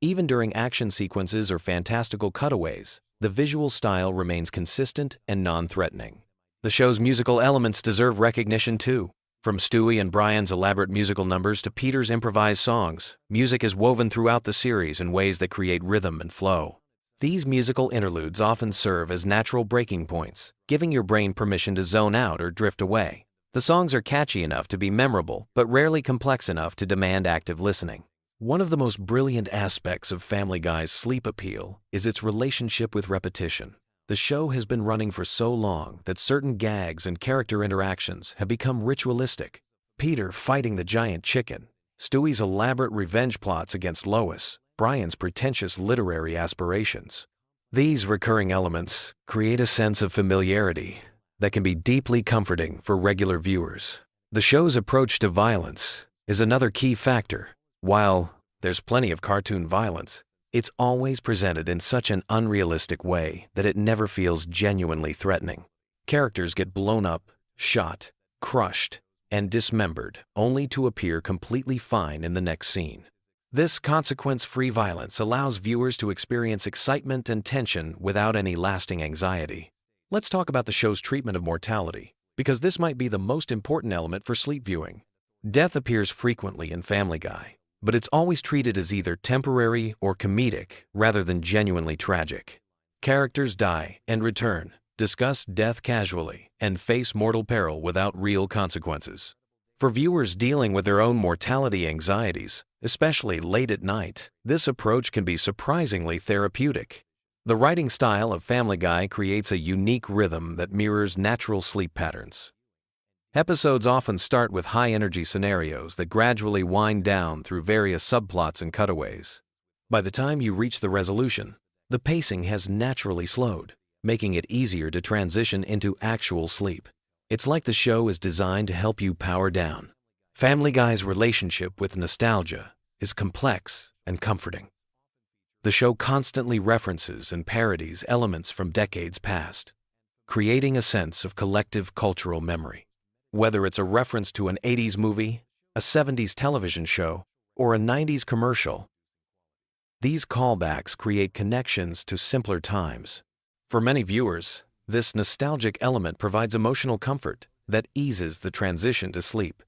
Even during action sequences or fantastical cutaways, the visual style remains consistent and non-threatening. The show's musical elements deserve recognition too. From Stewie and Brian's elaborate musical numbers to Peter's improvised songs, music is woven throughout the series in ways that create rhythm and flow. These musical interludes often serve as natural breaking points, giving your brain permission to zone out or drift away. The songs are catchy enough to be memorable, but rarely complex enough to demand active listening. One of the most brilliant aspects of Family Guy's sleep appeal is its relationship with repetition. The show has been running for so long that certain gags and character interactions have become ritualistic. Peter fighting the giant chicken, Stewie's elaborate revenge plots against Lois, Brian's pretentious literary aspirations. These recurring elements create a sense of familiarity that can be deeply comforting for regular viewers. The show's approach to violence is another key factor. While there's plenty of cartoon violence, it's always presented in such an unrealistic way that it never feels genuinely threatening. Characters get blown up, shot, crushed, and dismembered, only to appear completely fine in the next scene. This consequence-free violence allows viewers to experience excitement and tension without any lasting anxiety. Let's talk about the show's treatment of mortality, because this might be the most important element for sleep viewing. Death appears frequently in Family Guy, but it's always treated as either temporary or comedic rather than genuinely tragic. Characters die and return, discuss death casually, and face mortal peril without real consequences. For viewers dealing with their own mortality anxieties, especially late at night, this approach can be surprisingly therapeutic. The writing style of Family Guy creates a unique rhythm that mirrors natural sleep patterns. Episodes often start with high-energy scenarios that gradually wind down through various subplots and cutaways. By the time you reach the resolution, the pacing has naturally slowed, making it easier to transition into actual sleep. It's like the show is designed to help you power down. Family Guy's relationship with nostalgia is complex and comforting. The show constantly references and parodies elements from decades past, creating a sense of collective cultural memory. Whether it's a reference to an 80s movie, a 70s television show, or a 90s commercial, these callbacks create connections to simpler times. For many viewers, this nostalgic element provides emotional comfort that eases the transition to sleep.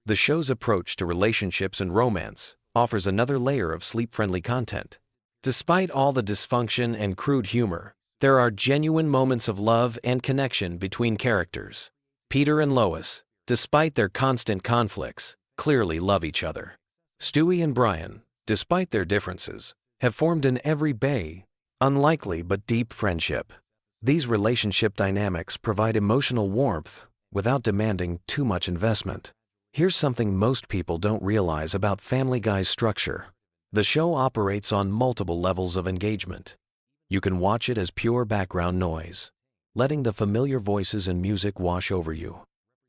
The show's approach to relationships and romance offers another layer of sleep-friendly content. Despite all the dysfunction and crude humor, there are genuine moments of love and connection between characters. Peter and Lois, despite their constant conflicts, clearly love each other. Stewie and Brian, despite their differences, have formed an everyday, unlikely but deep friendship. These relationship dynamics provide emotional warmth without demanding too much investment. Here's something most people don't realize about Family Guy's structure. The show operates on multiple levels of engagement. You can watch it as pure background noise, letting the familiar voices and music wash over you.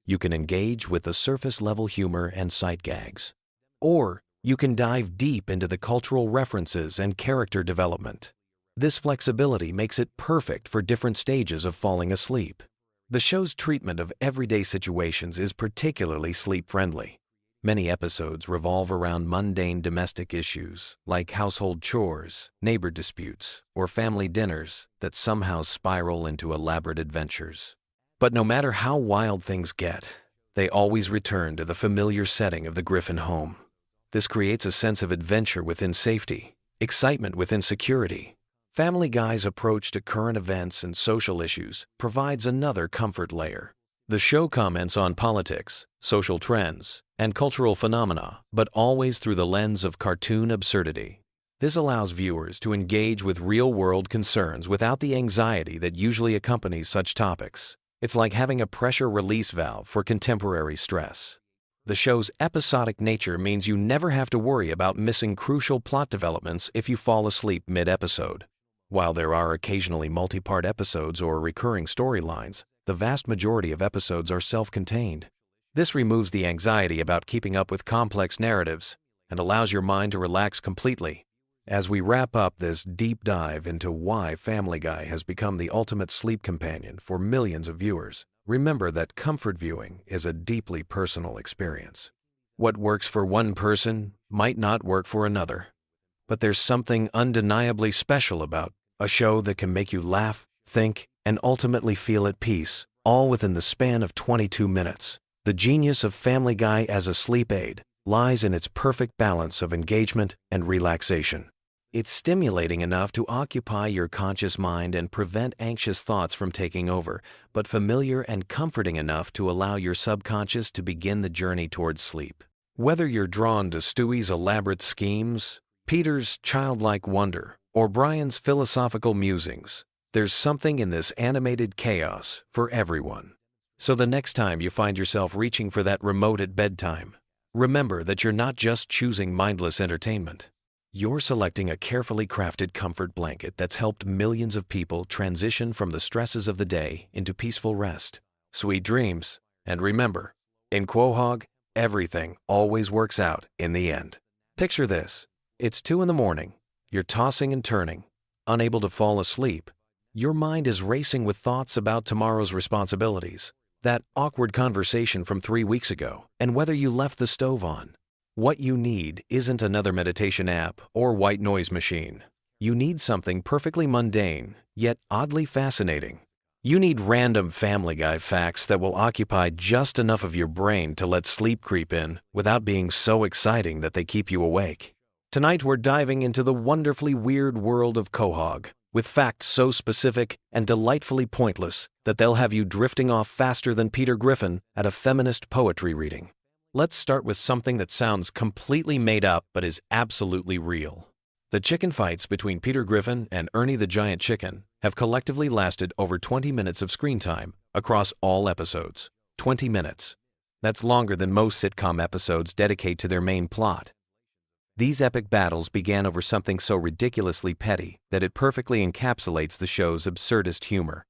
You can engage with the surface-level humor and sight gags. Or you can dive deep into the cultural references and character development. This flexibility makes it perfect for different stages of falling asleep. The show's treatment of everyday situations is particularly sleep-friendly. Many episodes revolve around mundane domestic issues like household chores, neighbor disputes, or family dinners that somehow spiral into elaborate adventures. But no matter how wild things get, they always return to the familiar setting of the Griffin home. This creates a sense of adventure within safety, excitement within security. Family Guy's approach to current events and social issues provides another comfort layer. The show comments on politics, social trends, and cultural phenomena, but always through the lens of cartoon absurdity. This allows viewers to engage with real-world concerns without the anxiety that usually accompanies such topics. It's like having a pressure release valve for contemporary stress. The show's episodic nature means you never have to worry about missing crucial plot developments if you fall asleep mid-episode. While there are occasionally multi-part episodes or recurring storylines, the vast majority of episodes are self-contained. This removes the anxiety about keeping up with complex narratives and allows your mind to relax completely. As we wrap up this deep dive into why Family Guy has become the ultimate sleep companion for millions of viewers, remember that comfort viewing is a deeply personal experience. What works for one person might not work for another. But there's something undeniably special about a show that can make you laugh, think, and ultimately feel at peace, all within the span of 22 minutes. The genius of Family Guy as a sleep aid lies in its perfect balance of engagement and relaxation. It's stimulating enough to occupy your conscious mind and prevent anxious thoughts from taking over, but familiar and comforting enough to allow your subconscious to begin the journey towards sleep. Whether you're drawn to Stewie's elaborate schemes, Peter's childlike wonder, or Brian's philosophical musings, there's something in this animated chaos for everyone. So the next time you find yourself reaching for that remote at bedtime, remember that you're not just choosing mindless entertainment. You're selecting a carefully crafted comfort blanket that's helped millions of people transition from the stresses of the day into peaceful rest. Sweet dreams, and remember, in Quahog, everything always works out in the end. Picture this. It's 2 a.m. You're tossing and turning, unable to fall asleep. Your mind is racing with thoughts about tomorrow's responsibilities, that awkward conversation from 3 weeks ago, and whether you left the stove on. What you need isn't another meditation app or white noise machine. You need something perfectly mundane, yet oddly fascinating. You need random Family Guy facts that will occupy just enough of your brain to let sleep creep in without being so exciting that they keep you awake. Tonight we're diving into the wonderfully weird world of Quahog, with facts so specific and delightfully pointless that they'll have you drifting off faster than Peter Griffin at a feminist poetry reading. Let's start with something that sounds completely made up but is absolutely real. The chicken fights between Peter Griffin and Ernie the Giant Chicken have collectively lasted over 20 minutes of screen time across all episodes. 20 minutes. That's longer than most sitcom episodes dedicate to their main plot. These epic battles began over something so ridiculously petty that it perfectly encapsulates the show's absurdist humor.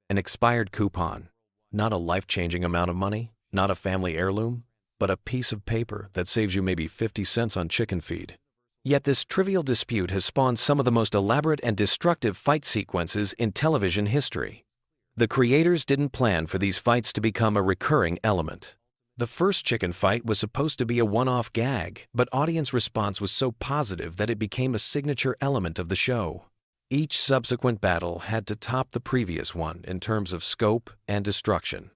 An expired coupon. Not a life-changing amount of money, not a family heirloom, but a piece of paper that saves you maybe 50 cents on chicken feed. Yet this trivial dispute has spawned some of the most elaborate and destructive fight sequences in television history. The creators didn't plan for these fights to become a recurring element. The first chicken fight was supposed to be a one-off gag, but audience response was so positive that it became a signature element of the show. Each subsequent battle had to top the previous one in terms of scope and destruction.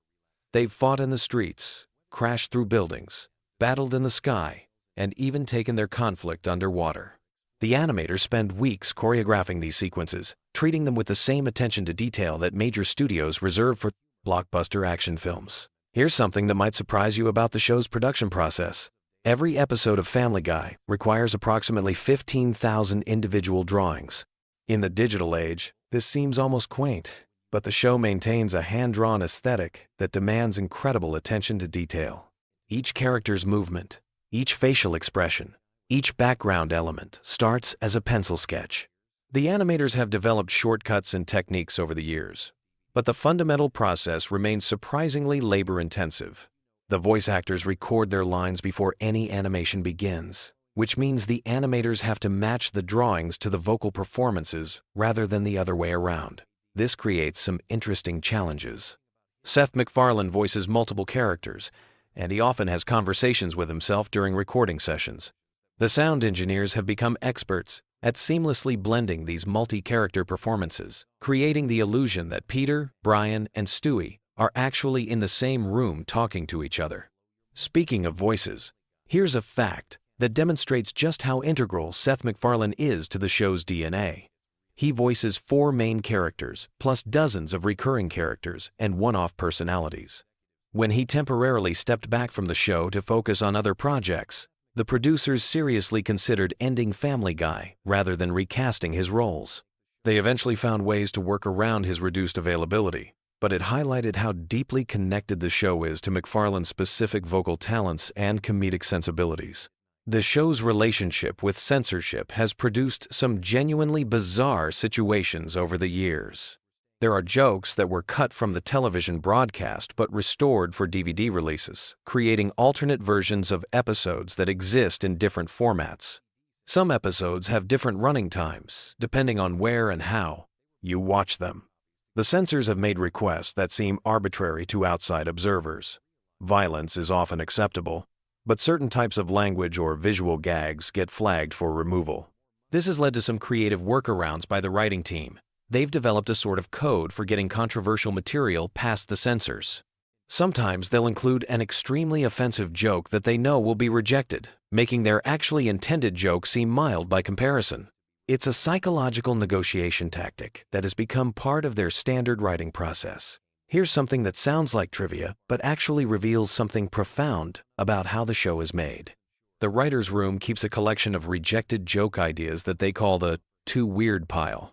They've fought in the streets, crashed through buildings, battled in the sky, and even taken their conflict underwater. The animators spend weeks choreographing these sequences, treating them with the same attention to detail that major studios reserve for blockbuster action films. Here's something that might surprise you about the show's production process. Every episode of Family Guy requires approximately 15,000 individual drawings. In the digital age, this seems almost quaint, but the show maintains a hand-drawn aesthetic that demands incredible attention to detail. Each character's movement, each facial expression, each background element starts as a pencil sketch. The animators have developed shortcuts and techniques over the years, but the fundamental process remains surprisingly labor-intensive. The voice actors record their lines before any animation begins, which means the animators have to match the drawings to the vocal performances rather than the other way around. This creates some interesting challenges. Seth MacFarlane voices multiple characters, and he often has conversations with himself during recording sessions. The sound engineers have become experts at seamlessly blending these multi-character performances, creating the illusion that Peter, Brian, and Stewie are actually in the same room talking to each other. Speaking of voices, here's a fact that demonstrates just how integral Seth MacFarlane is to the show's DNA. He voices 4 main characters, plus dozens of recurring characters and one-off personalities. When he temporarily stepped back from the show to focus on other projects, the producers seriously considered ending Family Guy rather than recasting his roles. They eventually found ways to work around his reduced availability, but it highlighted how deeply connected the show is to MacFarlane's specific vocal talents and comedic sensibilities. The show's relationship with censorship has produced some genuinely bizarre situations over the years. There are jokes that were cut from the television broadcast but restored for DVD releases, creating alternate versions of episodes that exist in different formats. Some episodes have different running times, depending on where and how you watch them. The censors have made requests that seem arbitrary to outside observers. Violence is often acceptable, but certain types of language or visual gags get flagged for removal. This has led to some creative workarounds by the writing team. They've developed a sort of code for getting controversial material past the censors. Sometimes they'll include an extremely offensive joke that they know will be rejected, making their actually intended joke seem mild by comparison. It's a psychological negotiation tactic that has become part of their standard writing process. Here's something that sounds like trivia, but actually reveals something profound about how the show is made. The writer's room keeps a collection of rejected joke ideas that they call the too weird pile.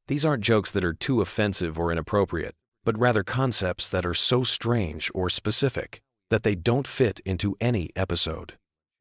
These aren't jokes that are too offensive or inappropriate, but rather concepts that are so strange or specific that they don't fit into any episode.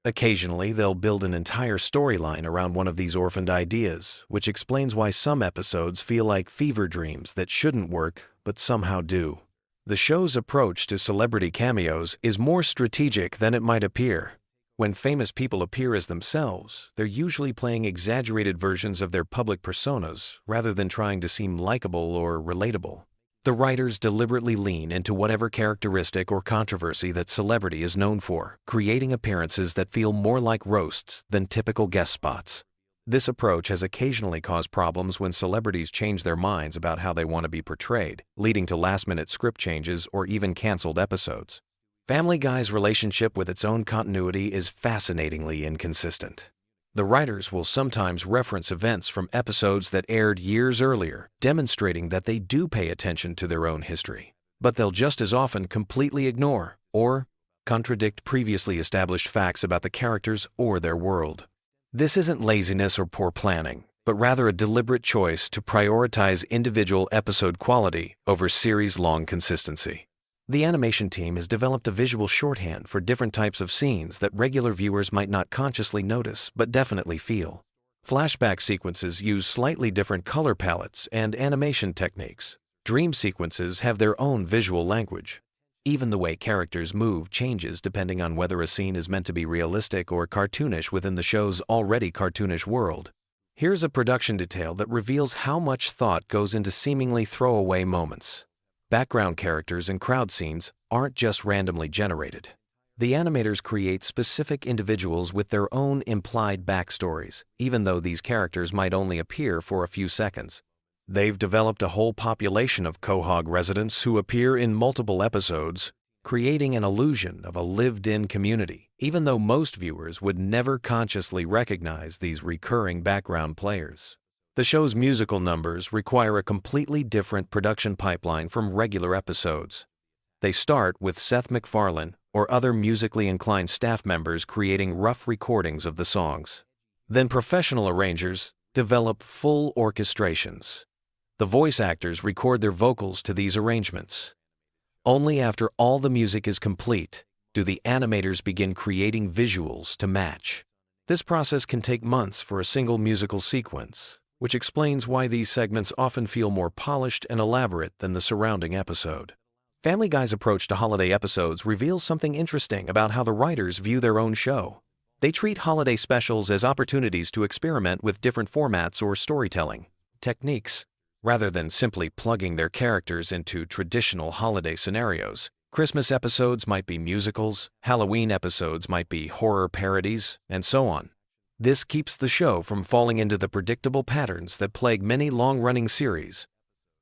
Occasionally, they'll build an entire storyline around one of these orphaned ideas, which explains why some episodes feel like fever dreams that shouldn't work but somehow do. The show's approach to celebrity cameos is more strategic than it might appear. When famous people appear as themselves, they're usually playing exaggerated versions of their public personas rather than trying to seem likable or relatable. The writers deliberately lean into whatever characteristic or controversy that celebrity is known for, creating appearances that feel more like roasts than typical guest spots. This approach has occasionally caused problems when celebrities change their minds about how they want to be portrayed, leading to last-minute script changes or even canceled episodes. Family Guy's relationship with its own continuity is fascinatingly inconsistent. The writers will sometimes reference events from episodes that aired years earlier, demonstrating that they do pay attention to their own history. But they'll just as often completely ignore or contradict previously established facts about the characters or their world. This isn't laziness or poor planning, but rather a deliberate choice to prioritize individual episode quality over series-long consistency. The animation team has developed a visual shorthand for different types of scenes that regular viewers might not consciously notice but definitely feel. Flashback sequences use slightly different color palettes and animation techniques. Dream sequences have their own visual language. Even the way characters move changes depending on whether a scene is meant to be realistic or cartoonish within the show's already cartoonish world. Here's a production detail that reveals how much thought goes into seemingly throwaway moments. Background characters and crowd scenes aren't just randomly generated. The animators create specific individuals with their own implied backstories, even though these characters might only appear for a few seconds. They've developed a whole population of Quahog residents who appear in multiple episodes, creating an illusion of a lived-in community, even though most viewers would never consciously recognize these recurring background players. The show's musical numbers require a completely different production pipeline from regular episodes. They start with Seth MacFarlane or other musically inclined staff members creating rough recordings of the songs. Then professional arrangers develop full orchestrations. The voice actors record their vocals to these arrangements. Only after all the music is complete do the animators begin creating visuals to match. This process can take months for a single musical sequence, which explains why these segments often feel more polished and elaborate than the surrounding episode. Family Guy's approach to holiday episodes reveals something interesting about how the writers view their own show. They treat holiday specials as opportunities to experiment with different formats or storytelling techniques. Rather than simply plugging their characters into traditional holiday scenarios, Christmas episodes might be musicals, Halloween episodes might be horror parodies, and so on. This keeps the show from falling into the predictable patterns that plague many long-running series.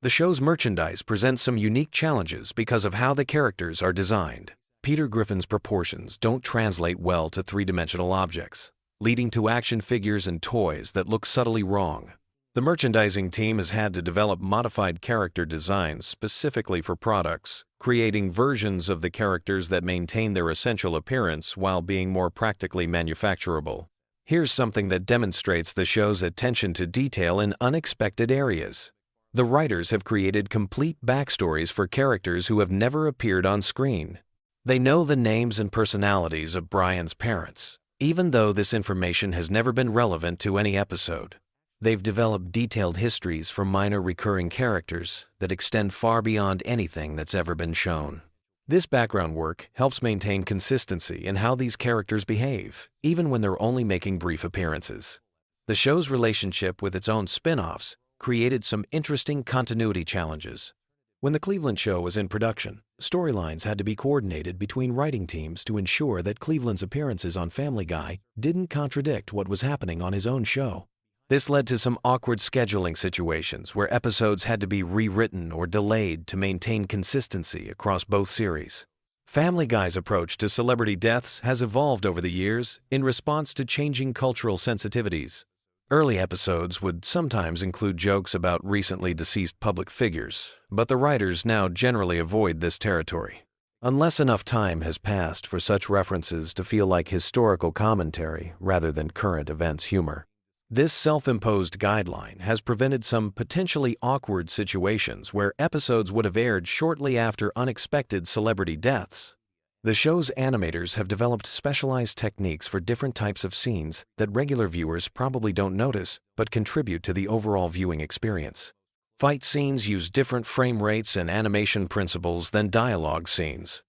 The show's merchandise presents some unique challenges because of how the characters are designed. Peter Griffin's proportions don't translate well to three-dimensional objects, leading to action figures and toys that look subtly wrong. The merchandising team has had to develop modified character designs specifically for products, creating versions of the characters that maintain their essential appearance while being more practically manufacturable. Here's something that demonstrates the show's attention to detail in unexpected areas. The writers have created complete backstories for characters who have never appeared on screen. They know the names and personalities of Brian's parents, even though this information has never been relevant to any episode. They've developed detailed histories for minor recurring characters that extend far beyond anything that's ever been shown. This background work helps maintain consistency in how these characters behave, even when they're only making brief appearances. The show's relationship with its own spin-offs created some interesting continuity challenges. When the Cleveland show was in production, storylines had to be coordinated between writing teams to ensure that Cleveland's appearances on Family Guy didn't contradict what was happening on his own show. This led to some awkward scheduling situations where episodes had to be rewritten or delayed to maintain consistency across both series. Family Guy's approach to celebrity deaths has evolved over the years in response to changing cultural sensitivities. Early episodes would sometimes include jokes about recently deceased public figures, but the writers now generally avoid this territory. Unless enough time has passed for such references to feel like historical commentary rather than current events humor. This self-imposed guideline has prevented some potentially awkward situations where episodes would have aired shortly after unexpected celebrity deaths. The show's animators have developed specialized techniques for different types of scenes that regular viewers probably don't notice but contribute to the overall viewing experience. Fight scenes use different frame rates and animation principles than dialogue scenes.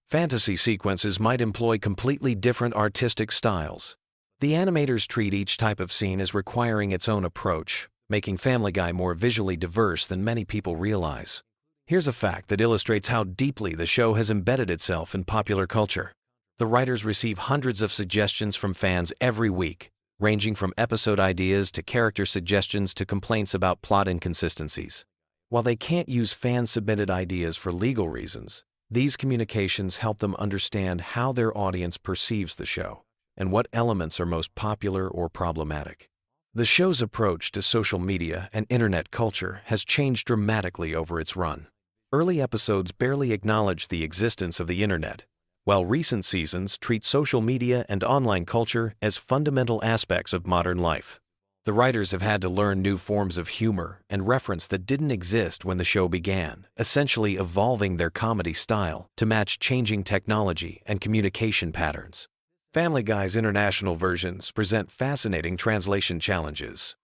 Fantasy sequences might employ completely different artistic styles. The animators treat each type of scene as requiring its own approach, making Family Guy more visually diverse than many people realize. Here's a fact that illustrates how deeply the show has embedded itself in popular culture. The writers receive hundreds of suggestions from fans every week, ranging from episode ideas to character suggestions to complaints about plot inconsistencies. While they can't use fan-submitted ideas for legal reasons, these communications help them understand how their audience perceives the show and what elements are most popular or problematic. The show's approach to social media and internet culture has changed dramatically over its run. Early episodes barely acknowledge the existence of the internet, while recent seasons treat social media and online culture as fundamental aspects of modern life. The writers have had to learn new forms of humor and reference that didn't exist when the show began, essentially evolving their comedy style to match changing technology and communication patterns. Family Guy's international versions present fascinating translation challenges.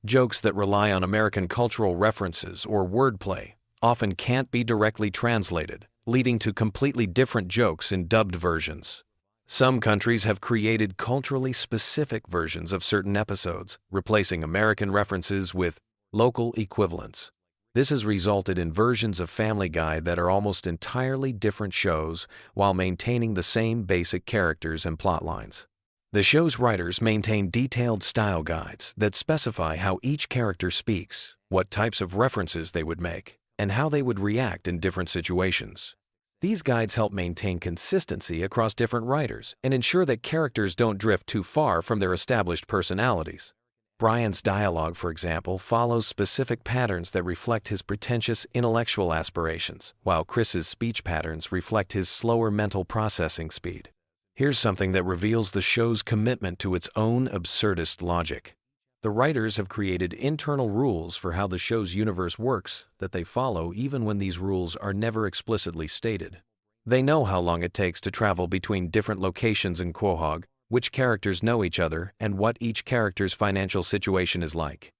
Jokes that rely on American cultural references or wordplay often can't be directly translated, leading to completely different jokes in dubbed versions. Some countries have created culturally specific versions of certain episodes, replacing American references with local equivalents. This has resulted in versions of Family Guy that are almost entirely different shows while maintaining the same basic characters and plot lines. The show's writers maintain detailed style guides that specify how each character speaks, what types of references they would make, and how they would react in different situations. These guides help maintain consistency across different writers and ensure that characters don't drift too far from their established personalities. Brian's dialogue, for example, follows specific patterns that reflect his pretentious intellectual aspirations, while Chris's speech patterns reflect his slower mental processing speed. Here's something that reveals the show's commitment to its own absurdist logic. The writers have created internal rules for how the show's universe works that they follow even when these rules are never explicitly stated. They know how long it takes to travel between different locations in Quahog, which characters know each other, and what each character's financial situation is like.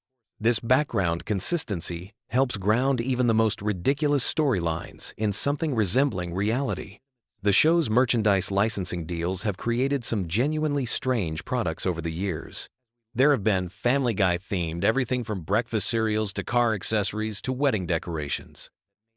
This background consistency helps ground even the most ridiculous storylines in something resembling reality. The show's merchandise licensing deals have created some genuinely strange products over the years. There have been Family Guy-themed everything from breakfast cereals to car accessories to wedding decorations.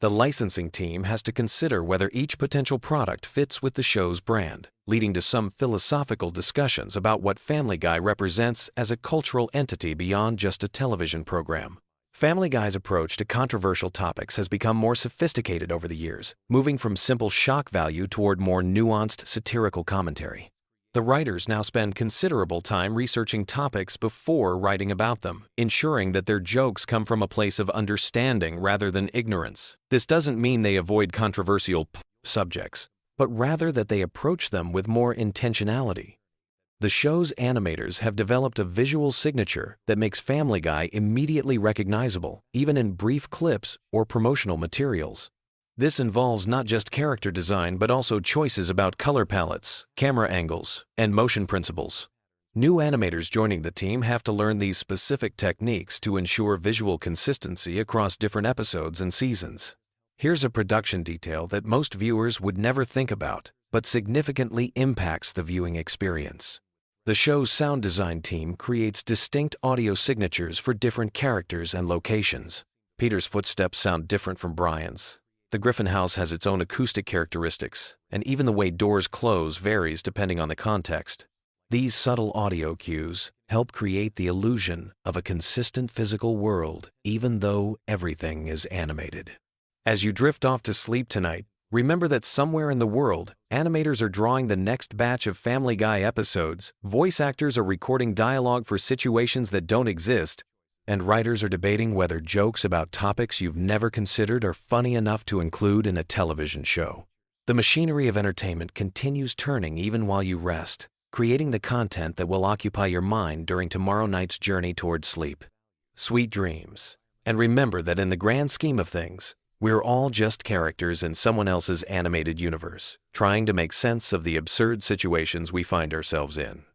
The licensing team has to consider whether each potential product fits with the show's brand, leading to some philosophical discussions about what Family Guy represents as a cultural entity beyond just a television program. Family Guy's approach to controversial topics has become more sophisticated over the years, moving from simple shock value toward more nuanced satirical commentary. The writers now spend considerable time researching topics before writing about them, ensuring that their jokes come from a place of understanding rather than ignorance. This doesn't mean they avoid controversial subjects, but rather that they approach them with more intentionality. The show's animators have developed a visual signature that makes Family Guy immediately recognizable, even in brief clips or promotional materials. This involves not just character design but also choices about color palettes, camera angles, and motion principles. New animators joining the team have to learn these specific techniques to ensure visual consistency across different episodes and seasons. Here's a production detail that most viewers would never think about, but significantly impacts the viewing experience. The show's sound design team creates distinct audio signatures for different characters and locations. Peter's footsteps sound different from Brian's. The Griffin house has its own acoustic characteristics, and even the way doors close varies depending on the context. These subtle audio cues help create the illusion of a consistent physical world, even though everything is animated. As you drift off to sleep tonight, remember that somewhere in the world, animators are drawing the next batch of Family Guy episodes, voice actors are recording dialogue for situations that don't exist, and writers are debating whether jokes about topics you've never considered are funny enough to include in a television show. The machinery of entertainment continues turning even while you rest, creating the content that will occupy your mind during tomorrow night's journey toward sleep. Sweet dreams. And remember that in the grand scheme of things, we're all just characters in someone else's animated universe, trying to make sense of the absurd situations we find ourselves in.